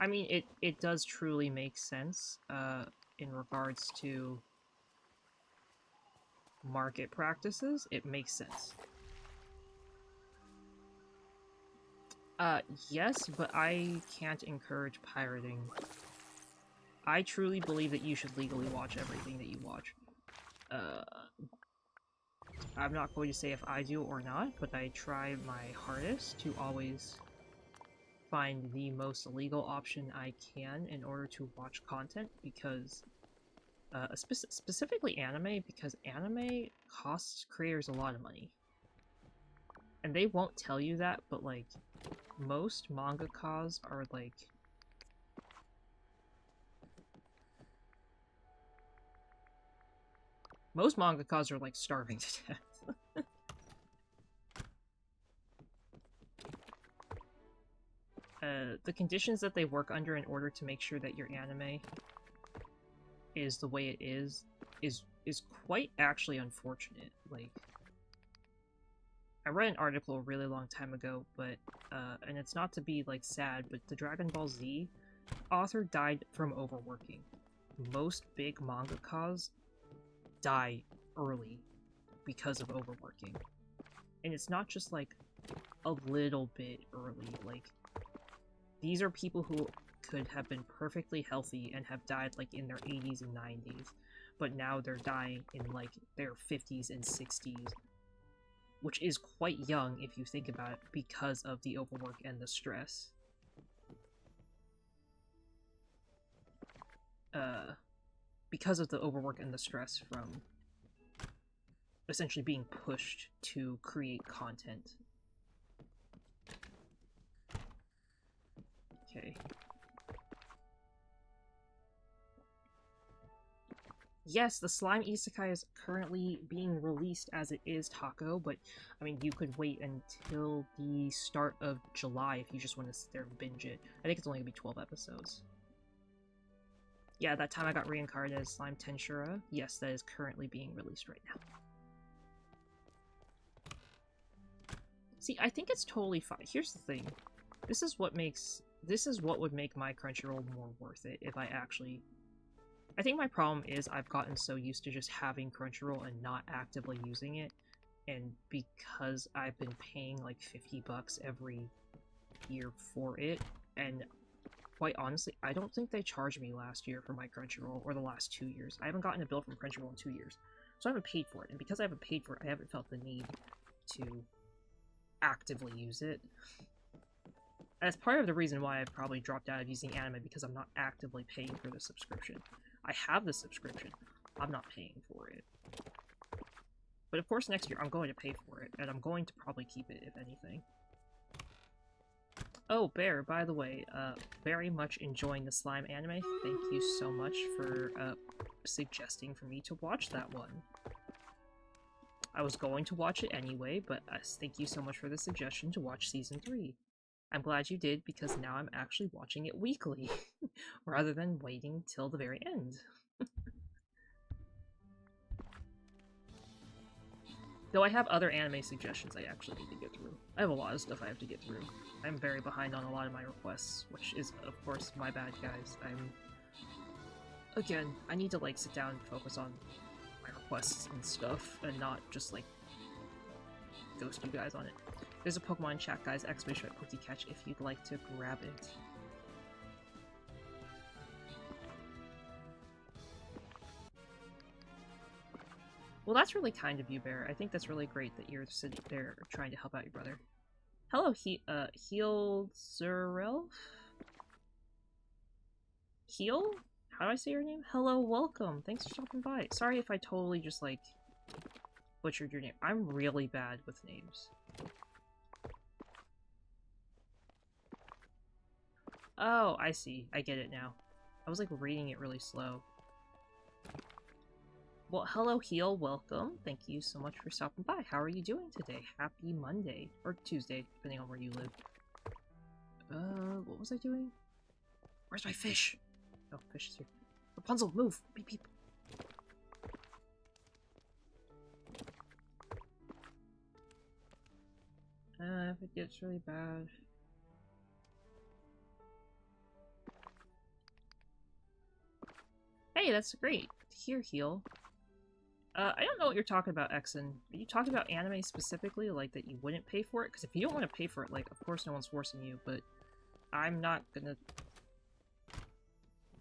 I mean, it does truly make sense, in regards to market practices. It makes sense. Yes, but I can't encourage pirating. I truly believe that you should legally watch everything that you watch. Uh, I'm not going to say if I do or not, but I try my hardest to always find the most legal option I can in order to watch content, because specifically anime, because anime costs creators a lot of money. And they won't tell you that, but like most mangakas are like starving to death. The conditions that they work under in order to make sure that your anime is the way it is quite actually unfortunate. Like, I read an article a really long time ago, but and it's not to be like sad, but the Dragon Ball Z author died from overworking. Most big mangakas die early because of overworking. And it's not just like a little bit early, like these are people who could have been perfectly healthy and have died like in their 80s and 90s, but now they're dying in like their 50s and 60s, which is quite young if you think about it because of the overwork and the stress. because of the overwork and the stress from essentially being pushed to create content. Okay. Yes, the slime isekai is currently being released as it is, Taco, but I mean, you could wait until the start of July if you just want to sit there and binge it. I think it's only gonna be 12 episodes. Yeah, that time I got reincarnated as Slime Tensura. Yes, that is currently being released right now. See, I think it's totally fine. Here's the thing. This is what would make my Crunchyroll more worth it if I actually... I think my problem is I've gotten so used to just having Crunchyroll and not actively using it, and because I've been paying like $50 every year for it, and quite honestly, I don't think they charged me last year for my Crunchyroll, or the last 2 years. I haven't gotten a bill from Crunchyroll in 2 years, so I haven't paid for it, and because I haven't paid for it, I haven't felt the need to actively use it. That's part of the reason why I've probably dropped out of using anime, because I'm not actively paying for the subscription. I have the subscription, I'm not paying for it. But of course next year I'm going to pay for it, and I'm going to probably keep it, if anything. Oh, Bear, by the way, very much enjoying the slime anime. Thank you so much for suggesting for me to watch that one. I was going to watch it anyway, but thank you so much for the suggestion to watch Season 3. I'm glad you did, because now I'm actually watching it weekly, rather than waiting till the very end. Though I have other anime suggestions I actually need to get through. I have a lot of stuff I have to get through. I'm very behind on a lot of my requests, which is, of course, my bad, guys. Again, I need to, like, sit down and focus on my requests and stuff, and not just, like, ghost you guys on it. There's a Pokemon chat, guys, exclamation point Cookie Catch, if you'd like to grab it. Well, that's really kind of you, Bear. I think that's really great that you're sitting there trying to help out your brother. Hello, Heal Zerel? Heal? How do I say your name? Hello, welcome. Thanks for stopping by. Sorry if I totally just, like, butchered your name. I'm really bad with names. Oh, I see. I get it now. I was, like, reading it really slow. Well, hello, Heal. Welcome. Thank you so much for stopping by. How are you doing today? Happy Monday. Or Tuesday, depending on where you live. What was I doing? Where's my fish? Oh, fish is here. Rapunzel, move! Beep, beep. If it gets really bad... Hey, that's great. Here, Heal. I don't know what you're talking about, Exon. Are you talking about anime specifically, like that you wouldn't pay for it? Because if you don't want to pay for it, like, of course no one's forcing you, but I'm not gonna...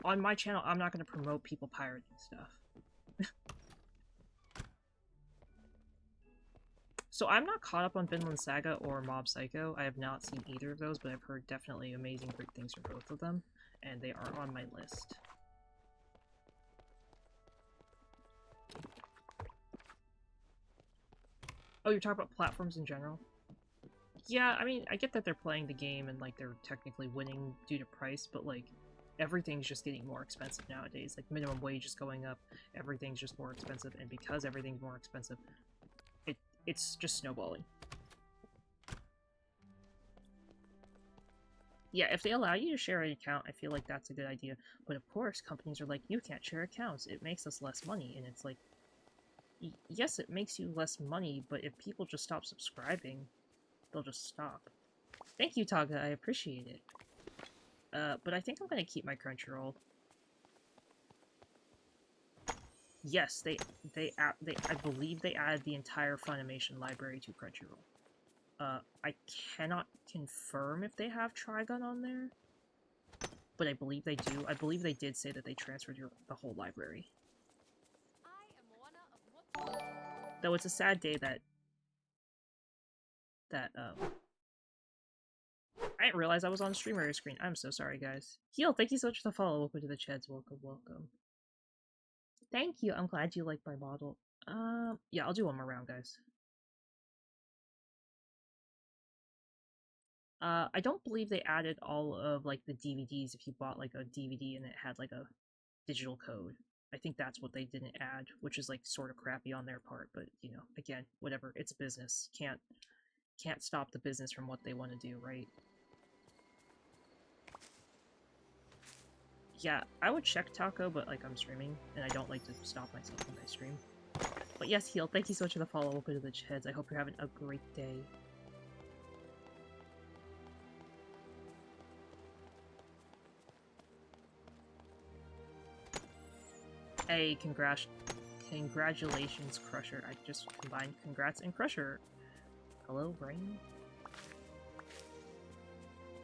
On my channel, I'm not gonna promote people pirating stuff. So I'm not caught up on Vinland Saga or Mob Psycho. I have not seen either of those, but I've heard definitely amazing great things from both of them, and they are on my list. Oh, you're talking about platforms in general? Yeah, I mean, I get that they're playing the game and, like, they're technically winning due to price, but, like, everything's just getting more expensive nowadays. Like, minimum wage is going up, everything's just more expensive, and because everything's more expensive, it's just snowballing. Yeah, if they allow you to share an account, I feel like that's a good idea. But of course, companies are like, you can't share accounts, it makes us less money, and it's like, yes, it makes you less money, but if people just stop subscribing, they'll just stop. Thank you, Taga, I appreciate it. But I think I'm gonna keep my Crunchyroll. Yes, I believe they added the entire Funimation library to Crunchyroll. I cannot confirm if they have Trigun on there, but I believe they do. I believe they did say that they transferred the whole library. Though it's a sad day that I didn't realize I was on streamer screen. I'm so sorry, guys. Heal, thank you so much for the follow. Welcome to the Cheds. Welcome, welcome. Thank you. I'm glad you like my model. Yeah, I'll do one more round, guys. I don't believe they added all of like the DVDs if you bought like a DVD and it had like a digital code. I think that's what they didn't add, which is like sort of crappy on their part, but you know, again, whatever, it's business. Can't stop the business from what they want to do, right? Yeah, I would check Taco, but like I'm streaming, and I don't like to stop myself when I stream. But yes, Heal, thank you so much for the follow. Welcome to the Cheds. I hope you're having a great day. Hey, congratulations, Crusher. I just combined congrats and Crusher. Hello, Brain.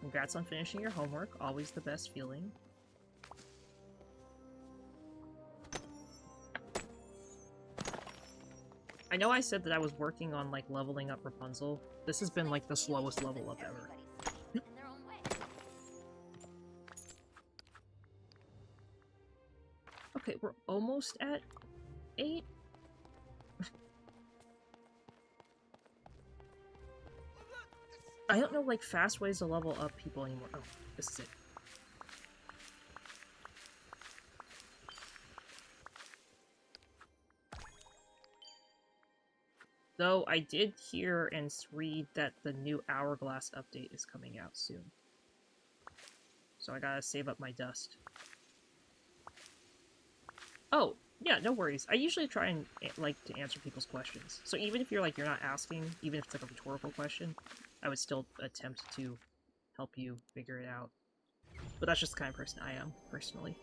Congrats on finishing your homework. Always the best feeling. I know I said that I was working on, like, leveling up Rapunzel. This has been, like, the slowest level up ever. In their own way. Okay, we're almost at 8? I don't know, like, fast ways to level up people anymore. Oh, this is it. Though I did hear and read that the new Hourglass update is coming out soon. So I gotta save up my dust. Oh, yeah, no worries. I usually try and like to answer people's questions. So even if you're not asking, even if it's like a rhetorical question, I would still attempt to help you figure it out. But that's just the kind of person I am, personally.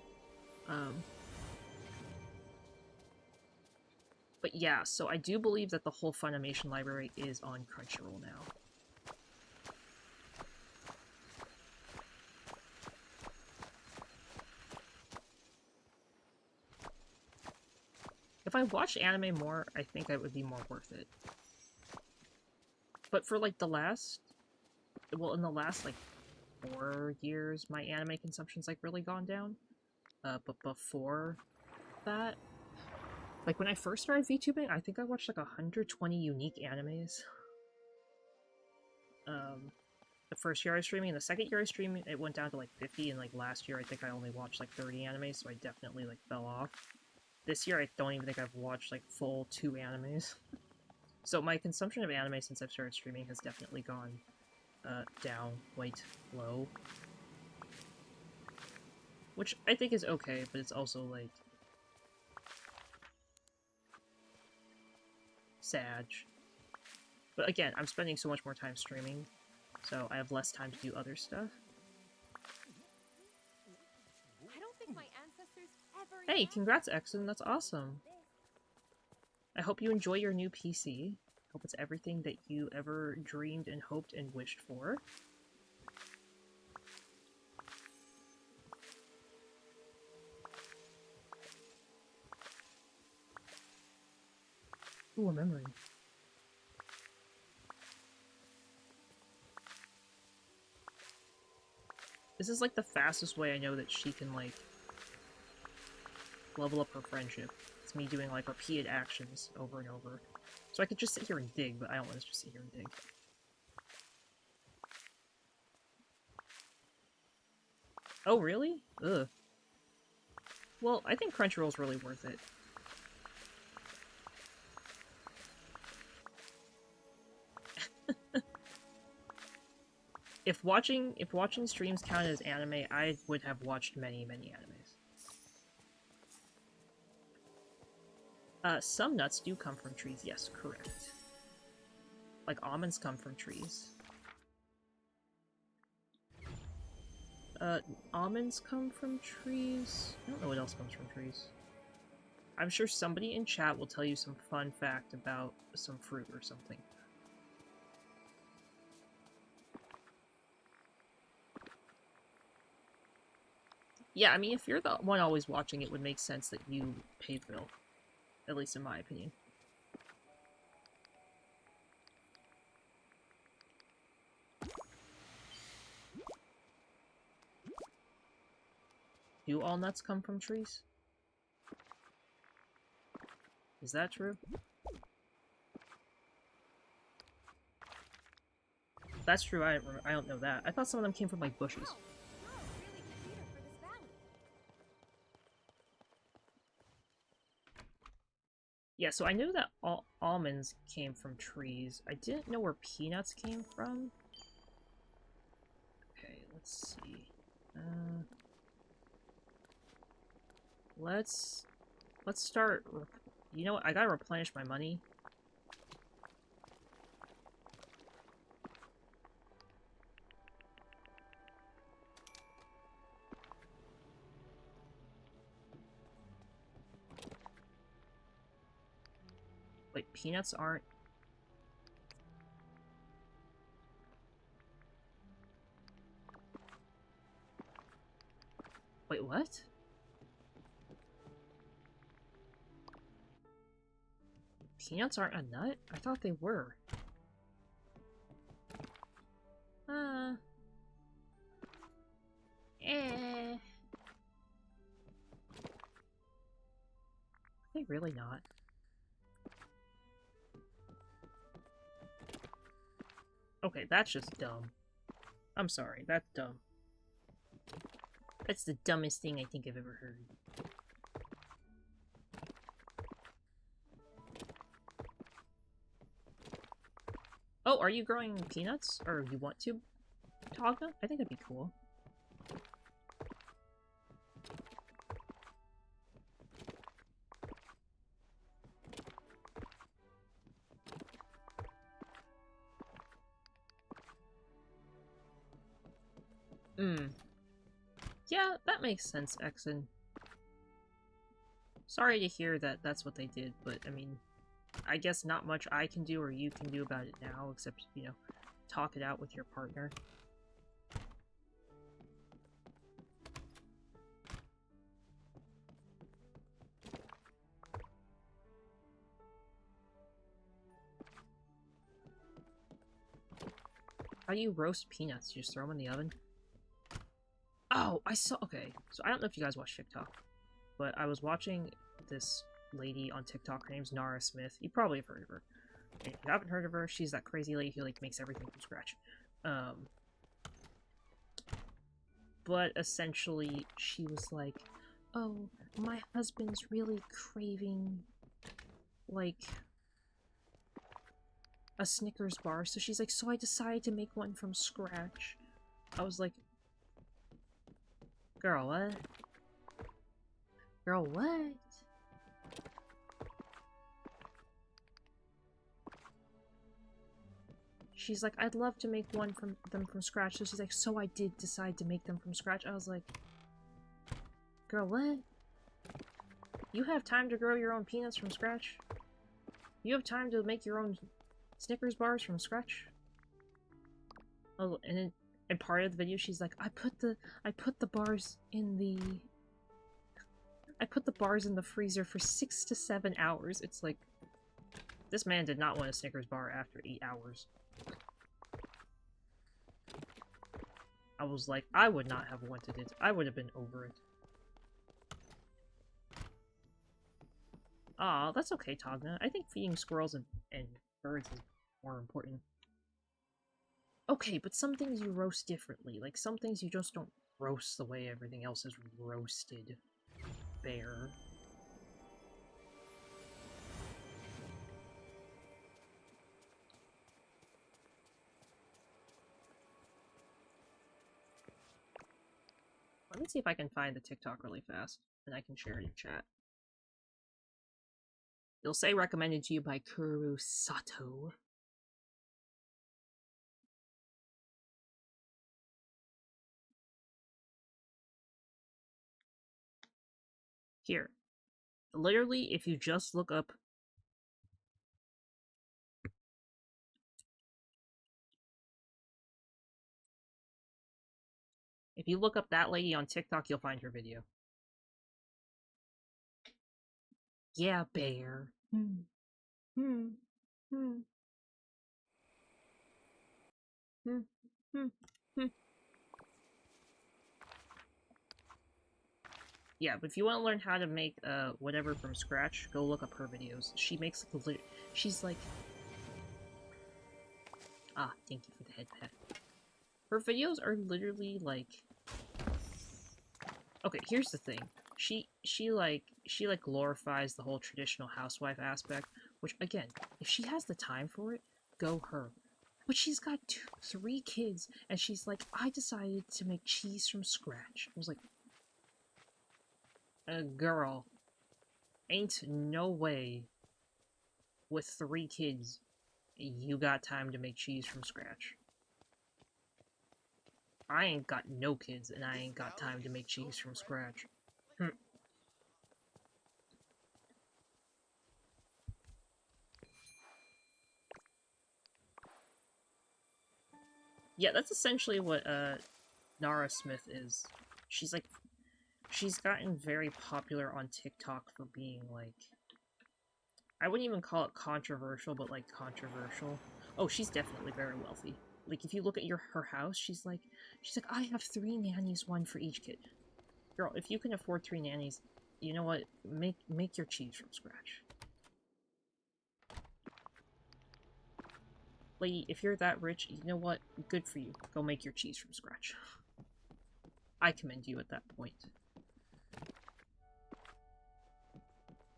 But yeah, so I do believe that the whole Funimation library is on Crunchyroll now. If I watched anime more, I think it would be more worth it. But for like in the last like 4 years, my anime consumption's like really gone down. But before that, like when I first started VTubing, I think I watched like 120 unique animes. The first year I was streaming, and the second year I was streaming, it went down to like 50, and like last year I think I only watched like 30 animes, so I definitely like fell off. This year I don't even think I've watched like full 2 animes. So my consumption of anime since I've started streaming has definitely gone down quite low. Which I think is okay, but it's also like sad. But again, I'm spending so much more time streaming, so I have less time to do other stuff. I don't think my ancestors ever Hey, imagined congrats, Exon, that's awesome. this. I hope you enjoy your new PC. Hope it's everything that you ever dreamed and hoped and wished for. Ooh, a memory. This is like the fastest way I know that she can like level up her friendship. It's me doing like repeated actions over and over. So I could just sit here and dig, but I don't want to just sit here and dig. Oh, really? Ugh. Well, I think Crunchyroll's really worth it. If watching streams counted as anime, I would have watched many, many animes. Some nuts do come from trees. Yes, correct. Like almonds come from trees. Almonds come from trees? I don't know what else comes from trees. I'm sure somebody in chat will tell you some fun fact about some fruit or something. Yeah, I mean, if you're the one always watching, it would make sense that you paid the bill. At least in my opinion. Do all nuts come from trees? Is that true? If that's true, I don't know that. I thought some of them came from, like, bushes. Wow, you're a really good leader for this valley. Yeah, so I knew that almonds came from trees. I didn't know where peanuts came from. Okay, let's see. Let's start. You know what? I gotta replenish my money. Wait, peanuts aren't. Wait, what? Peanuts aren't a nut? I thought they were. Uh. Eh. Are they really not? Okay, that's just dumb. I'm sorry, that's dumb. That's the dumbest thing I think I've ever heard. Oh, are you growing peanuts? Or you want to, Togna? I think that'd be cool. Yeah, that makes sense, Exon. Sorry to hear that that's what they did, but, I mean, I guess not much I can do or you can do about it now, except, you know, talk it out with your partner. How do you roast peanuts? You just throw them in the oven? Oh, I saw- okay. So I don't know if you guys watch TikTok, but I was watching this lady on TikTok. Her name's Nara Smith. You probably have heard of her. If you haven't heard of her, she's that crazy lady who, like, makes everything from scratch. But essentially, she was like, oh, my husband's really craving, like, a Snickers bar. So she's like, so I decided to make one from scratch. I was like, girl, what? Girl, what? She's like, I'd love to make one from them from scratch. So she's like, so I did decide to make them from scratch. I was like, girl, what? You have time to grow your own peanuts from scratch? You have time to make your own Snickers bars from scratch? Oh, and part of the video, she's like, I put the bars in the freezer for 6 to 7 hours. It's like, this man did not want a Snickers bar after 8 hours. I was like, I would not have wanted it. I would have been over it. Aw, that's okay, Togna. I think feeding squirrels and birds is more important. Okay, but some things you roast differently. Like, some things you just don't roast the way everything else is roasted. Bear. Let me see if I can find the TikTok really fast, and I can share it in chat. You'll say recommended to you by Kuru Sato. Here. Literally, if you just look up... If you look up that lady on TikTok, you'll find her video. Yeah, bear. Hmm. Hmm. Hmm. Hmm. Hmm. Hmm. Yeah, but if you want to learn how to make whatever from scratch, go look up her videos. She makes like she's like, ah, thank you for the head pat. Her videos are literally like, okay, here's the thing. She glorifies the whole traditional housewife aspect, which again, if she has the time for it, go her. But she's got 3 kids, and she's like, I decided to make cheese from scratch. I was like, girl, ain't no way with 3 kids you got time to make cheese from scratch. I ain't got no kids, and I ain't got time to make cheese from scratch. Yeah, that's essentially what Nara Smith is. She's like, she's gotten very popular on TikTok for being like, I wouldn't even call it controversial, but like controversial. Oh, she's definitely very wealthy. Like if you look at her house, she's like, I have 3 nannies, 1 for each kid. Girl, if you can afford 3 nannies, you know what? Make your cheese from scratch. Lady, if you're that rich, you know what? Good for you. Go make your cheese from scratch. I commend you at that point.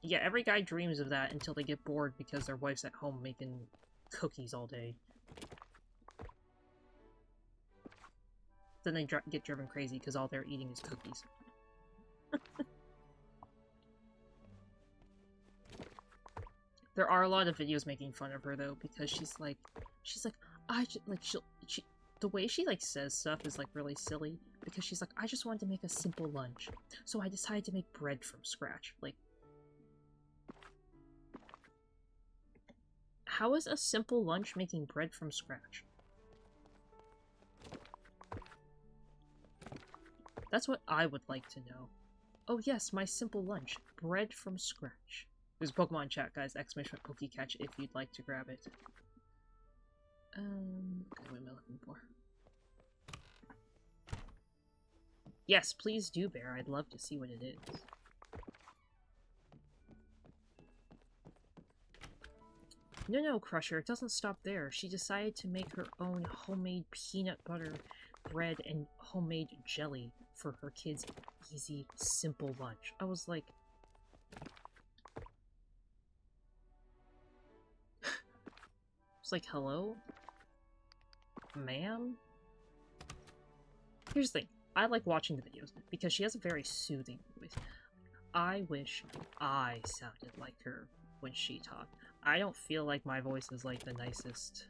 Yeah, every guy dreams of that until they get bored because their wife's at home making cookies all day. Then they get driven crazy because all they're eating is cookies. There are a lot of videos making fun of her though, because she's like, the way she like says stuff is like really silly, because she's like, I just wanted to make a simple lunch, so I decided to make bread from scratch. Like, how is a simple lunch making bread from scratch? That's what I would like to know. Oh yes, my simple lunch. Bread from scratch. There's a Pokemon chat, guys. Exclamation Pokecatch if you'd like to grab it. Okay, what am I looking for? Yes, please do, Bear. I'd love to see what it is. No, Crusher, it doesn't stop there. She decided to make her own homemade peanut butter bread and homemade jelly for her kids' easy, simple lunch. I was like... It's like, hello? Ma'am? Here's the thing. I like watching the videos because she has a very soothing voice. I wish I sounded like her when she talked. I don't feel like my voice is like the nicest.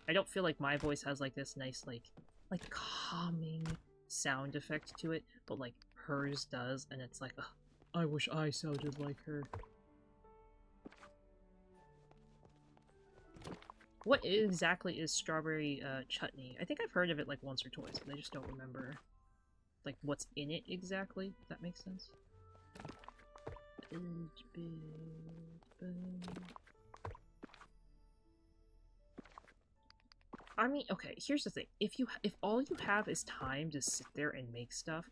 I don't feel like my voice has like this nice like calming sound effect to it, but like hers does, and it's like, ugh, I wish I sounded like her. What exactly is strawberry chutney? I think I've heard of it like once or twice, but I just don't remember like what's in it exactly, if that makes sense. I mean, okay, here's the thing. If all you have is time to sit there and make stuff,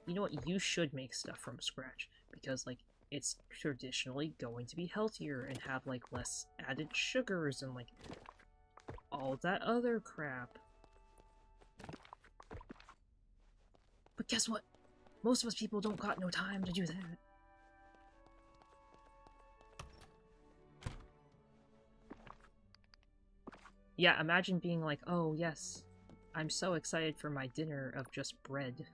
you know what? You should make stuff from scratch, because like it's traditionally going to be healthier and have like less added sugars and like all that other crap. But guess what? Most of us people don't got no time to do that. Yeah, imagine being like, oh yes, I'm so excited for my dinner of just bread.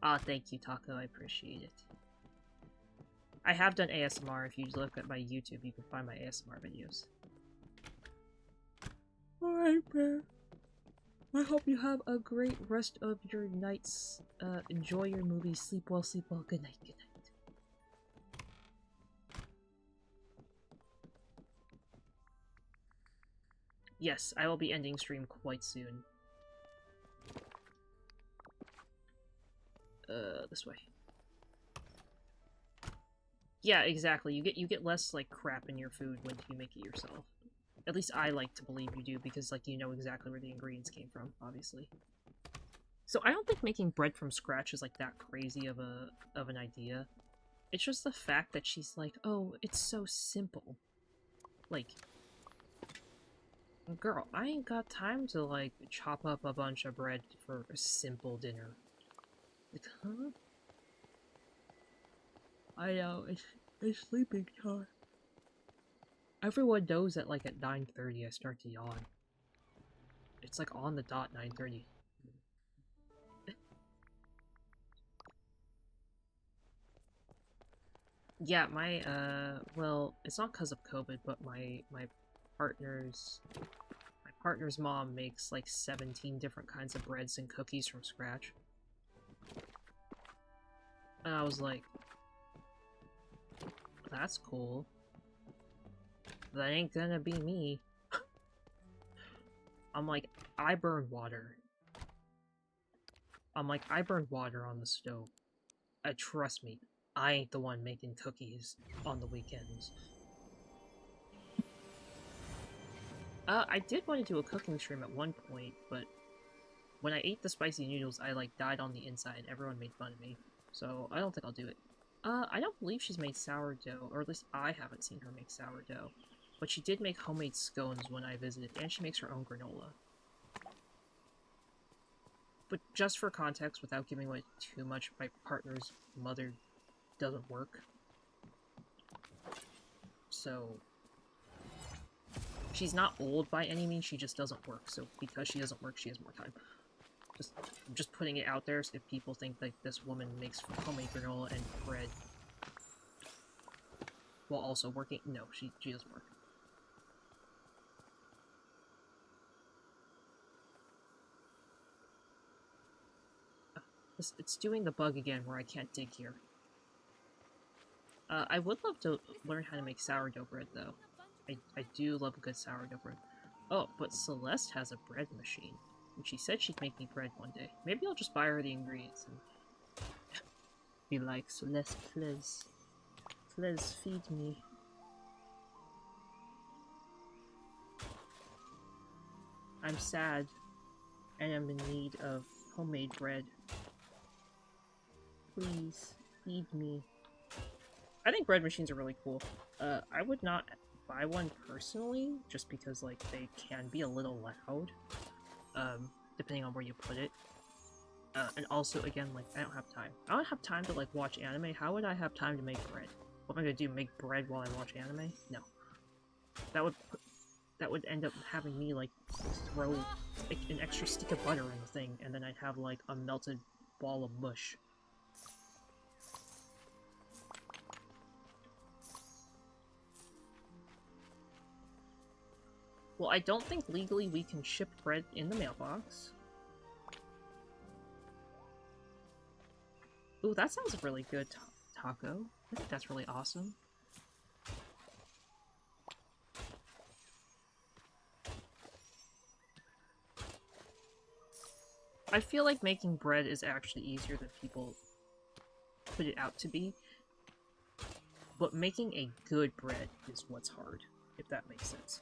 Ah, thank you, Taco, I appreciate it. I have done ASMR. If you look at my YouTube, you can find my ASMR videos. Alright, Bear. I hope you have a great rest of your nights. Enjoy your movie. Sleep well, sleep well. Good night, good night. Yes, I will be ending stream quite soon. This way. Yeah, exactly. You get less like crap in your food when you make it yourself. At least I like to believe you do, because like you know exactly where the ingredients came from, obviously. So I don't think making bread from scratch is like that crazy of an idea. It's just the fact that she's like, oh, it's so simple. Like, girl, I ain't got time to like chop up a bunch of bread for a simple dinner. Like, huh? I know, it's sleeping time. Everyone knows that like at 9:30 I start to yawn. It's like on the dot 9:30. Yeah, my well, it's not because of COVID, but my partner's my partner's mom makes like 17 different kinds of breads and cookies from scratch. And I was like, that's cool. That ain't gonna be me. I'm like, I burn water. I burn water on the stove. Trust me, I ain't the one making cookies on the weekends. I did want to do a cooking stream at one point, but when I ate the spicy noodles, I like died on the inside. Everyone made fun of me, so I don't think I'll do it. I don't believe she's made sourdough, or at least I haven't seen her make sourdough. But she did make homemade scones when I visited, and she makes her own granola. But just for context, without giving away too much, my partner's mother doesn't work. So, she's not old by any means, she just doesn't work. So because she doesn't work, she has more time. Just putting it out there, so if people think like this woman makes homemade granola and bread while also working, no, she doesn't work. It's doing the bug again where I can't dig here. I would love to learn how to make sourdough bread, though. I do love a good sourdough bread. Oh, but Celeste has a bread machine. And she said she'd make me bread one day. Maybe I'll just buy her the ingredients and be like, Celeste, please. Please feed me. I'm sad, and I'm in need of homemade bread. Please, feed me. I think bread machines are really cool. I would not buy one personally, just because, like, they can be a little loud, depending on where you put it. And also, again, like, I don't have time. I don't have time to, like, watch anime. How would I have time to make bread? What am I gonna do, make bread while I watch anime? No. That would end up having me, like, throw like, an extra stick of butter in the thing, and then I'd have, like, a melted ball of mush. Well, I don't think legally we can ship bread in the mailbox. Ooh, that sounds really good, taco. I think that's really awesome. I feel like making bread is actually easier than people put it out to be. But making a good bread is what's hard, if that makes sense.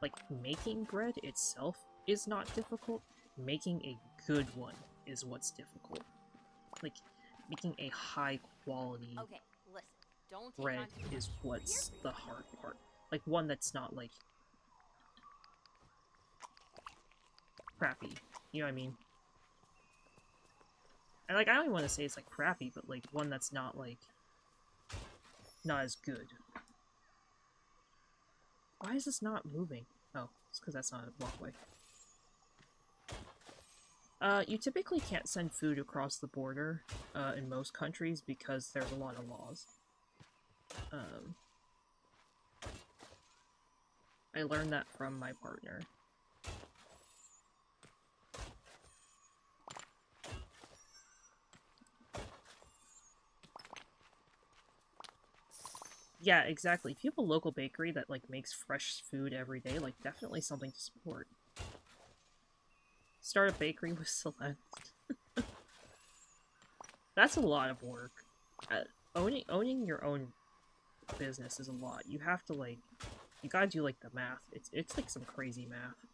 Like making bread itself is not difficult. Making a good one is what's difficult. Like, making a high quality bread is what's the hard part. Like, one that's not, like, crappy. You know what I mean? And, like, I don't even want to say it's, like, crappy, but, like, one that's not, like, not as good. Why is this not moving? Oh, it's because that's not a walkway. You typically can't send food across the border, in most countries because there's a lot of laws. I learned that from my partner. Yeah, exactly. If you have a local bakery that, like, makes fresh food every day, like, definitely something to support. Start a bakery with Celeste. That's a lot of work. Owning your own business is a lot. You have to, like, you gotta do, like, the math. It's like some crazy math.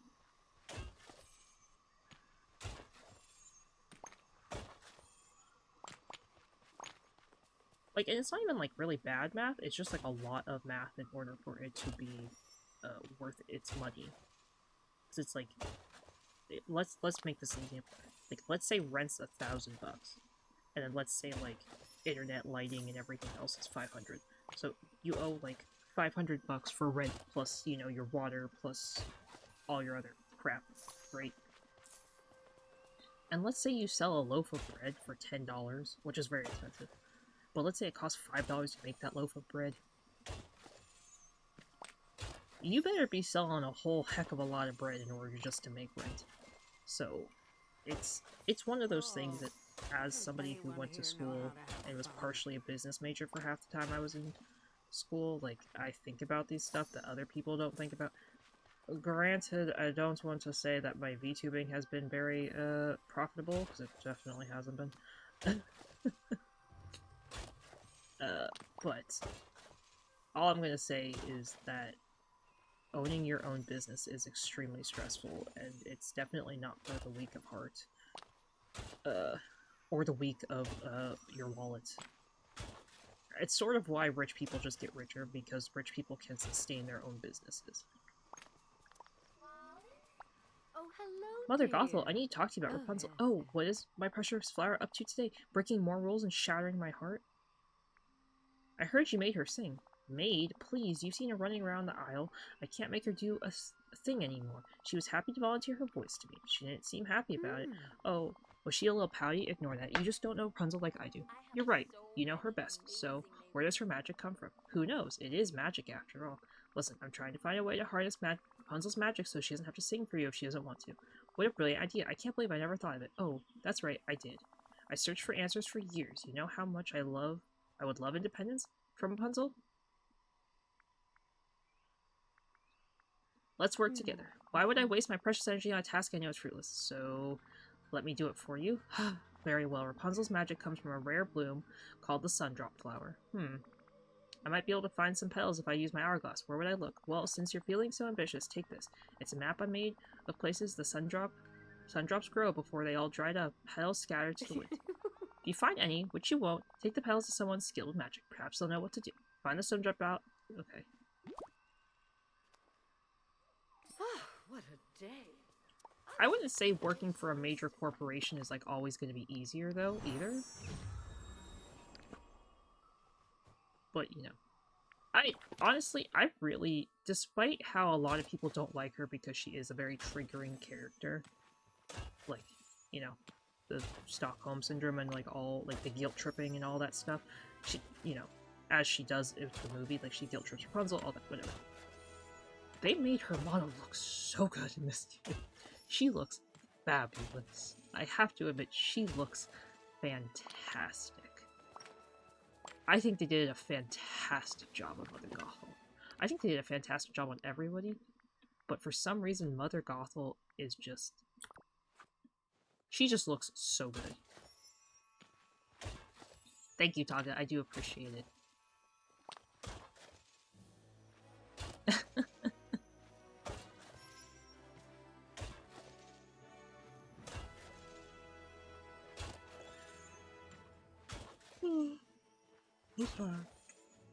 Like, and it's not even like really bad math, it's just like a lot of math in order for it to be worth its money. Because it's like, let's make this an example. Like, let's say rent's $1,000, and then let's say like internet, lighting, and everything else is 500. So you owe like $500 for rent plus, you know, your water plus all your other crap, right? And let's say you sell a loaf of bread for $10, which is very expensive. But let's say it costs $5 to make that loaf of bread. You better be selling a whole heck of a lot of bread in order just to make rent. So, it's one of those things that, as somebody who went to school and was partially a business major for half the time I was in school, like, I think about these stuff that other people don't think about. Granted, I don't want to say that my VTubing has been very, profitable, because it definitely hasn't been. But all I'm gonna say is that owning your own business is extremely stressful, and it's definitely not for the weak of heart. Or the weak of, your wallet. It's sort of why rich people just get richer, because rich people can sustain their own businesses. Oh, hello, Mother dear. Gothel, I need to talk to you about Rapunzel. Yes. Oh, what is my precious flower up to today? Breaking more rules and shattering my heart? I heard you made her sing. Made? Please, you've seen her running around the aisle. I can't make her do a thing anymore. She was happy to volunteer her voice to me. She didn't seem happy about it. Oh, was she a little pouty? Ignore that. You just don't know Rapunzel like I do. You're right. You know her best. So, where does her magic come from? Who knows? It is magic after all. Listen, I'm trying to find a way to harness Rapunzel's magic so she doesn't have to sing for you if she doesn't want to. What a brilliant idea. I can't believe I never thought of it. Oh, that's right, I did. I searched for answers for years. You know how much I would love independence from Rapunzel? Let's work together. Why would I waste my precious energy on a task I know is fruitless? So, let me do it for you. Very well. Rapunzel's magic comes from a rare bloom called the Sundrop Flower. I might be able to find some petals if I use my hourglass. Where would I look? Well, since you're feeling so ambitious, take this. It's a map I made of places the sundrops grow before they all dried up, petals scattered to the wind. If you find any, which you won't, take the petals to someone skilled with magic. Perhaps they'll know what to do. Find the sundrop out. Okay. What a day. I wouldn't say working for a major corporation is like always going to be easier though, either. But, you know. I really, despite how a lot of people don't like her because she is a very triggering character, like, you know, the Stockholm Syndrome and, like, all, like, the guilt tripping and all that stuff, she, you know, as she does in the movie, like, she guilt trips Rapunzel, all that, whatever. They made her model look so good in this game. She looks fabulous. I have to admit, she looks fantastic. I think they did a fantastic job on Mother Gothel. I think they did a fantastic job on everybody, but for some reason, Mother Gothel is just... She just looks so good. Thank you, Taga. I do appreciate it.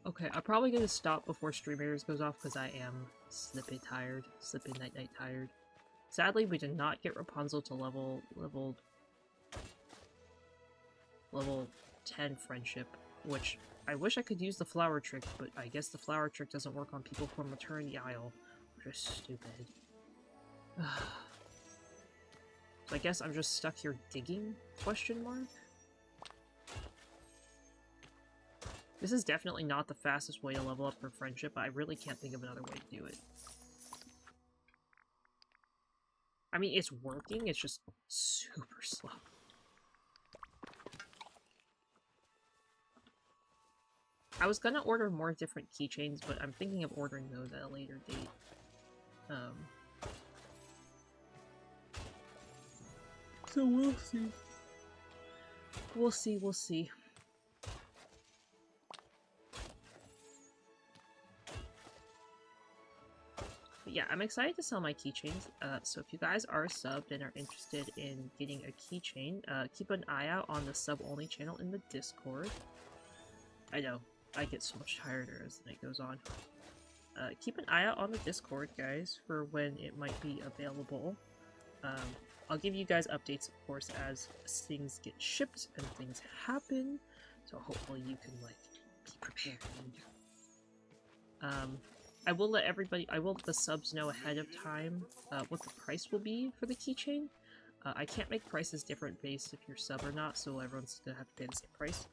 Okay, I'm probably gonna stop before Stream Errors goes off because I am slippy tired. Slippy night tired. Sadly, we did not get Rapunzel to level 10 friendship, which I wish I could use the flower trick, but I guess the flower trick doesn't work on people from Maternity Isle, which is stupid. So I guess I'm just stuck here digging? Question mark? This is definitely not the fastest way to level up for friendship, but I really can't think of another way to do it. I mean, it's working, it's just super slow. I was gonna order more different keychains, but I'm thinking of ordering those at a later date. So we'll see. We'll see. But yeah, I'm excited to sell my keychains, so if you guys are subbed and are interested in getting a keychain, keep an eye out on the sub-only channel in the Discord. I know. I get so much tireder as the night goes on. Keep an eye out on the Discord, guys, for when it might be available. I'll give you guys updates, of course, as things get shipped and things happen. So hopefully you can, like, be prepared. I will let the subs know ahead of time what the price will be for the keychain. I can't make prices different based if you're sub or not, so everyone's gonna have to pay the same price.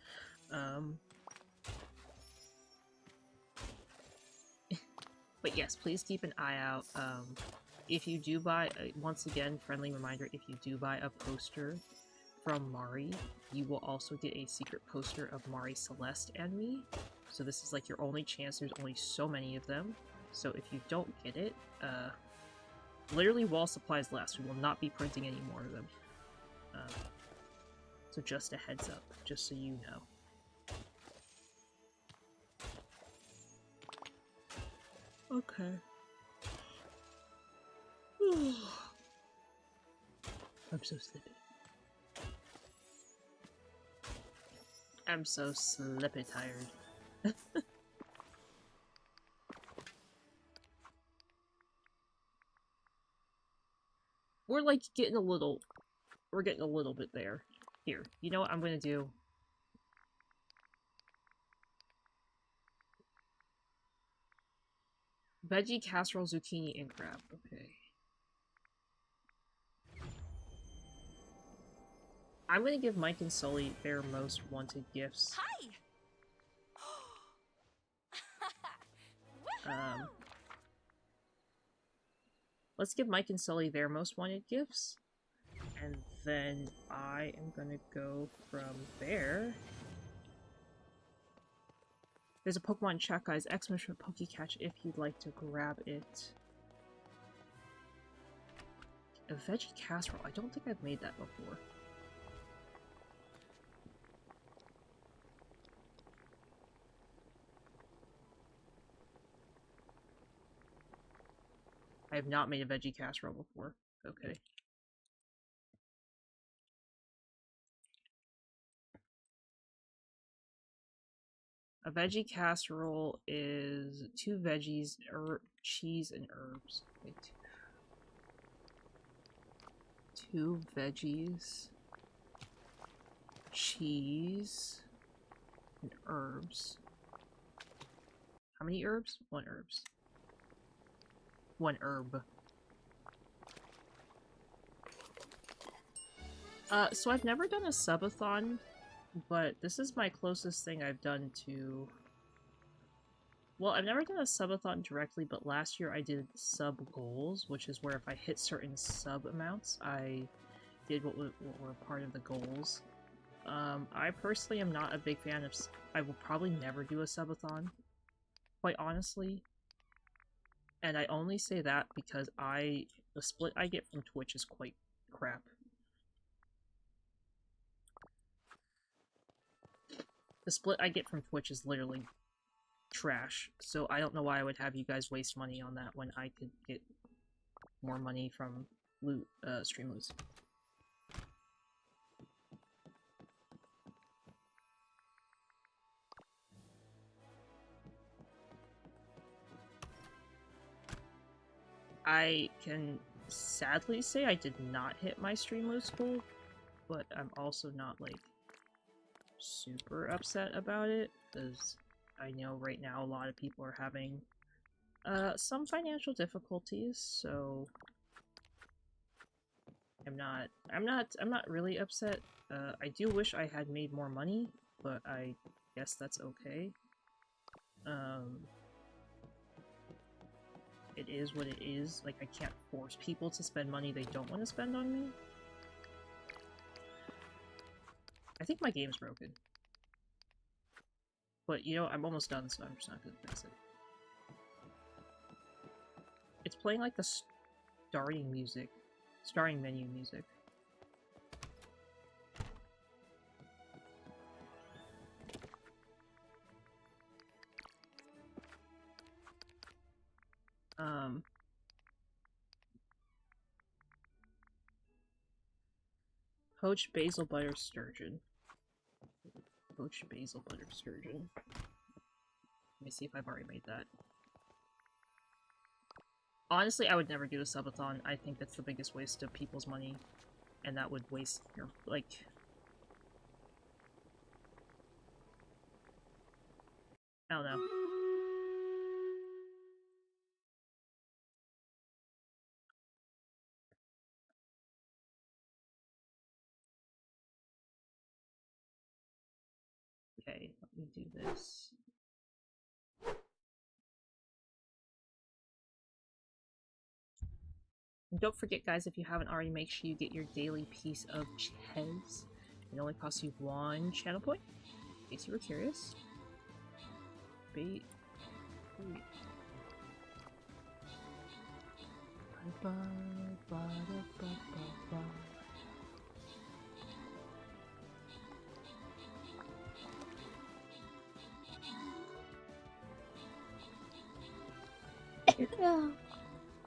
But yes, please keep an eye out. If you do buy, once again, friendly reminder, if you do buy a poster from Mari, you will also get a secret poster of Mari, Celeste, and me. So this is like your only chance. There's only so many of them. So if you don't get it, literally while supplies last, we will not be printing any more of them. So just a heads up, just so you know. Okay. I'm so sleepy. I'm so sleepy tired. We're like getting a little... We're getting a little bit there. Here, you know what I'm gonna do? Veggie, casserole, zucchini, and crab. Okay. I'm gonna give Mike and Sully their most wanted gifts. Hi. Let's give Mike and Sully their most wanted gifts. And then I am gonna go from there. There's a Pokemon chat, guys. Exclamation Pokecatch if you'd like to grab it. A veggie casserole. I don't think I've made that before. I have not made a veggie casserole before. Okay. A veggie casserole is 2 veggies, cheese, and herbs. Wait. 2 veggies, cheese, and herbs. How many herbs? 1 herbs. 1 herb. So I've never done a subathon, but this is my closest thing I've done to... Well, I've never done a subathon directly, but last year I did sub goals, which is where if I hit certain sub amounts, I did what were part of the goals. I personally am not a big fan of... I will probably never do a subathon, quite honestly. And I only say that because the split I get from Twitch is quite crap. The split I get from Twitch is literally trash, so I don't know why I would have you guys waste money on that when I could get more money from stream loots. I can sadly say I did not hit my stream loot goal, but I'm also not, like, super upset about it, because I know right now a lot of people are having some financial difficulties, so I'm not really upset. I do wish I had made more money, but I guess that's okay. It is what it is. Like, I can't force people to spend money they don't want to spend on me. I think my game's broken. But, you know, I'm almost done, so I'm just not gonna fix it. It's playing, like, the starting menu music. Poached basil butter sturgeon. Poached basil butter sturgeon. Let me see if I've already made that. Honestly, I would never do a subathon. I think that's the biggest waste of people's money. And that would waste your, like... I don't know. Okay, let me do this. And don't forget, guys, if you haven't already, make sure you get your daily piece of ches. It only costs you 1 channel point, in case you were curious. Bait.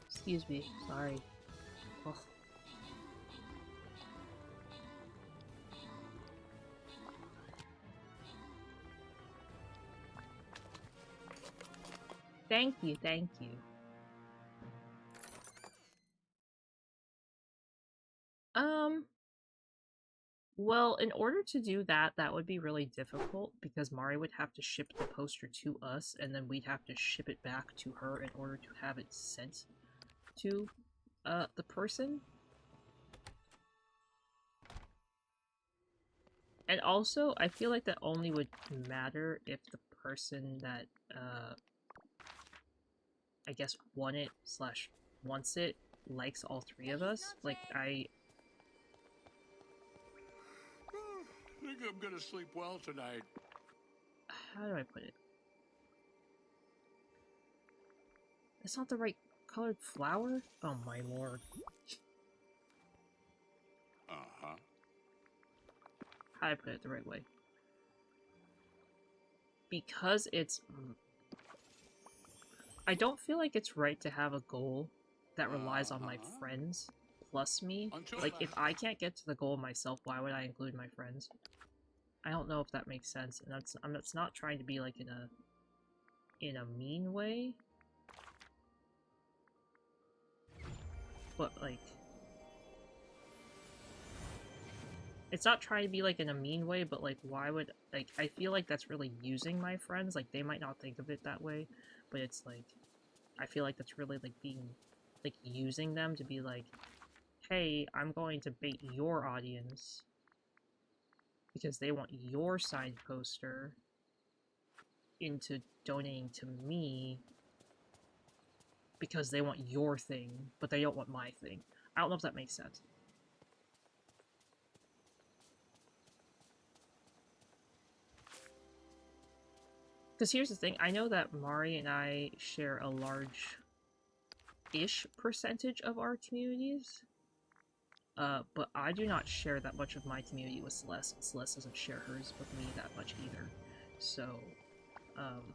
Excuse me, sorry. Ugh. Thank you, thank you. Well, in order to do that, that would be really difficult because Mari would have to ship the poster to us and then we'd have to ship it back to her in order to have it sent to the person. And also, I feel like that only would matter if the person that, I guess won it / wants it likes all 3 of us. Like, I think I'm gonna sleep well tonight. How do I put it? That's not the right colored flower? Oh my lord. Uh-huh. How do I put it the right way? Because it's... I don't feel like it's right to have a goal that relies on my friends plus me. Like, if I can't get to the goal myself, why would I include my friends? I don't know if that makes sense, and that's not trying to be like in a mean way. But like, it's not trying to be like in a mean way, but like, why would, like, I feel like that's really using my friends. Like, they might not think of it that way, but it's like, I feel like that's really like being, like, using them to be like, hey, I'm going to bait your audience because they want your signed poster into donating to me because they want your thing, but they don't want my thing. I don't know if that makes sense. Because here's the thing, I know that Mari and I share a large-ish percentage of our communities, but I do not share that much of my community with Celeste, and Celeste doesn't share hers with me that much either. So,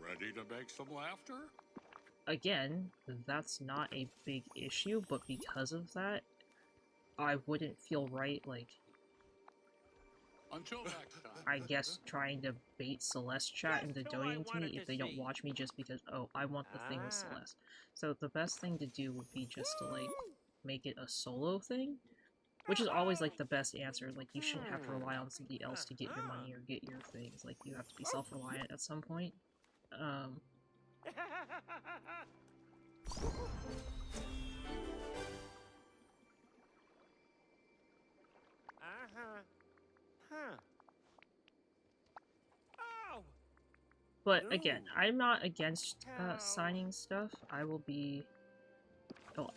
ready to make some laughter? Again, that's not a big issue, but because of that, I wouldn't feel right, like, Until next time. I guess trying to bait Celeste chat Just into who I donating to me wanted if to they don't see. watch me just because, oh, I want the thing with Ah. Celeste. So the best thing to do would be just to, like, make it a solo thing, which is always, like, the best answer. Like, you shouldn't have to rely on somebody else to get your money or get your things. Like, you have to be self-reliant at some point. Huh. Oh! But again, Ooh. I'm not against Ow. signing stuff. I'll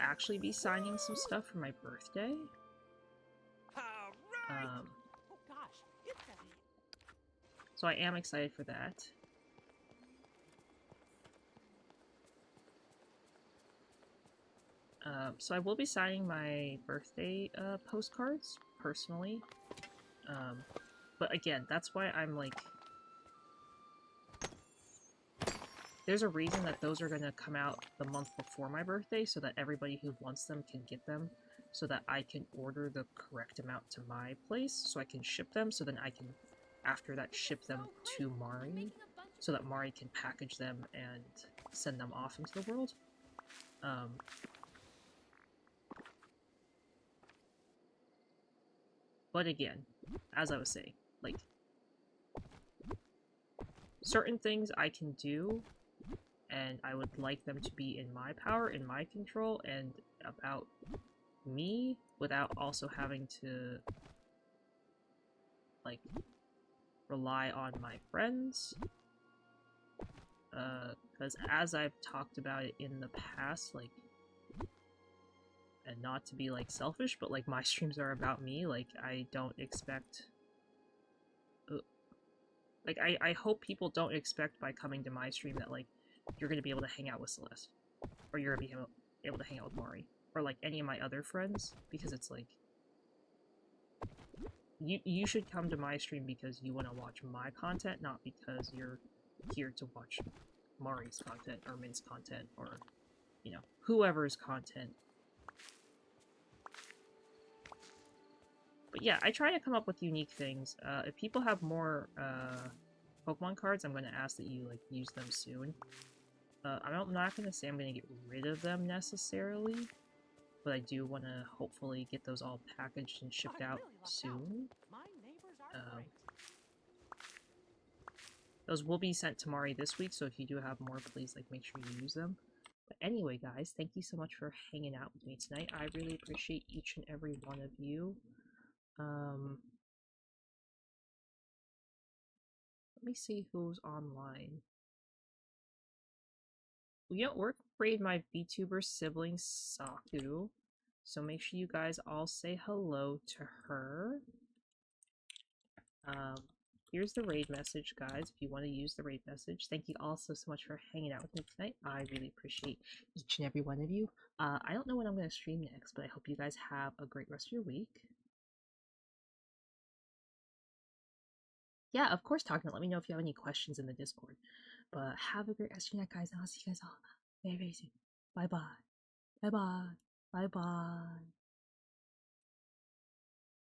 actually be signing some stuff for my birthday. All right. Um, Oh gosh, it's heavy. so I am excited for that. So I will be signing my birthday postcards personally. But again, that's why I'm like, there's a reason that those are gonna come out the month before my birthday so that everybody who wants them can get them, so that I can order the correct amount to my place so I can ship them, so then I can after that ship them to Mari, so that Mari can package them and send them off into the world. But again, as I was saying, like, certain things I can do, and I would like them to be in my power, in my control, and about me, without also having to, like, rely on my friends. Because as I've talked about it in the past, like, and not to be, like, selfish, but, like, my streams are about me. Like, I don't expect... Like, I hope people don't expect by coming to my stream that, like, you're gonna be able to hang out with Celeste. Or you're gonna be able to hang out with Mari. Or, like, any of my other friends. Because it's, like... You should come to my stream because you want to watch my content, not because you're here to watch Mari's content, or Min's content, or, you know, whoever's content. But yeah, I try to come up with unique things. If people have more Pokemon cards, I'm going to ask that you, like, use them soon. I'm not going to say I'm going to get rid of them necessarily, but I do want to hopefully get those all packaged and shipped out soon. Those will be sent to Mari this week, so if you do have more, please, like, make sure you use them. But anyway, guys, thank you so much for hanging out with me tonight. I really appreciate each and every one of you. Let me see who's online. We're gonna raid my VTuber sibling Saku, so make sure you guys all say hello to her. Here's the raid message, guys, if you want to use the raid message. Thank you all so much for hanging out with me tonight. I really appreciate each and every one of you. I don't know when I'm going to stream next, but I hope you guys have a great rest of your week. Yeah, of course, talking. Let me know if you have any questions in the Discord. But have a great rest of your night, guys, and I'll see you guys all very, very soon. Bye-bye. Bye-bye. Bye-bye.